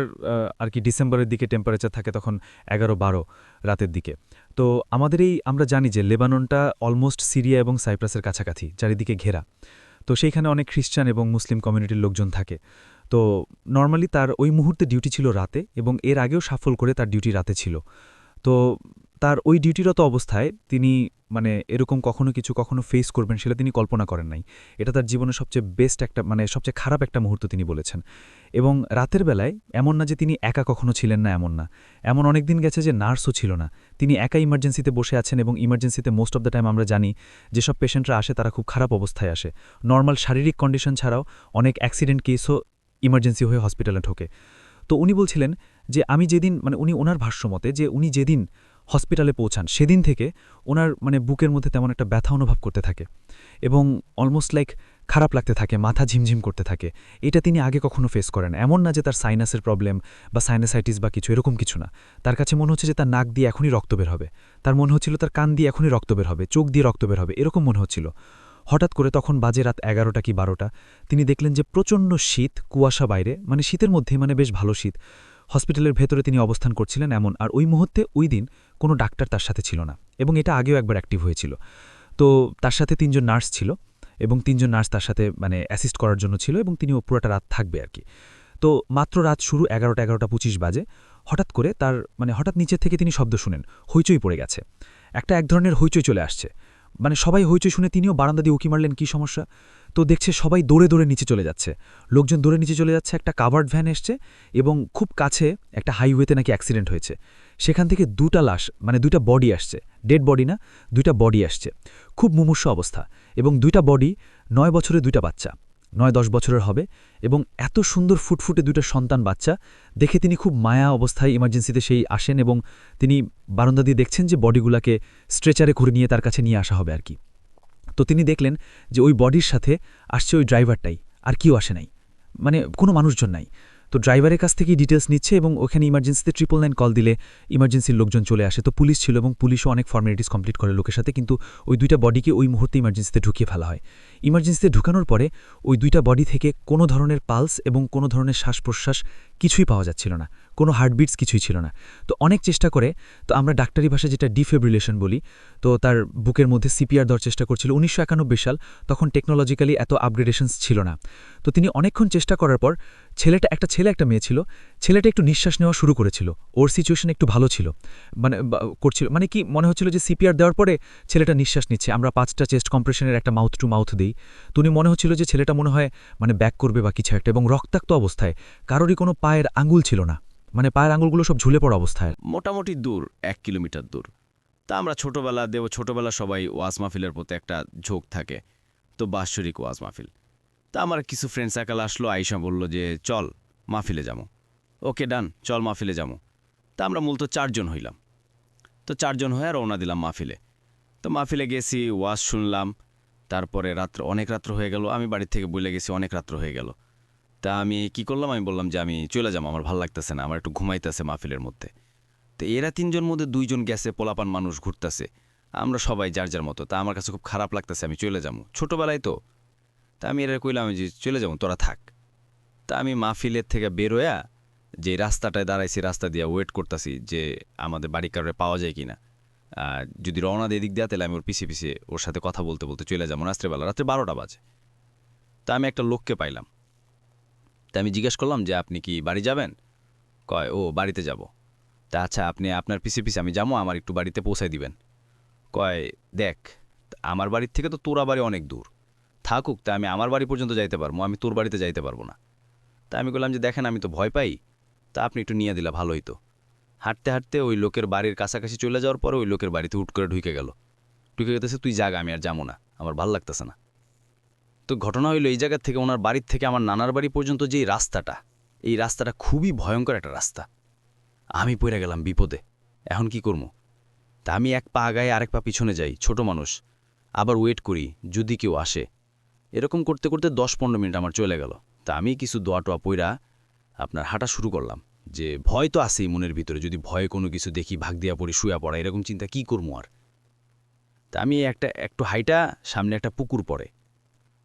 আর কি ডিসেম্বরের দিকে টেম্পারেচার থাকে তখন 11-12 রাতের দিকে। তো আমরা জানি যে লেবাননটা অলমোস্ট সিরিয়া এবং সাইপ্রাসের কাছাকাছি, চারিদিকে ঘেরা। তো সেইখানে অনেক খ্রিস্টান এবং মুসলিম কমিউনিটির লোকজন থাকে। তো নর্মালি তার ওই মুহূর্তে ডিউটি ছিল রাতে, এবং এর আগেও সাফল করে তার ডিউটি রাতে ছিল। তো তার ওই ডিউটিরত অবস্থায় তিনি এরকম কখনো ফেস করবেন সেটা তিনি কল্পনা করেন নাই। এটা তার জীবনের সবচেয়ে বেস্ট একটা সবচেয়ে খারাপ একটা মুহূর্ত তিনি বলেছেন। এবং রাতের বেলায় এমন না যে তিনি একা কখনো ছিলেন না, এমন অনেক দিন গেছে যে নার্সও ছিল না, তিনি একা ইমার্জেন্সিতে বসে আছেন। এবং ইমার্জেন্সিতে মোস্ট অফ দ্য টাইম আমরা জানি যেসব পেশেন্টরা আসে তারা খুব খারাপ অবস্থায় আসে, নর্মাল শারীরিক কন্ডিশন ছাড়াও অনেক অ্যাক্সিডেন্ট কেসও ইমার্জেন্সি হয়ে হসপিটালে ঢোকে। তো উনি বলছিলেন যে আমি যেদিন উনি ওনার ভাষ্যমতে যে উনি যেদিন হসপিটালে পৌঁছান সেদিন থেকে ওনার বুকের মধ্যে তেমন একটা ব্যথা অনুভব করতে থাকে, এবং অলমোস্ট খারাপ লাগতে থাকে, মাথা ঝিমঝিম করতে থাকে। এটা তিনি আগে কখনো ফেস করেন। এমন না যে তার সাইনাসের প্রবলেম বা সাইনাসাইটিস বা কিছু, এরকম কিছু না। তার কাছে মনে হচ্ছে যে তার নাক দিয়ে এখনই রক্ত বের হবে, তার মনে হচ্ছিল তার কান দিয়ে এখনই রক্ত বের হবে, চোখ দিয়ে রক্ত বের হবে, এরকম মনে হচ্ছিল। হঠাৎ করে তখন বাজে রাত 11টা কি 12টা, তিনি দেখলেন যে প্রচণ্ড শীত, কুয়াশা বাইরে, শীতের মধ্যে বেশ ভালো শীত, হসপিটালের ভেতরে তিনি অবস্থান করছিলেন এমন। আর ওই মুহূর্তে ওই দিন কোনো ডাক্তার তার সাথে ছিল না, এবং এটা আগেও একবার অ্যাক্টিভ হয়েছিল। তো তার সাথে 3 জন নার্স ছিল, এবং 3 জন নার্স তার সাথে অ্যাসিস্ট করার জন্য ছিল, এবং তিনিও পুরোটা রাত থাকবে আর কি। তো মাত্র রাত শুরু, 11:25 বাজে। হঠাৎ করে তার হঠাৎ নিচের থেকে তিনি শব্দ শুনেন, হইচই পড়ে গেছে, এক ধরনের হইচই চলে আসছে। সবাই হইচই শুনে তিনিও বারান্দা দিয়ে উকি মারলেন কি সমস্যা। তো দেখছে সবাই দৌড়ে দৌড়ে নিচে চলে যাচ্ছে, লোকজন দৌড়ে নিচে চলে যাচ্ছে। একটা কাভার্ড ভ্যান এসছে, এবং খুব কাছে একটা হাইওয়েতে নাকি অ্যাক্সিডেন্ট হয়েছে। সেখান থেকে 2টা লাশ, 2টা বডি আসছে, ডেড বডি না, 2টা বডি আসছে, খুব মুমূর্ষু অবস্থা। এবং 2টা বডি, 9 বছরের 2টা বাচ্চা, 9-10 বছরের হবে, এবং এত সুন্দর ফুটফুটে 2টা সন্তান বাচ্চা দেখে তিনি খুব মায়া অবস্থায় ইমার্জেন্সিতে সেই আসেন, এবং তিনি বারান্দা দিয়ে দেখছেন যে বডিগুলাকে স্ট্রেচারে করে নিয়ে তার কাছে নিয়ে আসা হবে আর কি। তো তিনি দেখলেন যে ওই বডির সাথে আসছে ওই ড্রাইভারটাই, আর কেউ আসে নাই, কোনো মানুষজন নাই। তো ড্রাইভারের কাছ থেকেই ডিটেলস নিচ্ছে, এবং ওখানে ইমার্জেন্সিতে 999 কল দিলে ইমার্জেন্সির লোকজন চলে আসে। তো পুলিশ ছিল, এবং পুলিশও অনেক ফর্মালিটিস কমপ্লিট করে লোকের সাথে, কিন্তু ওই 2টা বডিকে ওই মুহূর্তে ইমার্জেন্সিতে ঢুকিয়ে ফেলা হয়। ইমার্জেন্সিতে ঢুকানোর পরে ওই 2টা বডি থেকে কোনো ধরনের পালস এবং কোনো ধরনের শ্বাস প্রশ্বাস কিছুই পাওয়া যাচ্ছিল না, কোনো হার্টবিটস কিছুই ছিল না। তো অনেক চেষ্টা করে, তো আমরা ডাক্তারি ভাষায় যেটা ডিফিব্রিলেশন বলি, তো তার বুকের মধ্যে সিপিআর দেওয়ার চেষ্টা করছিল। 1991 সাল, তখন টেকনোলজিক্যালি এত আপগ্রেডেশনস ছিল না। তো তিনি অনেকক্ষণ চেষ্টা করার পর একটা ছেলে একটা মেয়ে ছিল, ছেলেটা একটু নিঃশ্বাস নেওয়া শুরু করেছিল, ওর সিচুয়েশন একটু ভালো ছিল, করছিল মানে কি মনে হচ্ছিল যে সিপিআর দেওয়ার পরে ছেলেটা নিঃশ্বাস নিচ্ছে। আমরা 5টা চেস্ট কম্প্রেশনের একটা মাউথ টু মাউথ দিই। তো উনি মনে হচ্ছিল যে ছেলেটা মনে হয় ব্যাক করবে বা কিছু একটা, এবং রক্তাক্ত অবস্থায়, কারোরই কোনো পায়ের আঙুল ছিল না, পায়ের আঙুলগুলো সব ঝুলে পড়া অবস্থায়। মোটামুটি দূর 1 কিলোমিটার দূর। তা আমরা ছোটবেলা সবাই ওয়াজ মাহফিলের প্রতি একটা ঝোঁক থাকে, তো বাৎসরিক ওয়াজ মাহফিল। তা আমার কিছু ফ্রেন্ড সার্কেল আসলো, আইসা বলল যে চল মাহফিলে যাবো। ওকে ডান, চল মাহফিলে যাবো। তা আমরা মূলত 4 জন হইলাম। তো 4 জন হয়ে রওনা দিলাম মাহফিলে। তো মাহফিলে গেছি, ওয়াজ শুনলাম। তারপরে অনেক রাত্র হয়ে গেল, আমি বাড়ির থেকে বলে গেছি অনেক রাত্র হয়ে গেল। তা আমি কি করলাম, আমি বললাম যে আমি চলে যাবো, আমার ভালো লাগতেছে না, আমার একটু ঘুমাইতেছে মাহফিলের মধ্যে। তো এরা 3 জন মধ্যে 2 জন গেছে, পোলাপান মানুষ ঘুরতেছে, আমরা সবাই যার যার মতো। তা আমার কাছে খুব খারাপ লাগতেছে, আমি চলে যাবো, ছোটোবেলায় তো। তা আমি এরা কইলাম যে চলে যাবো, তোরা থাক। তা আমি মাহফিলের থেকে বেরোয়া যে রাস্তাটায় দাঁড়াইছি, রাস্তা দিয়ে ওয়েট করতেছি যে আমাদের বাড়ি কারোরে পাওয়া যায় কিনা। যদি রওনা দিয়ে দিক দেওয়া, তাহলে আমি ওর পিছিয়ে ওর সাথে কথা বলতে বলতে চলে যাবো। রাত্রে 12টা বাজে। তা আমি একটা লোককে পাইলাম। তা আমি জিজ্ঞেস করলাম যে আপনি কি বাড়ি যাবেন? কয় ও বাড়িতে যাব। তা আচ্ছা, আপনি আপনার পিছিয়ে আমি যাবো, আমার একটু বাড়িতে পৌঁছায় দিবেন। কয় দেখ, আমার বাড়ির থেকে তো তোরা বাড়ি অনেক দূর, থাকুক, তা আমি আমার বাড়ি পর্যন্ত যাইতে পারবো, আমি তোর বাড়িতে যাইতে পারবো না। তা আমি বললাম যে দেখেন, আমি তো ভয় পাই, তা আপনি একটু নিয়ে দিলে ভালো হইতো। হাঁটতে হাঁটতে ওই লোকের বাড়ির কাছাকাছি চলে যাওয়ার পরে ওই লোকের বাড়িতে হুট করে ঢুকে গেতেছে, তুই জাগা, আমি আর যাবো না, আমার ভাল লাগতেছে না। তো ঘটনা হইলো, এই জায়গা থেকে ওনার বাড়ির থেকে আমার নানার বাড়ি পর্যন্ত যে এই রাস্তাটা খুবই ভয়ঙ্কর একটা রাস্তা। আমি পড়ে গেলাম বিপদে, এখন কি করবো? তা আমি এক পা আগায় আরেক পা পিছনে যাই, ছোট মানুষ, আবার ওয়েট করি যদি কেউ আসে। এরকম করতে করতে 10-15 মিনিট আমার চলে গেল। তা আমি কিছু দোয়া টোয়া পইরা আপনার হাঁটা শুরু করলাম, যে ভয় তো আছেই মনের ভিতরে, যদি ভয়ে কোনো কিছু দেখি ভাগ দিয়া পড়ি, শুয়া পড়া, এরকম চিন্তা কি করবো আর। তা আমি একটু হাইটা, সামনে একটা পুকুর পড়ে,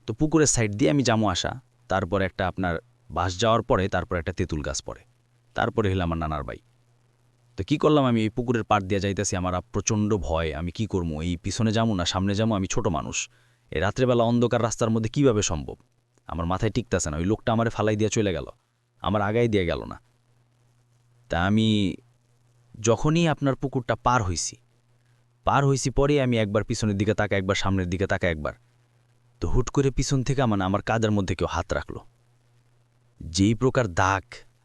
তো পুকুরের সাইড দিয়ে আমি যাবো আসা। তারপরে একটা আপনার বাস যাওয়ার পরে তারপর একটা তেঁতুল গাছ পড়ে, তারপরে হলো আমার নানার বাড়ি। তো কি করলাম, আমি এই পুকুরের পাড় দিয়ে যাইতেছি, আমার প্রচণ্ড ভয়, আমি কি করবো, এই পিছনে যাবো না সামনে যাবো, আমি ছোট মানুষ, এই রাত্রেবেলা অন্ধকার রাস্তার মধ্যে কিভাবে সম্ভব, আমার মাথায় টিকতেছে না। ওই লোকটা আমারে ফালাই দিয়ে চলে গেল, আমার আগায় দিয়ে গেল না। তা আমি যখনই আপনার পুকুরটা পার হইছি পরে আমি একবার পিছনের দিকে তাকা, একবার সামনের দিকে তাকা, একবার, তো হুট করে পিছন থেকে আমার কাঁধের মধ্যে কেউ হাত রাখলো। যেই প্রকার দাগ,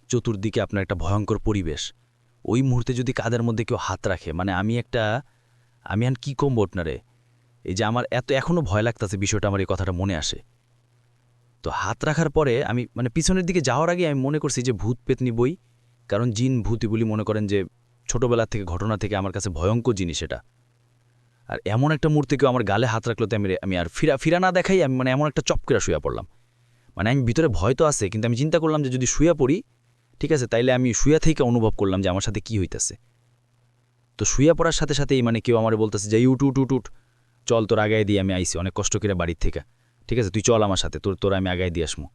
চতুর্দিকে আপনার একটা ভয়ঙ্কর পরিবেশ, ওই মুহূর্তে যদি কাঁধের মধ্যে কেউ হাত রাখে, আমি আর কি কমবো আপনারে, এই যে আমার এখনও ভয় লাগতেছে বিষয়টা, আমার এই কথাটা মনে আসে। তো হাত রাখার পরে আমি পিছনের দিকে যাওয়ার আগে আমি মনে করছি যে ভূত পেতনি বই, কারণ জিন ভূত এগুলি মনে করেন যে ছোটবেলা থেকে ঘটনা থেকে আমার কাছে ভয়ঙ্কর জিনিস এটা। আর এমন একটা মুহূর্তে কেউ আমার গালে হাত রাখলো, তো আমি আর ফিরা না দেখাই আমি এমন একটা চপ করে শুয়ে পড়লাম। আমি ভিতরে ভয় তো আছে, কিন্তু আমি চিন্তা করলাম যে যদি শুয়ে পড়ি, ঠিক আছে, তাইলে আমি শুয়া থেকে অনুভব করলাম যে আমার সাথে কি হইতেছে। তো শুয়ে পড়ার সাথে সাথেই কেউ আমার বলতেছে যে উঠ, চল তোর আগায় দিয়ে আমি আইসি অনেক কষ্ট করে বাড়ির থেকে, ঠিক আছে, তুই চল আমার সাথে, তোর আমি আগায় দিয়ে আসমু।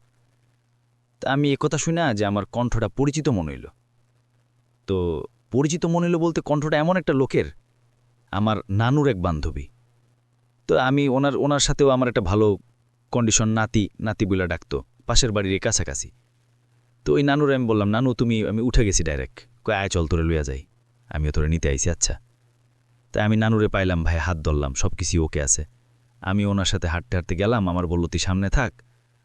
তা আমি একথা শুই না যে আমার কণ্ঠটা পরিচিত মনে হইল। তো পরিচিত মনে হইল বলতে, কণ্ঠটা এমন একটা লোকের, আমার নানুর এক বান্ধবী। তো আমি ওনার সাথেও আমার একটা ভালো কন্ডিশন, নাতি বলে ডাকতো, পাশের বাড়ির কাছাকাছি। তো ওই নানুর আমি বললাম, নানু আমি উঠে গেছি ডাইরেক্ট, কয় আয় চল তোরে লইয়া যাই, আমিও তোরে নিতে আইছি। আচ্ছা, তাই আমি নানুরে পাইলাম, ভাই হাত ধরলাম, সব কিছুই ওকে আছে। আমি ওনার সাথে হাঁটতে হাঁটতে গেলাম, আমার বলল তুই সামনে থাক,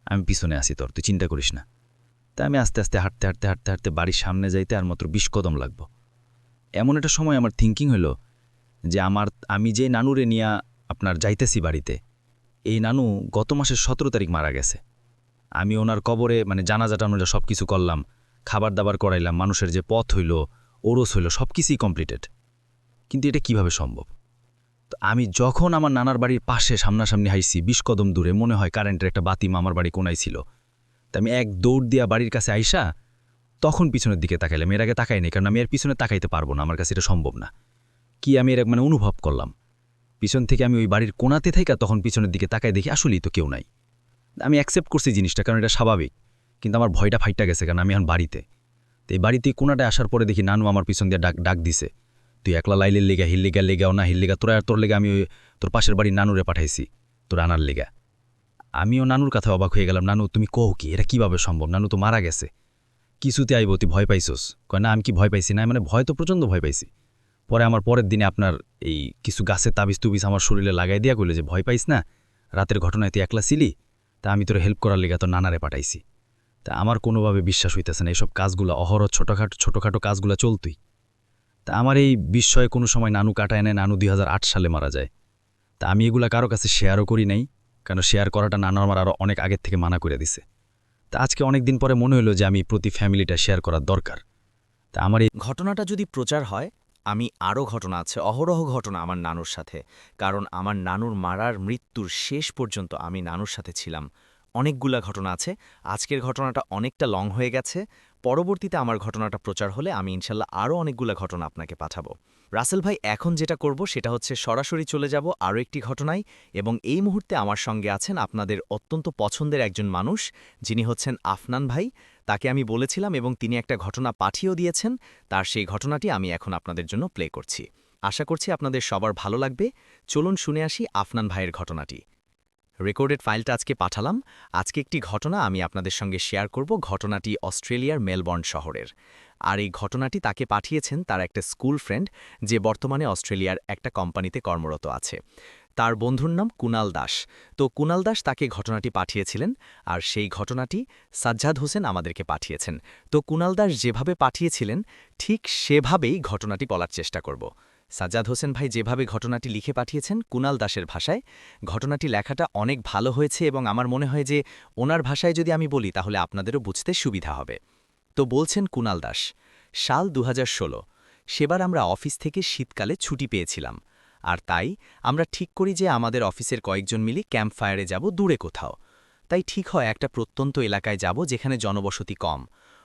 আমি পিছনে আসি, তুই চিন্তা করিস না। তাই আমি আস্তে আস্তে হাঁটতে বাড়ির সামনে যাইতে আর মাত্র 20 কদম লাগবো। এমন একটা সময় আমার থিঙ্কিং হলো যে আমি যে নানুরে নিয়ে আপনার যাইতেছি বাড়িতে, এই নানু গত মাসের 17 তারিখ মারা গেছে। আমি ওনার কবরে জানাজা টানাজা সব কিছু করলাম, খাবার দাবার করাইলাম, মানুষের যে পথ হইল, ওরস হইল, সব কিছুই কমপ্লিটেড, কিন্তু এটা কিভাবে সম্ভব? তো আমি যখন আমার নানার বাড়ির পাশে সামনাসামনি হাইছি, 20 কদম দূরে, মনে হয় কারেন্টের একটা বাতি আমার বাড়ি কোনায় ছিল। তা আমি এক দৌড় দিয়া বাড়ির কাছে আইসা তখন পিছনের দিকে তাকাইলাম, এর আগে তাকাই নেই, কারণ আমি এর পিছনে তাকাইতে পারবো না, আমার কাছে এটা সম্ভব না। কি আমি এর অনুভব করলাম পিছন থেকে, আমি ওই বাড়ির কোনাতে থাকা তখন পিছনের দিকে তাকাই দেখি আসলেই তো কেউ নাই। আমি অ্যাকসেপ্ট করছি জিনিসটা, কারণ এটা স্বাভাবিক, কিন্তু আমার ভয়টা ফাইটা গেছে, কারণ আমি এখন বাড়িতে। তো এই বাড়িতে কোনাটায় আসার পরে দেখি নানু আমার পিছন দিয়ে ডাক দিছে, তুই একলা লাইলের লেগা হিল্লিগার লেগাও না হিল্লিগা তোর লেগা আমি তোর পাশের বাড়ির নানুরে পাঠাইছি তোর আনার লেগা। আমিও নানুর কথা অবাক হয়ে গেলাম, নানু তুমি কও কি, এটা কিভাবে সম্ভব, নানু তো মারা গেছে, কিছুতে আইব, তুই ভয় পাইছোস? কয় না আমি কি ভয় পাইছি না, মানে ভয় তো প্রচণ্ড ভয় পাইছি। পরে আমার পরের দিনে আপনার এই কিছু গাছের তাবিজ তুবিজ আমার শরীরে লাগাই দিয়া কইলে যে ভয় পাইস না, রাতের ঘটনায় তুই একলা ছিলি, তা আমি তোর হেল্প করার লেগা তোর নানারে পাঠাইছি। তা আমার কোনোভাবে বিশ্বাস হইতেছে না, এইসব কাজগুলো অহরহ ছোটোখাটো কাজগুলো চলতুই। তা আমার এই বিস্ময়ে কোনো সময় নানু কাটায় নেয়, নানু 2008 সালে মারা যায়। তা আমি এগুলা কারো কাছে শেয়ারও করি নাই, কারণ শেয়ার করাটা নানু আমার আরও অনেক আগের থেকে মানা করে দিছে। তা আজকে অনেক দিন পরে মনে হলো যে আমি প্রতি ফ্যামিলিটা শেয়ার করার দরকার। তা আমার এই ঘটনাটা যদি প্রচার হয়, আমি আরও ঘটনা আছে, অহরহ ঘটনা আমার নানুর সাথে, কারণ আমার নানুর মারার মৃত্যুর শেষ পর্যন্ত আমি নানুর সাথে ছিলাম। অনেকগুলা ঘটনা আছে। আজকের ঘটনাটা অনেকটা লং হয়ে গেছে। পরবর্তীতে আমার ঘটনাটা প্রচার হলে আমি ইনশাল্লাহ আরও অনেকগুলা ঘটনা আপনাকে পাঠাবো। রাসেল ভাই, এখন যেটা করব সেটা হচ্ছে সরাসরি চলে যাব আরও একটি ঘটনায়, এবং এই মুহূর্তে আমার সঙ্গে আছেন আপনাদের অত্যন্ত পছন্দের একজন মানুষ, যিনি হচ্ছেন আফনান ভাই। তাকে আমি বলেছিলাম এবং তিনি একটা ঘটনা পাঠিয়েও দিয়েছেন। তার সেই ঘটনাটি আমি এখন আপনাদের জন্য প্লে করছি। আশা করছি আপনাদের সবার ভালো লাগবে। চলুন শুনে আসি আফনান ভাইয়ের ঘটনাটি। রেকর্ডেড ফাইলটা আজকে পাঠালাম। আজকে একটি ঘটনা আমি আপনাদের সঙ্গে শেয়ার করব। ঘটনাটি অস্ট্রেলিয়ার মেলবোর্ন শহরের। আর এই ঘটনাটি তাকে পাঠিয়েছেন তার একটা স্কুল ফ্রেন্ড, যে বর্তমানে অস্ট্রেলিয়ার একটা কোম্পানিতে কর্মরত আছে। তার বন্ধুর নাম কুনাল দাস। তো কুনাল দাস তাকে ঘটনাটি পাঠিয়েছিলেন, আর সেই ঘটনাটি সাজ্জাদ হোসেন আমাদেরকে পাঠিয়েছেন। তো কুনাল দাস যেভাবে পাঠিয়েছিলেন ঠিক সেভাবেই ঘটনাটি বলার চেষ্টা করব। সাজ্জাদ হোসেন ভাই যেভাবে ঘটনাটি লিখে পাঠিয়েছেন কুনাল দাসের ভাষায়, ঘটনাটি লেখাটা অনেক ভালো হয়েছে এবং আমার মনে হয় যে ওনার ভাষায় যদি আমি বলি তাহলে আপনাদেরও বুঝতে সুবিধা হবে। তো বলছেন কুনাল দাস, সাল 2016, সেবার আমরা অফিস থেকে শীতকালে ছুটি পেয়েছিলাম, আর তাই আমরা ঠিক করি যে আমাদের অফিসের কয়েকজন মিলি ক্যাম্প ফায়ারে যাব দূরে কোথাও। তাই ঠিক হয় একটা প্রত্যন্ত এলাকায় যাব যেখানে জনবসতি কম।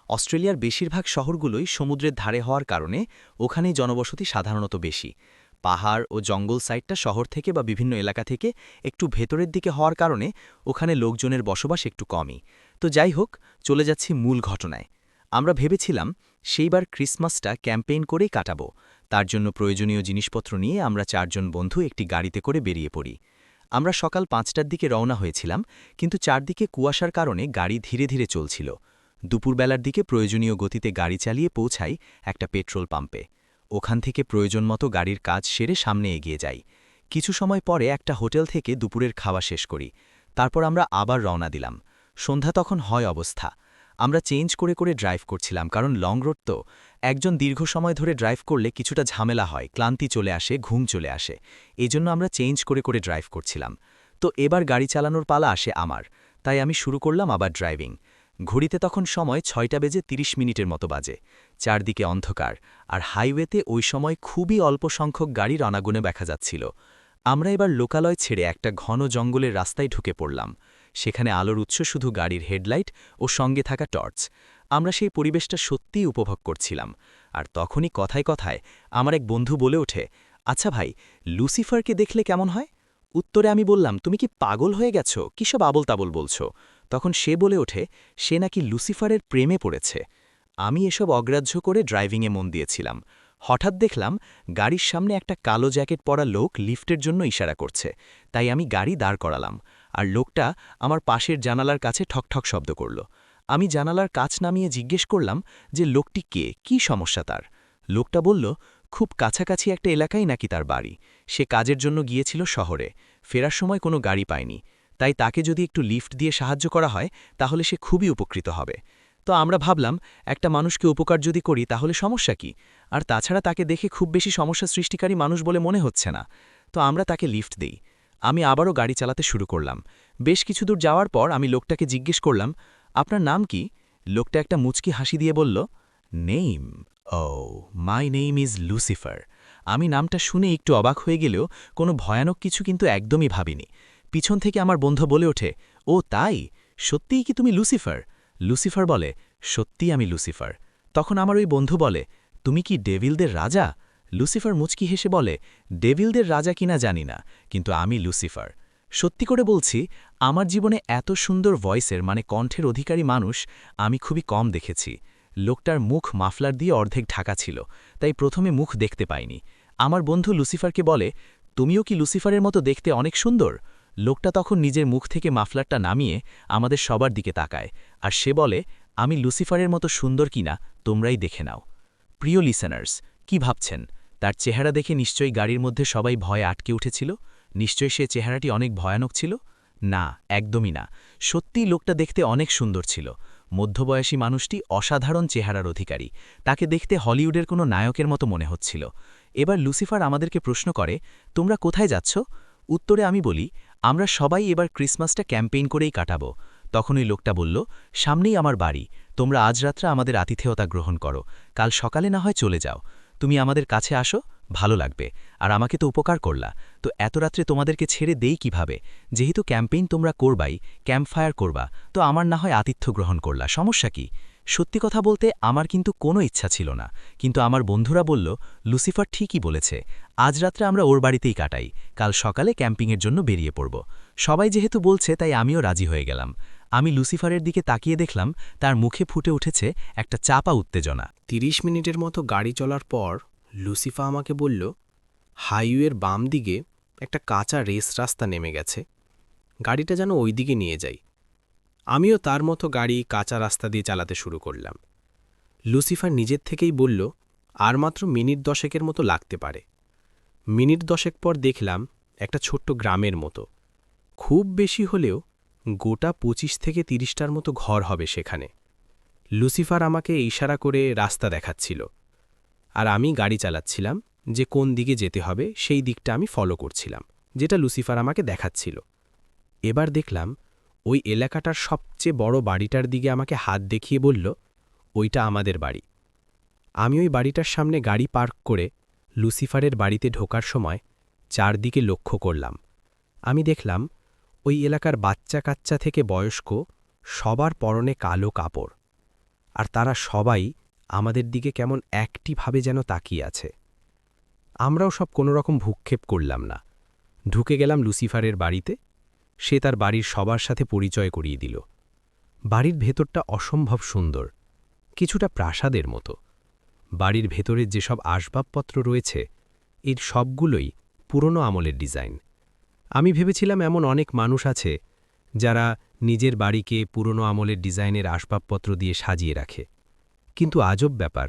অস্ট্রেলিয়ার বেশিরভাগ শহরগুলোই সমুদ্রের ধারে হওয়ার কারণে ওখানেই জনবসতি সাধারণত বেশি। পাহাড় ও জঙ্গল সাইডটা শহর থেকে বা বিভিন্ন এলাকা থেকে একটু ভেতরের দিকে হওয়ার কারণে ওখানে লোকজনের বসবাস একটু কমই। তো যাই হোক, চলে যাচ্ছি মূল ঘটনায়। আমরা ভেবেছিলাম সেইবার ক্রিসমাসটা ক্যাম্পেইন করেই কাটাবো। তার জন্য প্রয়োজনীয় জিনিসপত্র নিয়ে আমরা 4 জন বন্ধু একটি গাড়িতে করে বেরিয়ে পড়ি। আমরা সকাল 5টার দিকে রওনা হয়েছিলাম, কিন্তু চারদিকে কুয়াশার কারণে গাড়ি ধীরে ধীরে চলছিল। দুপুরবেলার দিকে প্রয়োজনীয় গতিতে গাড়ি চালিয়ে পৌঁছাই একটা পেট্রোল পাম্পে। ওখান থেকে প্রয়োজন মতো গাড়ির কাজ সেরে সামনে এগিয়ে যাই। কিছু সময় পরে একটা হোটেল থেকে দুপুরের খাওয়া শেষ করি। তারপর আমরা আবার রওনা দিলাম। সন্ধ্যা তখন হয় অবস্থা। আমরা চেঞ্জ করে করে ড্রাইভ করছিলাম, কারণ লং রোড তো। একজন দীর্ঘ সময় ধরে ড্রাইভ করলে কিছুটা ঝামেলা হয়, ক্লান্তি চলে আসে, ঘুম চলে আসে। এজন্য আমরা চেঞ্জ করে করে ড্রাইভ করছিলাম। তো এবার গাড়ি চালানোর পালা আসে আমার, তাই আমি শুরু করলাম আবার ড্রাইভিং। ঘড়িতে তখন সময় 6টা বেজে 30 মিনিটের মতো বাজে। চারদিকে অন্ধকার, আর হাইওয়েতে ওই সময় খুবই অল্প সংখ্যক গাড়ির অনাগুনে দেখা যাচ্ছিল। আমরা এবার লোকালয় ছেড়ে একটা ঘন জঙ্গলের রাস্তায় ঢুকে পড়লাম। সেখানে আলোর উৎস শুধু গাড়ির হেডলাইট ও সঙ্গে থাকা টর্চ। আমরা সেই পরিবেশটা সত্যিই উপভোগ করছিলাম। আর তখনই কথায় কথায় আমার এক বন্ধু বলে ওঠে, আচ্ছা ভাই, লুসিফারকে দেখলে কেমন হয়? উত্তরে আমি বললাম, তুমি কি পাগল হয়ে গেছো, কিসব আবল তাবল বলছো? তখন সে বলে ওঠে সে নাকি লুসিফারের প্রেমে পড়েছে। আমি এসব অগ্রাহ্য করে ড্রাইভিংয়ে মন দিয়েছিলাম। হঠাৎ দেখলাম গাড়ির সামনে একটা কালো জ্যাকেট পরা লোক লিফটের জন্য ইশারা করছে। তাই আমি গাড়ি দাঁড় করালাম, আর লোকটা আমার পাশের জানালার কাছে ঠকঠক শব্দ করল। আমি জানালার কাচ নামিয়ে জিজ্ঞেস করলাম যে লোকটি কে, কি সমস্যা তার। লোকটা বলল খুব কাছাকাছি একটা এলাকায় নাকি তার বাড়ি। সে কাজের জন্য গিয়েছিল শহরে, ফেরার সময় কোনো গাড়ি পায়নি। তাই তাকে যদি একটু লিফট দিয়ে সাহায্য করা হয় তাহলে সে খুবই উপকৃত হবে। তো আমরা ভাবলাম একটা মানুষকে উপকার যদি করি তাহলে সমস্যা কি, আর তাছাড়া তাকে দেখে খুব বেশি সমস্যা সৃষ্টিকারী মানুষ বলে মনে হচ্ছে না। তো আমরা তাকে লিফট দেই। আমি আবারও গাড়ি চালাতে শুরু করলাম। বেশ কিছু দূর যাওয়ার পর আমি লোকটাকে জিজ্ঞেস করলাম, আপনার নাম কি? লোকটা একটা মুচকি হাসি দিয়ে বলল, name, oh my name is Lucifer. আমি নামটা শুনে একটু অবাক হয়ে গেলেও কোনো ভয়ানক কিছু কিন্তু একদমই ভাবিনি। পিছন থেকে আমার বন্ধু বলে ওঠে, ও তাই, সত্যিই কি তুমি লুসিফার? লুসিফার বলে, সত্যিই আমি লুসিফার। তখন আমার ওই বন্ধু বলে, তুমি কি ডেভিলদের রাজা? লুসিফার মুচকি হেসে বলে, ডেভিলদের রাজা কিনা জানি না, কিন্তু আমি লুসিফার। সত্যি করে বলছি, আমার জীবনে এত সুন্দর ভয়েসের মানে কণ্ঠের অধিকারী মানুষ আমি খুবই কম দেখেছি। লোকটার মুখ মাফলার দিয়ে অর্ধেক ঢাকা ছিল, তাই প্রথমে মুখ দেখতে পাইনি। আমার বন্ধু লুসিফারকে বলে, তুমিও কি লুসিফারের মতো দেখতে অনেক সুন্দর? লোকটা তখন নিজের মুখ থেকে মাফলারটা নামিয়ে আমাদের সবার দিকে তাকায়, আর সে বলে, আমি লুসিফারের মতো সুন্দর কিনা তোমরাই দেখে নাও। প্রিয় লিসেনার্স, কি ভাবছেন? তার চেহারা দেখে নিশ্চয়ই গাড়ির মধ্যে সবাই ভয়ে আটকে উঠেছিল? নিশ্চয়ই সে চেহারাটি অনেক ভয়ানক ছিল? না, একদমই না। সত্যিই লোকটা দেখতে অনেক সুন্দর ছিল। মধ্যবয়সী মানুষটি অসাধারণ চেহারার অধিকারী। তাকে দেখতে হলিউডের কোনো নায়কের মতো মনে হচ্ছিল। এবার লুসিফার আমাদেরকে প্রশ্ন করে, তোমরা কোথায় যাচ্ছ? উত্তরে আমি বলি, আমরা সবাই এবার ক্রিসমাসটা ক্যাম্পেইন করেই কাটাবো। তখন ওই লোকটা বলল, সামনেই আমার বাড়ি, তোমরা আজ রাত্রে আমাদের আতিথেয়তা গ্রহণ করো, কাল সকালে না হয় চলে যাও। তুমি আমাদের কাছে আসো, ভালো লাগবে, আর আমাকে তো উপকার করলা, তো এত রাত্রে তোমাদেরকে ছেড়ে দেই কিভাবে? যেহেতু ক্যাম্পেইন তোমরা করবাই, ক্যাম্প ফায়ার করবা, তো আমার না হয় আতিথ্য গ্রহণ করলা, সমস্যা কি? সত্যি কথা বলতে আমার কিন্তু কোনো ইচ্ছা ছিল না, কিন্তু আমার বন্ধুরা বলল, লুসিফার ঠিকই বলেছে, আজ রাত্রে আমরা ওর বাড়িতেই কাটাই, কাল সকালে ক্যাম্পিংয়ের জন্য বেরিয়ে পড়ব। সবাই যেহেতু বলছে তাই আমিও রাজি হয়ে গেলাম। আমি লুসিফারের দিকে তাকিয়ে দেখলাম তার মুখে ফুটে উঠেছে একটা চাপা উত্তেজনা। 30 মিনিটের মতো গাড়ি চলার পর লুসিফা আমাকে বলল, হাইওয়ের বাম দিকে একটা কাঁচা রেস রাস্তা নেমে গেছে, গাড়িটা যেন ওই দিকে নিয়ে যাই। আমিও তার মতো গাড়ি কাঁচা রাস্তা দিয়ে চালাতে শুরু করলাম। লুসিফার নিজের থেকেই বলল, আর মাত্র মিনিট 10 মতো লাগতে পারে। মিনিট 10 পর দেখলাম একটা ছোট্ট গ্রামের মতো, খুব বেশি হলেও গোটা 25 থেকে 30টার মতো ঘর হবে সেখানে। লুসিফার আমাকে ইশারা করে রাস্তা দেখাচ্ছিল, আর আমি গাড়ি চালাচ্ছিলাম যে কোন দিকে যেতে হবে সেই দিকটা আমি ফলো করছিলাম, যেটা লুসিফার আমাকে দেখাচ্ছিল। এবার দেখলাম ওই এলাকাটার সবচেয়ে বড় বাড়িটার দিকে আমাকে হাত দেখিয়ে বলল, ওইটা আমাদের বাড়ি। আমি ওই বাড়িটার সামনে গাড়ি পার্ক করে লুসিফারের বাড়িতে ঢোকার সময় চারদিকে লক্ষ্য করলাম। আমি দেখলাম ওই এলাকার বাচ্চা কাচ্চা থেকে বয়স্ক সবার পরনে কালো কাপড়, আর তারা সবাই আমাদের দিকে কেমন একটিভাবে যেন তাকিয়ে আছে। আমরাও সব কোনোরকম ভূক্ষেপ করলাম না, ঢুকে গেলাম লুসিফারের বাড়িতে। সে তার বাড়ির সবার সাথে পরিচয় করিয়ে দিল। বাড়ির ভেতরটা অসম্ভব সুন্দর, কিছুটা প্রাসাদের মতো। বাড়ির ভেতরের যেসব আসবাবপত্র রয়েছে এর সবগুলোই পুরনো আমলের ডিজাইন। আমি ভেবেছিলাম এমন অনেক মানুষ আছে যারা নিজের বাড়িকে পুরনো আমলের ডিজাইনের আসবাবপত্র দিয়ে সাজিয়ে রাখে, কিন্তু আজব ব্যাপার,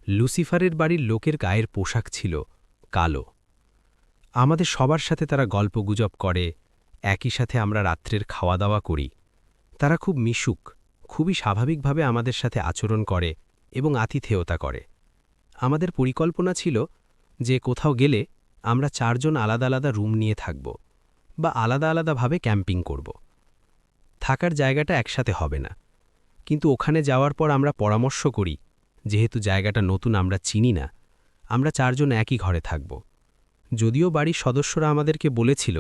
লুসিফারের বাড়ির লোকের গায়ের পোশাক ছিল কালো। আমাদের সবার সাথে তারা গল্পগুজব করে, একই সাথে আমরা রাত্রের খাওয়া দাওয়া করি। তারা খুব মিশুক, খুবই স্বাভাবিকভাবে আমাদের সাথে আচরণ করে এবং আতিথেয়তা করে। আমাদের পরিকল্পনা ছিল যে কোথাও গেলে আমরা 4 জন আলাদা আলাদা রুম নিয়ে থাকব বা আলাদা আলাদাভাবে ক্যাম্পিং করব। থাকার জায়গাটা একসাথে হবে না, কিন্তু ওখানে যাওয়ার পর আমরা পরামর্শ করি, যেহেতু জায়গাটা নতুন আমরা চিনি না, আমরা 4 জন একই ঘরে থাকব। যদিও বাড়ির সদস্যরা আমাদেরকে বলেছিল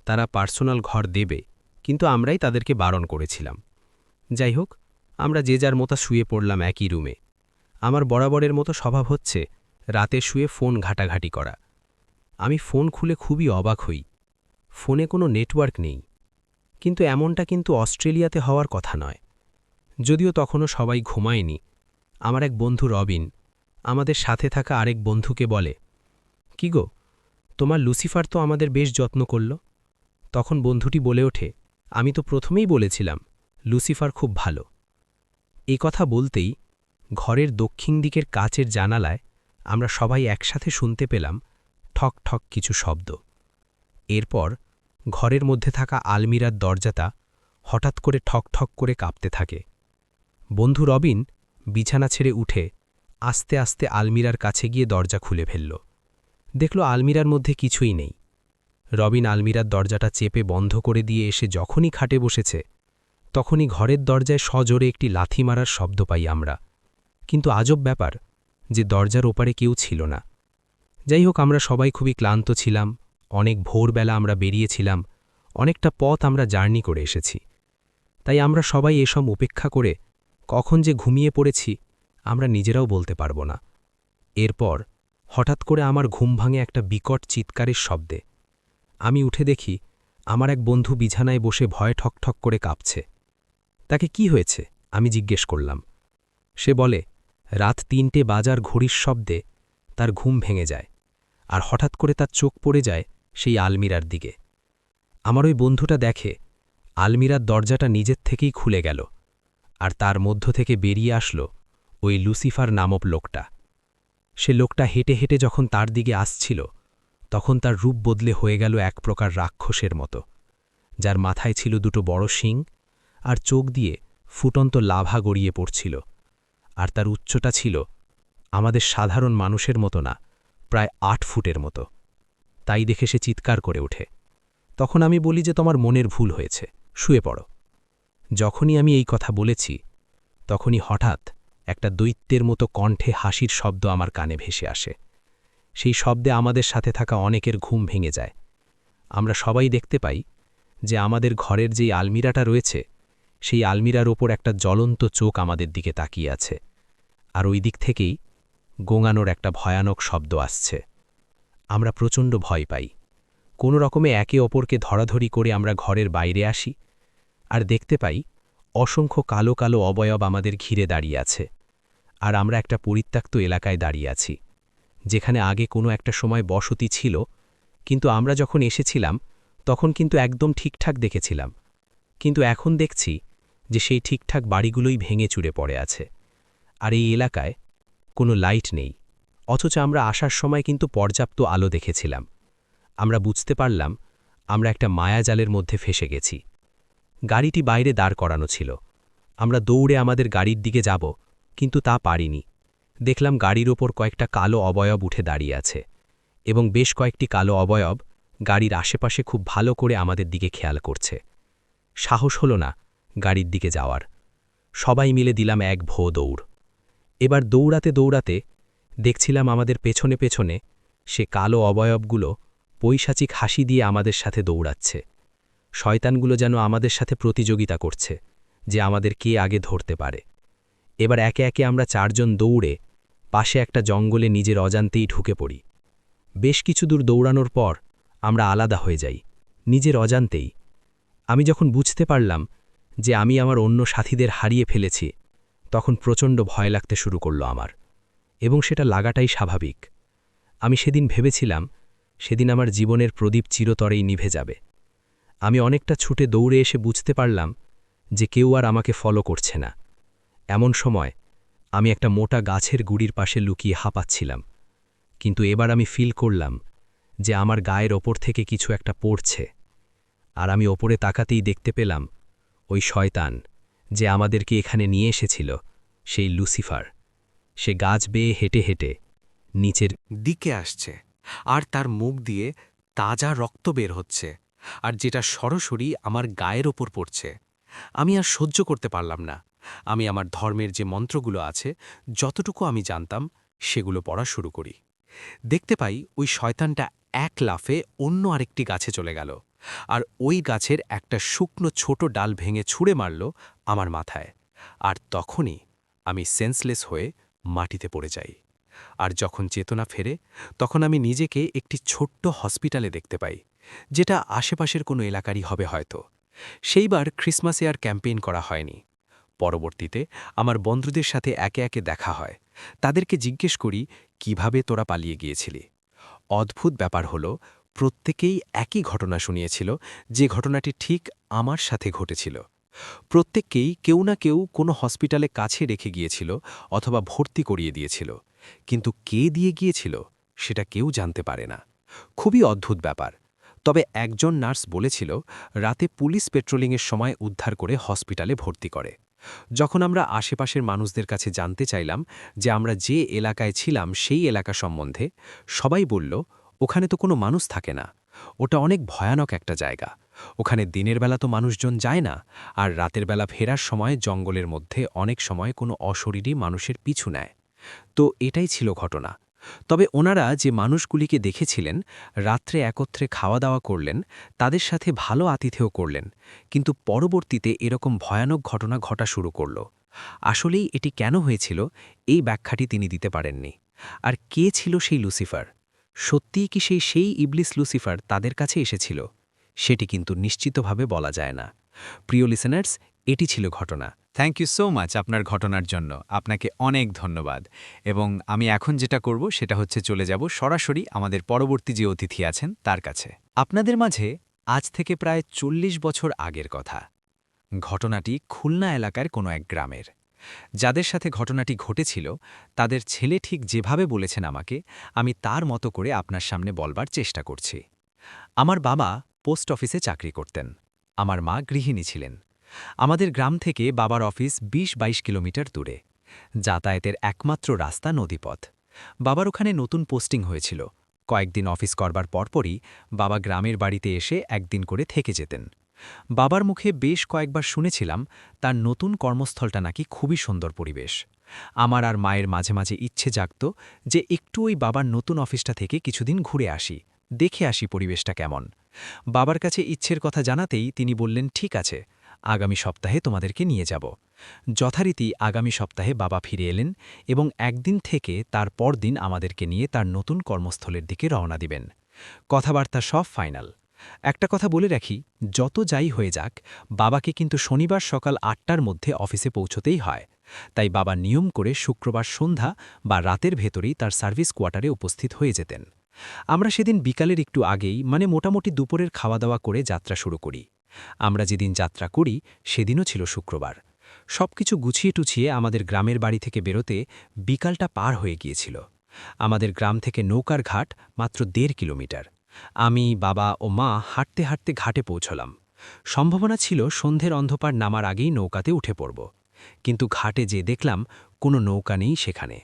তারা পার্সোনাল ঘর দেবে, কিন্তু আমরাই তাদেরকে বারণ করেছিলাম। যাই হোক, আমরা যে যার মতো শুয়ে পড়লাম একই রুমে। আমার বরাবরের মতো স্বভাব হচ্ছে রাতে শুয়ে ফোন ঘাটাঘাটি করা। আমি ফোন খুলে খুবই অবাক হই, ফোনে কোনো নেটওয়ার্ক নেই। কিন্তু এমনটা কিন্তু অস্ট্রেলিয়াতে হওয়ার কথা নয়। যদিও তখনও সবাই ঘুমায়নি, আমার এক বন্ধু রবিন আমাদের সাথে থাকা আরেক বন্ধুকে বলে, কি গো, তোমার লুসিফার তো আমাদের বেশ যত্ন করল। তখন বন্ধুটি বলে ওঠে, আমি তো প্রথমেই বলেছিলাম লুসিফার খুব ভালো। এ কথা বলতেই ঘরের দক্ষিণ দিকের কাচের জানালায় আমরা সবাই একসাথে শুনতে পেলাম ঠক ঠক কিছু শব্দ। এরপর ঘরের মধ্যে থাকা আলমিরার দরজাটা হঠাৎ করে ঠক ঠক করে কাঁপতে থাকে। বন্ধু রবিন বিছানা ছেড়ে উঠে আস্তে আস্তে আলমিরার কাছে গিয়ে দরজা খুলে ফেলল। দেখল আলমিরার মধ্যে কিছুই নেই। রবিন আলমিরার দরজাটা চেপে বন্ধ করে দিয়ে এসে যখনই খাটে বসেছে, তখনই ঘরের দরজায় সজোরে একটি লাথি মারার শব্দ পাই আমরা। কিন্তু আজব ব্যাপার যে দরজার ওপারে কেউ ছিল না। যাই হোক, আমরা সবাই খুবই ক্লান্ত ছিলাম, অনেক ভোরবেলা আমরা বেরিয়েছিলাম, অনেকটা পথ আমরা জার্নি করে এসেছি। তাই আমরা সবাই এসব উপেক্ষা করে কখন যে ঘুমিয়ে পড়েছি আমরা নিজেরাও বলতে পারব না। এরপর হঠাৎ করে আমার ঘুম ভাঙে একটা বিকট চিৎকারের শব্দে। আমি উঠে দেখি আমার এক বন্ধু বিছানায় বসে ভয়ে ঠকঠক করে কাঁপছে। তাকে কি হয়েছে আমি জিজ্ঞেস করলাম। সে বলে রাত ৩টে বাজার ঘড়ির শব্দে তার ঘুম ভেঙে যায় আর হঠাৎ করে তার চোখ পড়ে যায় সেই আলমিরার দিকে। আমার ওই বন্ধুটা দেখে আলমিরার দরজাটা নিজের থেকেই খুলে গেল আর তার মধ্য থেকে বেরিয়ে আসলো ওই লুসিফার নামক লোকটা। সে লোকটা হেঁটে হেঁটে যখন তার দিকে আসছিল তখন তার রূপ বদলে হয়ে গেল এক প্রকার রাক্ষসের মতো, যার মাথায় ছিল দুটো বড় শিং আর চোখ দিয়ে ফুটন্ত লাভা গড়িয়ে পড়ছিল, আর তার উচ্চতা ছিল আমাদের সাধারণ মানুষের মতো না, প্রায় ৮ ফুটের মতো। তাই দেখে সে চিৎকার করে ওঠে। তখন আমি বলি যে তোমার মনের ভুল হয়েছে, শুয়ে পড়ো। যখনই আমি এই কথা বলেছি তখনই হঠাৎ একটা দৈত্যের মতো কণ্ঠে হাসির শব্দ আমার কানে ভেসে আসে। সেই শব্দে আমাদের সাথে থাকা অনেকের ঘুম ভেঙে যায়। আমরা সবাই দেখতে পাই যে আমাদের ঘরের যেই আলমিরাটা রয়েছে সেই আলমিরার ওপর একটা জ্বলন্ত চোখ আমাদের দিকে তাকিয়ে আছে, আর ওই দিক থেকেই গোঙানোর একটা ভয়ানক শব্দ আসছে। আমরা প্রচণ্ড ভয় পাই। কোনো রকমে একে অপরকে ধরাধরি করে আমরা ঘরের বাইরে আসি আর দেখতে পাই অসংখ্য কালো কালো অবয়ব আমাদের ঘিরে দাঁড়িয়ে আছে। আর আমরা একটা পরিত্যক্ত এলাকায় দাঁড়িয়ে আছি, যেখানে আগে কোনো একটা সময় বসতি ছিল, কিন্তু আমরা যখন এসেছিলাম তখন কিন্তু একদম ঠিকঠাক দেখেছিলাম। কিন্তু এখন দেখছি যে সেই ঠিকঠাক বাড়িগুলোই ভেঙে চুরে পড়ে আছে। আর এই এলাকায় কোনো লাইট নেই, অথচ আমরা আসার সময় কিন্তু পর্যাপ্ত আলো দেখেছিলাম। আমরা বুঝতে পারলাম আমরা একটা মায়াজালের মধ্যে ফেসে গেছি। গাড়িটি বাইরে দাঁড় করানো ছিল। আমরা দৌড়ে আমাদের গাড়ির দিকে যাব, কিন্তু তা পারিনি। দেখলাম গাড়ির ওপর কয়েকটা কালো অবয়ব উঠে দাঁড়িয়ে আছে, এবং বেশ কয়েকটি কালো অবয়ব গাড়ির আশেপাশে খুব ভালো করে আমাদের দিকে খেয়াল করছে। সাহস হলো না গাড়ির দিকে যাওয়ার। সবাই মিলে দিলাম এক ভো দৌড়। এবার দৌড়াতে দৌড়াতে দেখছিলাম আমাদের পেছনে পেছনে সে কালো অবয়বগুলো পৈশাচিক হাসি দিয়ে আমাদের সাথে দৌড়াচ্ছে। শয়তানগুলো যেন আমাদের সাথে প্রতিযোগিতা করছে যে আমাদের কে আগে ধরতে পারে। এবার একে একে আমরা 4 জন দৌড়ে পাশে একটা জঙ্গলে নিজের অজান্তেই ঢুকে পড়ি। বেশ কিছু দূর দৌড়ানোর পর আমরা আলাদা হয়ে যাই, নিজের অজান্তেই। আমি যখন বুঝতে পারলাম যে আমি আমার অন্য সাথীদের হারিয়ে ফেলেছি, তখন প্রচণ্ড ভয় লাগতে শুরু করল আমার, এবং সেটা লাগাটাই স্বাভাবিক। আমি সেদিন ভেবেছিলাম সেদিন আমার জীবনের প্রদীপ চিরতরেই নিভে যাবে। আমি অনেকটা ছুটে দৌড়ে এসে বুঝতে পারলাম যে কেউ আর আমাকে ফলো করছে না। এমন সময় আমি একটা মোটা গাছের গুড়ির পাশে লুকিয়ে হাঁপাচ্ছিলাম, কিন্তু এবার আমি ফিল করলাম যে আমার গায়ের ওপর থেকে কিছু একটা পড়ছে। আর আমি ওপরে তাকাতেই দেখতে পেলাম ওই শয়তান যে আমাদেরকে এখানে নিয়ে এসেছিল, সেই লুসিফার। সে গাছ বেয়ে হেঁটে হেঁটে নিচের দিকে আসছে, আর তার মুখ দিয়ে তাজা রক্ত বের হচ্ছে, আর যেটা সরাসরি আমার গায়ের ওপর পড়ছে। আমি আর সহ্য করতে পারলাম না। আমি আমার ধর্মের যে মন্ত্রগুলো আছে, যতটুকু আমি জানতাম, সেগুলো পড়া শুরু করি। দেখতে পাই ওই শয়তানটা এক লাফে অন্য আরেকটি গাছে চলে গেল, আর ওই গাছের একটা শুকনো ছোট ডাল ভেঙে ছুঁড়ে মারল আমার মাথায়। আর তখনই আমি সেন্সলেস হয়ে মাটিতে পড়ে যাই। আর যখন চেতনা ফেরে, তখন আমি নিজেকে একটি ছোট্ট হসপিটালে দেখতে পাই, যেটা আশেপাশের কোনো এলাকারই হবে হয়তো। সেইবার ক্রিসমাসে আর ক্যাম্পেইন করা হয়নি। পরবর্তীতে আমার বন্ধুদের সাথে একে একে দেখা হয়। তাদেরকে জিজ্ঞেস করি, কিভাবে তোরা পালিয়ে গিয়েছিলি? অদ্ভুত ব্যাপার হলো, প্রত্যেকেই একই ঘটনা শুনিয়েছিল, যে ঘটনাটি ঠিক আমার সাথে ঘটেছিল। প্রত্যেককেই কেউ না কেউ কোনো হসপিটালে কাছে রেখে গিয়েছিল অথবা ভর্তি করিয়ে দিয়েছিল, কিন্তু কে দিয়ে গিয়েছিল সেটা কেউ জানতে পারে না। খুবই অদ্ভুত ব্যাপার। তবে একজন নার্স বলেছিল রাতে পুলিশ পেট্রোলিংয়ের সময় উদ্ধার করে হসপিটালে ভর্তি করে। যখন আমরা আশেপাশের মানুষদের কাছে জানতে চাইলাম যে আমরা যে এলাকায় ছিলাম সেই এলাকা সম্বন্ধে, সবাই বলল ওখানে তো কোনো মানুষ থাকে না, ওটা অনেক ভয়ানক একটা জায়গা। ওখানে দিনের বেলা তো মানুষজন যায় না, আর রাতের বেলা ফেরার সময় জঙ্গলের মধ্যে অনেক সময় কোনো অশরীরী মানুষের পিছু নেয়। তো এটাই ছিল ঘটনা। তবে ওনারা যে মানুষগুলিকে দেখেছিলেন, রাত্রে একত্রে খাওয়া দাওয়া করলেন, তাদের সাথে ভালো আতিথেয় করলেন, কিন্তু পরবর্তীতে এরকম ভয়ানক ঘটনা ঘটা শুরু করল। আসলেই এটি কেন হয়েছিল, এই ব্যাখ্যাটি তিনি দিতে পারেননি। আর কে ছিল সেই লুসিফার? সত্যিই কি সেই ইবলিস লুসিফার তাদের কাছে এসেছিল? সেটি কিন্তু নিশ্চিতভাবে বলা যায় না। প্রিয় লিসেনার্স, এটি ছিল ঘটনা। থ্যাংক ইউ সো মাচ আপনার ঘটনার জন্য, আপনাকে অনেক ধন্যবাদ। এবং আমি এখন যেটা করব সেটা হচ্ছে চলে যাব সরাসরি আমাদের পরবর্তী যে অতিথি আছেন তার কাছে। আপনাদের মাঝে আজ থেকে প্রায় ৪০ বছর আগের কথা। ঘটনাটি খুলনা এলাকার কোনো এক গ্রামের। যাদের সাথে ঘটনাটি ঘটেছিল তাদের ছেলে ঠিক যেভাবে বলেছেন আমাকে, আমি তার মতো করে আপনার সামনে বলবার চেষ্টা করছি। আমার বাবা পোস্ট অফিসে চাকরি করতেন, আমার মা গৃহিণী ছিলেন। আমাদের গ্রাম থেকে বাবার অফিস ২০-২২ কিলোমিটার দূরে। যাতায়াতের একমাত্র রাস্তা নদীপথ। বাবার ওখানে নতুন পোস্টিং হয়েছিল। কয়েকদিন অফিস করবার পরপরই বাবা গ্রামের বাড়িতে এসে একদিন করে থেকে যেতেন। বাবার মুখে বেশ কয়েকবার শুনেছিলাম তার নতুন কর্মস্থলটা নাকি খুবই সুন্দর পরিবেশ। আমার আর মায়ের মাঝে মাঝে ইচ্ছে জাগত যে একটু ওই বাবার নতুন অফিসটা থেকে কিছুদিন ঘুরে আসি, দেখে আসি পরিবেশটা কেমন। বাবার কাছে ইচ্ছের কথা জানাতেই তিনি বললেন, ঠিক আছে, আগামী সপ্তাহে তোমাদেরকে নিয়ে যাব। যথারীতি আগামী সপ্তাহে বাবা ফিরে এলেন এবং একদিন থেকে তার পরদিন আমাদেরকে নিয়ে তার নতুন কর্মস্থলের দিকে রওনা দিবেন। কথাবার্তা সব ফাইনাল। একটা কথা বলে রাখি, যত যাই হয়ে যাক, বাবাকে কিন্তু শনিবার সকাল ৮টার মধ্যে অফিসে পৌঁছতেই হয়। তাই বাবা নিয়ম করে শুক্রবার সন্ধ্যা বা রাতের ভেতরেই তার সার্ভিস কোয়ার্টারে উপস্থিত হয়ে যেতেন। আমরা সেদিন বিকালের একটু আগেই, মানে মোটামুটি দুপুরের খাওয়া দাওয়া করে যাত্রা শুরু করি। আমরা যেদিন যাত্রা করি সেদিনও ছিল শুক্রবার। সবকিছু গুছিয়ে টুছিয়ে আমাদের গ্রামের বাড়ি থেকে বেরোতে বিকালটা পার হয়ে গিয়েছিল। আমাদের গ্রাম থেকে নৌকার ঘাট মাত্র ১.৫ কিলোমিটার। আমি, বাবা ও মা হাঁটতে হাঁটতে ঘাটে পৌঁছলাম। সম্ভাবনা ছিল সন্ধ্যের অন্ধকার নামার আগেই নৌকাতে উঠে পড়ব। কিন্তু ঘাটে যে দেখলাম কোনো নৌকা নেই সেখানে।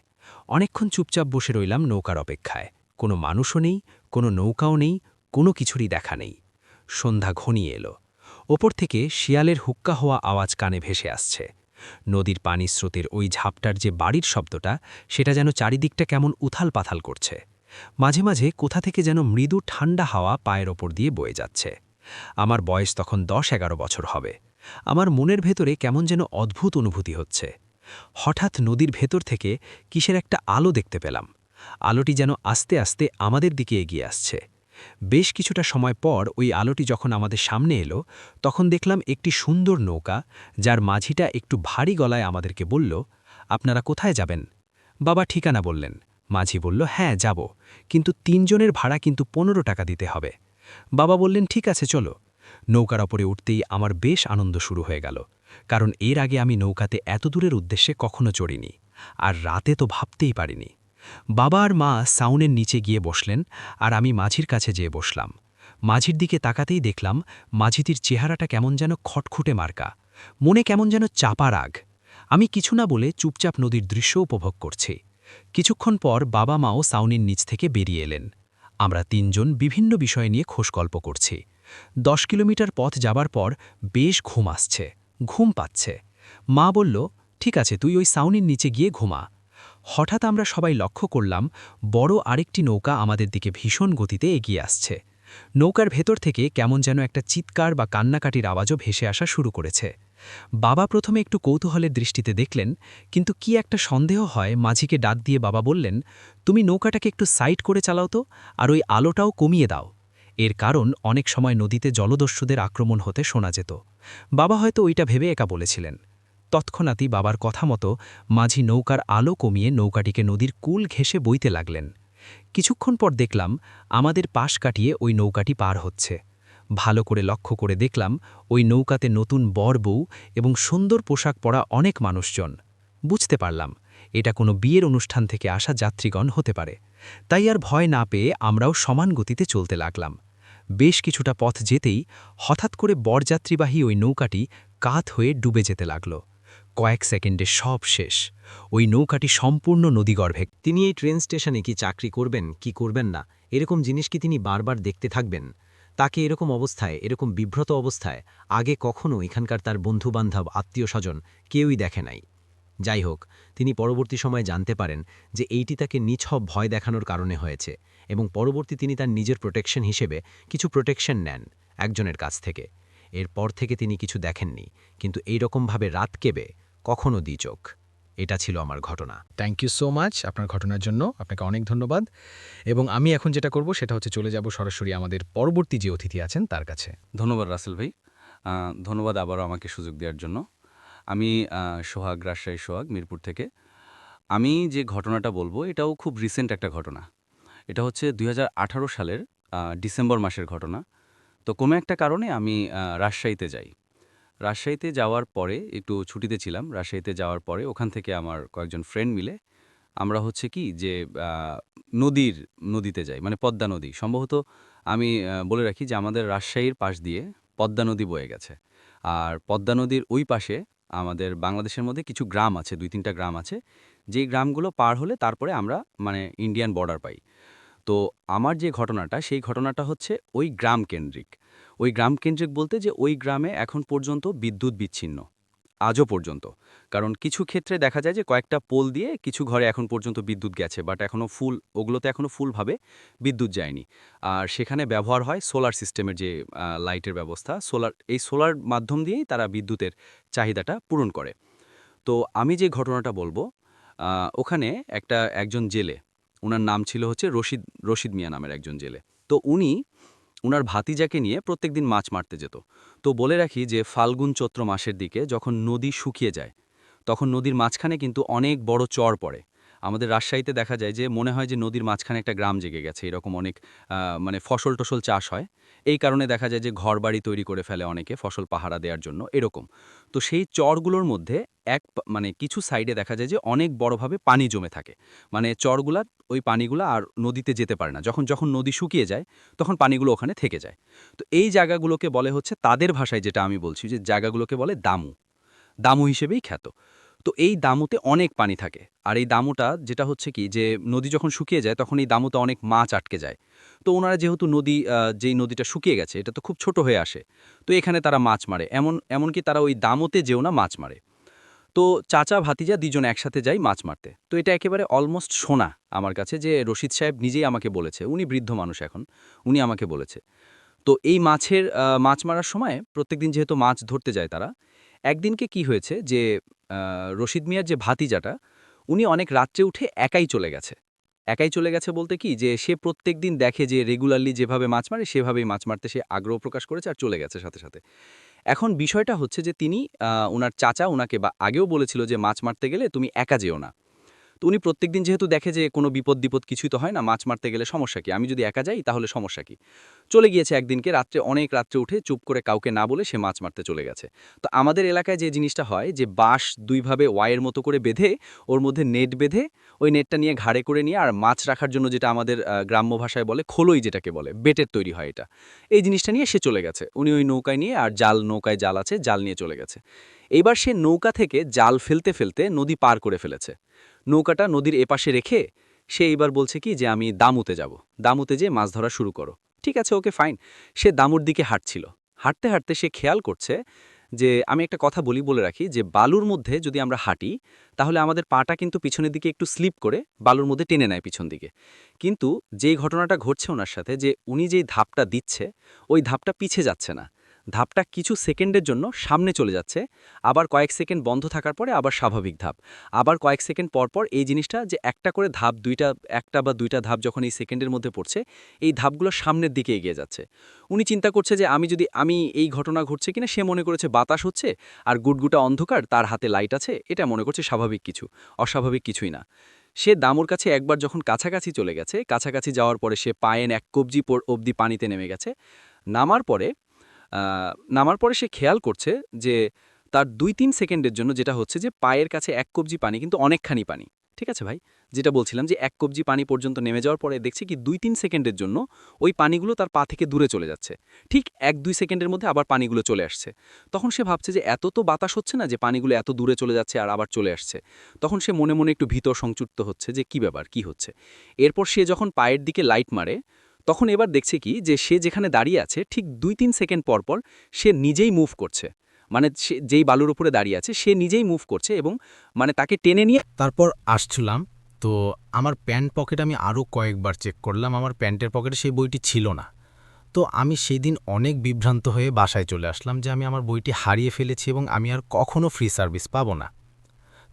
অনেকক্ষণ চুপচাপ বসে রইলাম নৌকার অপেক্ষায়। কোনো মানুষও নেই, কোনো নৌকাও নেই, কোনো কিছুরই দেখা নেই। সন্ধ্যা ঘনিয়ে এলো। ওপর থেকে শিয়ালের হুক্কা হওয়া আওয়াজ কানে ভেসে আসছে। নদীর পানির স্রোতের ওই ঝাপটার যে বাড়ির শব্দটা, সেটা যেন চারিদিকটা কেমন উথাল পাথাল করছে। মাঝে মাঝে কোথা থেকে যেন মৃদু ঠান্ডা হাওয়া পায়ের ওপর দিয়ে বয়ে যাচ্ছে। আমার বয়স তখন ১০-১১ বছর হবে। আমার মনের ভেতরে কেমন যেন অদ্ভুত অনুভূতি হচ্ছে। হঠাৎ নদীর ভেতর থেকে কিসের একটা আলো দেখতে পেলাম। আলোটি যেন আস্তে আস্তে আমাদের দিকে এগিয়ে আসছে। বেশ কিছুটা সময় পর ওই আলোটি যখন আমাদের সামনে এলো, তখন দেখলাম একটি সুন্দর নৌকা, যার মাঝিটা একটু ভারী গলায় আমাদেরকে বলল, আপনারা কোথায় যাবেন? বাবা ঠিকানা বললেন। মাঝি বলল, হ্যাঁ যাব, কিন্তু ৩ জনের ভাড়া কিন্তু ১৫ টাকা দিতে হবে। বাবা বললেন, ঠিক আছে চলো। নৌকার ওপরে উঠতেই আমার বেশ আনন্দ শুরু হয়ে গেল, কারণ এর আগে আমি নৌকাতে এত দূরের উদ্দেশ্যে কখনো চড়িনি, আর রাতে তো ভাবতেই পারিনি। বাবা আর মা সাউনের নিচে গিয়ে বসলেন, আর আমি মাঝির কাছে যেয়ে বসলাম। মাঝির দিকে তাকাতেই দেখলাম মাঝিটির চেহারাটা কেমন যেন খটখুটে মার্কা, মনে কেমন যেন চাপা রাগ। আমি কিছু না বলে চুপচাপ নদীর দৃশ্য উপভোগ করছি। কিছুক্ষণ পর বাবা মাও সাউনির নিচ থেকে বেরিয়ে এলেন। আমরা ৩ জন বিভিন্ন বিষয় নিয়ে খোশগল্প করছি। ১০ কিলোমিটার পথ যাবার পর বেশ ঘুম আসছে, ঘুম পাচ্ছে। মা বলল, ঠিক আছে, তুই ওই সাউনির নিচে গিয়ে ঘুমা। হঠাৎ আমরা সবাই লক্ষ্য করলাম বড় আরেকটি নৌকা আমাদের দিকে ভীষণ গতিতে এগিয়ে আসছে। নৌকার ভেতর থেকে কেমন যেন একটা চিৎকার বা কান্নাকাটির আওয়াজও ভেসে আসা শুরু করেছে। বাবা প্রথমে একটু কৌতূহলের দৃষ্টিতে দেখলেন, কিন্তু কি একটা সন্দেহ হয় মাঝিকে ডাক দিয়ে বাবা বললেন, তুমি নৌকাটাকে একটু সাইড করে চালাও তো, আর ওই আলোটাও কমিয়ে দাও। এর কারণ অনেক সময় নদীতে জলদস্যুদের আক্রমণ হতে শোনা যেত। বাবা হয়তো ওইটা ভেবে একা বলেছিলেন। তৎক্ষণাৎই বাবার কথা মতো মাঝি নৌকার আলো কমিয়ে নৌকাটিকে নদীর কূল ঘেঁষে বইতে লাগলেন। কিছুক্ষণ পর দেখলাম আমাদের পাশ কাটিয়ে ওই নৌকাটি পার হচ্ছে। ভালো করে লক্ষ্য করে দেখলাম ওই নৌকাতে নতুন বর বউ এবং সুন্দর পোশাক পরা অনেক মানুষজন। বুঝতে পারলাম এটা কোনো বিয়ের অনুষ্ঠান থেকে আসা যাত্রীগণ হতে পারে। তাই আর ভয় না পেয়ে আমরাও সমান গতিতে চলতে লাগলাম। বেশ কিছুটা পথ যেতেই হঠাৎ করে বরযাত্রীবাহী ওই নৌকাটি কাত হয়ে ডুবে যেতে লাগল। কয়েক সেকেন্ডে সব শেষ। ওই নৌকাটি সম্পূর্ণ নদীগর্ভে। তিনি এই ট্রেন স্টেশনে কি চাকরি করবেন কি করবেন না, এরকম জিনিস কি তিনি বারবার দেখতে থাকবেন? তাকে এরকম অবস্থায়, এরকম বিভ্রত অবস্থায় আগে কখনো এখানকার তার বন্ধুবান্ধব, আত্মীয়স্বজন কেউই দেখে নাই। যাই হোক, তিনি পরবর্তী সময়ে জানতে পারেন যে এইটি তাকে নিছক ভয় দেখানোর কারণে হয়েছে, এবং পরবর্তী তিনি তার নিজের প্রোটেকশন হিসেবে কিছু প্রোটেকশন নেন একজনের কাছ থেকে। এরপর থেকে তিনি কিছু দেখেননি, কিন্তু এইরকমভাবে রাত কেবে কখনো দ্বিচোখ। এটা ছিল আমার ঘটনা। থ্যাংক ইউ সো মাচ আপনার ঘটনার জন্য, আপনাকে অনেক ধন্যবাদ। এবং আমি এখন যেটা করব সেটা হচ্ছে চলে যাব সরাসরি আমাদের পরবর্তী যে অতিথি আছেন তার কাছে। ধন্যবাদ রাসেল ভাই। ধন্যবাদ আবারও আমাকে সুযোগ দেওয়ার জন্য। আমি সোহাগ, রাজশাহী সোহাগ, মিরপুর থেকে। আমি যে ঘটনাটা বলবো এটাও খুব রিসেন্ট একটা ঘটনা। এটা হচ্ছে ২০১৮ সালের ডিসেম্বর মাসের ঘটনা। তো কোনো একটা কারণে আমি রাজশাহীতে যাই। রাজশাহীতে যাওয়ার পরে একটু ছুটিতে ছিলাম। রাজশাহীতে যাওয়ার পরে ওখান থেকে আমার কয়েকজন ফ্রেন্ড মিলে আমরা হচ্ছে কি যে আ নদীতে যাই, মানে পদ্মা নদী। সম্ভবত আমি বলে রাখি যে আমাদের রাজশাহীর পাশ দিয়ে পদ্মা নদী বয়ে গেছে। আর পদ্মা নদীর ওই পাশে আমাদের বাংলাদেশের মধ্যে কিছু গ্রাম আছে, ২-৩টা গ্রাম আছে। যেই গ্রামগুলো পার হলে তারপরে আমরা মানে ইন্ডিয়ান বর্ডার পাই। তো আমার যে ঘটনাটা, সেই ঘটনাটা হচ্ছে ওই গ্রাম কেন্দ্রিক। ওই গ্রাম কেন্দ্রিক বলতে যে ওই গ্রামে এখন পর্যন্ত বিদ্যুৎ বিচ্ছিন্ন। আজও পর্যন্ত। কারণ কিছু ক্ষেত্রে দেখা যায় যে কয়েকটা পোল দিয়ে কিছু ঘরে এখন পর্যন্ত বিদ্যুৎ গেছে, বাট ওগুলোতে এখনো ফুলভাবে বিদ্যুৎ যায়নি। আর সেখানে ব্যবহার হয় সোলার সিস্টেমের যে লাইটের ব্যবস্থা, এই সোলার মাধ্যম দিয়েই তারা বিদ্যুতের চাহিদাটা পূরণ করে। তো আমি যে ঘটনাটা বলবো, ওখানে একজন জেলে, উনার নাম ছিল হচ্ছে রশিদ মিয়া নামের একজন জেলে। তো উনার ভাতিজাকে নিয়ে প্রত্যেকদিন মাছ মারতে যেত। তো বলে রাখি যে ফাল্গুন চৈত্র মাসের দিকে যখন নদী শুকিয়ে যায়, তখন নদীর মাঝখানে কিন্তু অনেক বড় চর পড়ে। আমাদের রাজশাহীতে দেখা যায় যে মনে হয় যে নদীর মাঝখানে একটা গ্রাম জেগে গেছে, এরকম অনেক মানে ফসল-টসল চাষ হয়। এই কারণে দেখা যায় যে ঘরবাড়ি তৈরি করে ফেলে অনেকে ফসল পাহারা দেওয়ার জন্য, এরকম। তো সেই চরগুলোর মধ্যে মানে কিছু সাইডে দেখা যায় যে অনেক বড়ভাবে পানি জমে থাকে। মানে চরগুলার ওই পানিগুলা আর নদীতে যেতে পারে না। যখন নদী শুকিয়ে যায়, তখন পানিগুলো ওখানে থেকে যায়। তো এই জায়গাগুলোকে বলে হচ্ছে, তাদের ভাষায় যেটা আমি বলছি, যে জায়গাগুলোকে বলে দামু। দামু হিসেবেই খ্যাত। তো এই দামুতে অনেক পানি থাকে। আর এই দামুটা যেটা হচ্ছে কি যে নদী যখন শুকিয়ে যায় তখন এই দামুতে অনেক মাছ আটকে যায়। তো ওনারা যেহেতু যেই নদীটা শুকিয়ে গেছে এটা তো খুব ছোট হয়ে আসে। তো এখানে তারা মাছ মারে। এমনকি তারা ওই দামুতে যেও না মাছ মারে। তো চাচা ভাতিজা ২ জন একসাথে যাই মাছ মারতে। তো এটা একেবারে অলমোস্ট শোনা আমার কাছে, যে রশিদ সাহেব নিজেই আমাকে বলেছে। উনি বৃদ্ধ মানুষ এখন। উনি আমাকে বলেছে। তো এই মাছ মারার সময় প্রত্যেকদিন যেহেতু মাছ ধরতে যায় তারা, একদিনকে কি হয়েছে যে রশিদ মিয়ার যে ভাতিজাটা, উনি অনেক রাত্রে উঠে একাই চলে গেছে। একাই চলে গেছে বলতে কি যে সে প্রত্যেকদিন দেখে যে রেগুলারলি যেভাবে মাছ মারে সেভাবেই মাছ মারতে সে আগ্রহ প্রকাশ করেছে আর চলে গেছে সাথে, সাথে। এখন বিষয়টা হচ্ছে যে উনার চাচা উনাকে আগেও বলেছিল যে মাছ মারতে গেলে তুমি একা যেও না। তো উনি প্রত্যেকদিন যেহেতু দেখে যে কোনো বিপদ কিছুই তো হয় না, মাছ মারতে গেলে সমস্যা কি? আমি যদি একা যাই তাহলে সমস্যা কি? চলে গিয়েছে একদিনকে অনেক রাত্রে উঠে চুপ করে কাউকে না বলে সে মাছ মারতে চলে গেছে। তো আমাদের এলাকায় যে জিনিসটা হয় যে বাঁশ ২ ভাবে ওয়াইয়ের মতো করে বেঁধে, ওর মধ্যে নেট বেঁধে, ওই নেটটা নিয়ে ঘাড়ে করে নিয়ে, আর মাছ রাখার জন্য যেটা আমাদের গ্রাম্য ভাষায় বলে খোলই, যেটাকে বলে বেটের তৈরি হয় এটা। এই জিনিসটা নিয়ে সে চলে গেছে। উনি ওই নৌকায় নিয়ে, আর নৌকায় জাল আছে, জাল নিয়ে চলে গেছে। এইবার সে নৌকা থেকে জাল ফেলতে, ফেলতে নদী পার করে ফেলেছে। নৌকাটা নদীর এপাশে রেখে সে এইবার বলছে কি যে আমি দামুতে যাব। দামুতে যেয়ে মাছ ধরা শুরু করো। ঠিক আছে, ওকে ফাইন। সে দামুর দিকে হাঁটছিল। হাঁটতে, হাঁটতে সে খেয়াল করছে যে, আমি একটা কথা বলে রাখি যে বালুর মধ্যে যদি আমরা হাঁটি তাহলে আমাদের পাটা কিন্তু পিছনের দিকে একটু স্লিপ করে বালুর মধ্যে টেনে নেয় পিছন দিকে। কিন্তু যেই ঘটনাটা ঘটছে ওনার সাথে, যে উনি যেই ধাপটা দিচ্ছে ওই ধাপটা পিছে যাচ্ছে না। ধাপটা কিছু সেকেন্ডের জন্য সামনে চলে যাচ্ছে, আবার কয়েক সেকেন্ড বন্ধ থাকার পরে আবার স্বাভাবিক ধাপ, আবার কয়েক সেকেন্ড পরপর এই জিনিসটা, যে একটা করে ধাপ, একটা বা দুইটা ধাপ যখন এই সেকেন্ডের মধ্যে পড়ছে, এই ধাপগুলো সামনের দিকে এগিয়ে যাচ্ছে। উনি চিন্তা করছে যে আমি এই ঘটনা ঘটছে কিনা, সে মনে করেছে বাতাস হচ্ছে আর গুটগুটা অন্ধকার, তার হাতে লাইট আছে, এটা মনে করছে স্বাভাবিক কিছু, অস্বাভাবিক কিছুই না। সে দামুর কাছে একবার যখন কাছাকাছি চলে গেছে, কাছাকাছি যাওয়ার পরে সে পায়েন ১ কবজি অবধি পানিতে নেমে গেছে। নামার পরে সে খেয়াল করছে যে তার ২-৩ সেকেন্ডের জন্য যেটা হচ্ছে যে পায়ের কাছে ১ কবজি পানি কিন্তু অনেকখানি পানি। ঠিক আছে ভাই, যেটা বলছিলাম যে ১ কবজি পানি পর্যন্ত নেমে যাওয়ার পরে দেখছে কি ২-৩ সেকেন্ডের জন্য ওই পানিগুলো তার পা থেকে দূরে চলে যাচ্ছে। ঠিক ১-২ সেকেন্ডের মধ্যে আবার পানিগুলো চলে আসছে। তখন সে ভাবছে যে এত তো বাতাস হচ্ছে না যে পানিগুলো এত দূরে চলে যাচ্ছে আর আবার চলে আসছে। তখন সে মনে মনে একটু ভীত সংযুক্ত হচ্ছে যে কি ব্যাপার, কি হচ্ছে। এরপর সে যখন পায়ের দিকে লাইট মারে, তখন এবার দেখছে কি যে সে যেখানে দাঁড়িয়ে আছে ঠিক ২-৩ সেকেন্ড পরপর সে নিজেই মুভ করছে। মানে সে যেই বালুর উপরে দাঁড়িয়ে আছে সে নিজেই মুভ করছে, এবং মানে তাকে টেনে নিয়ে তারপর আসছিলাম। তো আমার প্যান্ট পকেট আমি আরও কয়েকবার চেক করলাম, আমার প্যান্টের পকেটে সেই বইটি ছিল না। তো আমি সেই দিন অনেক বিভ্রান্ত হয়ে বাসায় চলে আসলাম যে আমি আমার বইটি হারিয়ে ফেলেছি এবং আমি আর কখনও ফ্রি সার্ভিস পাবো না।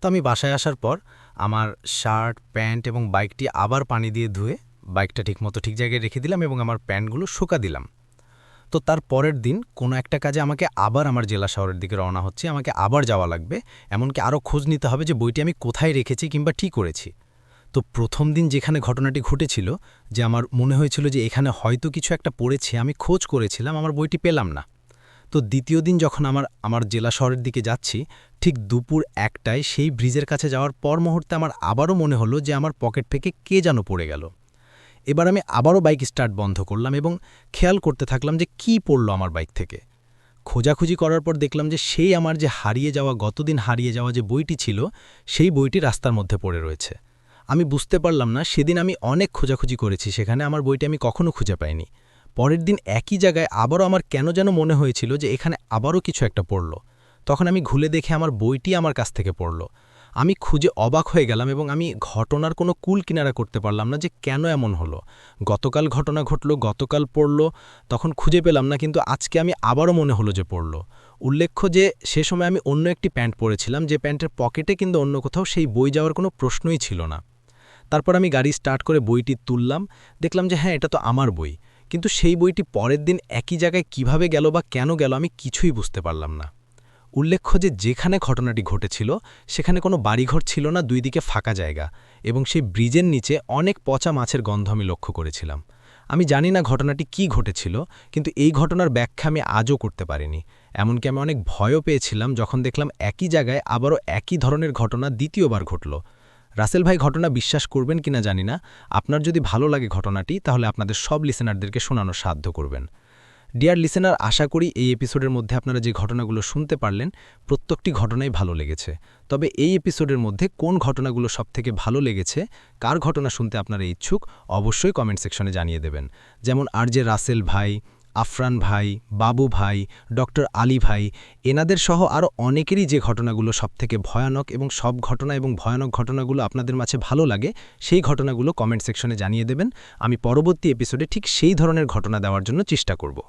তো আমি বাসায় আসার পর আমার শার্ট, প্যান্ট এবং বাইকটি আবার পানি দিয়ে ধুয়ে বাইকটা ঠিক জায়গায় রেখে দিলাম এবং আমার প্যান্টগুলো শুকা দিলাম। তো তার পরের দিন কোনো একটা কাজে আমাকে আবার আমার জেলা শহরের দিকে রওনা হচ্ছে, আমাকে আবার যাওয়া লাগবে, এমনকি আরও খোঁজ নিতে হবে যে বইটি আমি কোথায় রেখেছি কিংবা ঠিক করেছি। তো প্রথম দিন যেখানে ঘটনাটি ঘটেছিল, যে আমার মনে হয়েছিল যে এখানে হয়তো কিছু একটা পড়েছে, আমি খোঁজ করেছিলাম, আমার বইটি পেলাম না। তো দ্বিতীয় দিন যখন আমার জেলা শহরের দিকে যাচ্ছি, ঠিক দুপুর 1টায় সেই ব্রিজের কাছে যাওয়ার পর মুহূর্তে আমার আবারও মনে হলো যে আমার পকেট থেকে কে যেন পড়ে গেল। এবার আমি আবারও বাইক স্টার্ট বন্ধ করলাম এবং খেয়াল করতে থাকলাম যে কি পড়ল আমার বাইক থেকে। খোঁজাখুঁজি করার পর দেখলাম যে সেই আমার যে গতদিন হারিয়ে যাওয়া যে বইটি ছিল, সেই বইটি রাস্তার মধ্যে পড়ে রয়েছে। আমি বুঝতে পারলাম না, সেদিন আমি অনেক খোঁজাখুঁজি করেছি, সেখানে আমার বইটি আমি কখনো খুঁজে পাইনি। পরের দিন একই জায়গায় আবারও আমার কেন যেন মনে হয়েছিল যে এখানে আবারও কিছু একটা পড়ল। তখন আমি ঘুরে দেখে আমার বইটি আমার কাছ থেকে পড়ল। আমি খুঁজে অবাক হয়ে গেলাম এবং আমি ঘটনার কোনো কুল কিনারা করতে পারলাম না যে কেন এমন হলো। গতকাল ঘটনা ঘটল, গতকাল পড়ল, তখন খুঁজে পেলাম না, কিন্তু আজকে আমি আবারও মনে হলো যে পড়ল। উল্লেখ্য যে সে সময় আমি অন্য একটি প্যান্ট পরেছিলাম, যে প্যান্টের পকেটে কিন্তু অন্য কোথাও সেই বই যাওয়ার কোনো প্রশ্নই ছিল না। তারপর আমি গাড়ি স্টার্ট করে বইটি তুললাম, দেখলাম যে হ্যাঁ, এটা তো আমার বই, কিন্তু সেই বইটি পরের দিন একই জায়গায় কিভাবে গেল বা কেন গেল আমি কিছুই বুঝতে পারলাম না। উল্লেখ্য যে যেখানে ঘটনাটি ঘটেছিল সেখানে কোনো বাড়িঘর ছিল না, দুই দিকে ফাঁকা জায়গা, এবং সেই ব্রিজের নিচে অনেক পচা মাছের গন্ধ আমি লক্ষ্য করেছিলাম। আমি জানি না ঘটনাটি কি ঘটেছিল, কিন্তু এই ঘটনার ব্যাখ্যা আমি আজও করতে পারিনি। এমনকি আমি অনেক ভয়ও পেয়েছিলাম যখন দেখলাম একই জায়গায় আবারও একই ধরনের ঘটনা দ্বিতীয়বার ঘটল। রাসেল ভাই ঘটনা বিশ্বাস করবেন কিনা জানি না, আপনার যদি ভালো লাগে ঘটনাটি তাহলে আপনাদের সব লিসেনারদেরকে শোনানো সাধ্য করবেন। ডিয়ার লিসেনার, আশা করি এই এপিসোডের মধ্যে আপনারা যে ঘটনাগুলো শুনতে পারলেন প্রত্যেকটি ঘটনাই ভালো লেগেছে। তবে এই এপিসোডের মধ্যে কোন ঘটনাগুলো সবথেকে ভালো লেগেছে, কার ঘটনা শুনতে আপনারা ইচ্ছুক, অবশ্যই কমেন্ট সেকশনে জানিয়ে দেবেন। যেমন আরজে রাসেল ভাই, আফরান ভাই, বাবু ভাই, ডক্টর আলী ভাই, এনাদের সহ আরও অনেকেরই যে ঘটনাগুলো সবথেকে ভয়ানক এবং সব ঘটনা এবং ভয়ানক ঘটনাগুলো আপনাদের মাঝে ভালো লাগে, সেই ঘটনাগুলো কমেন্ট সেকশনে জানিয়ে দেবেন। আমি পরবর্তী এপিসোডে ঠিক সেই ধরনের ঘটনা দেওয়ার জন্য চেষ্টা করব।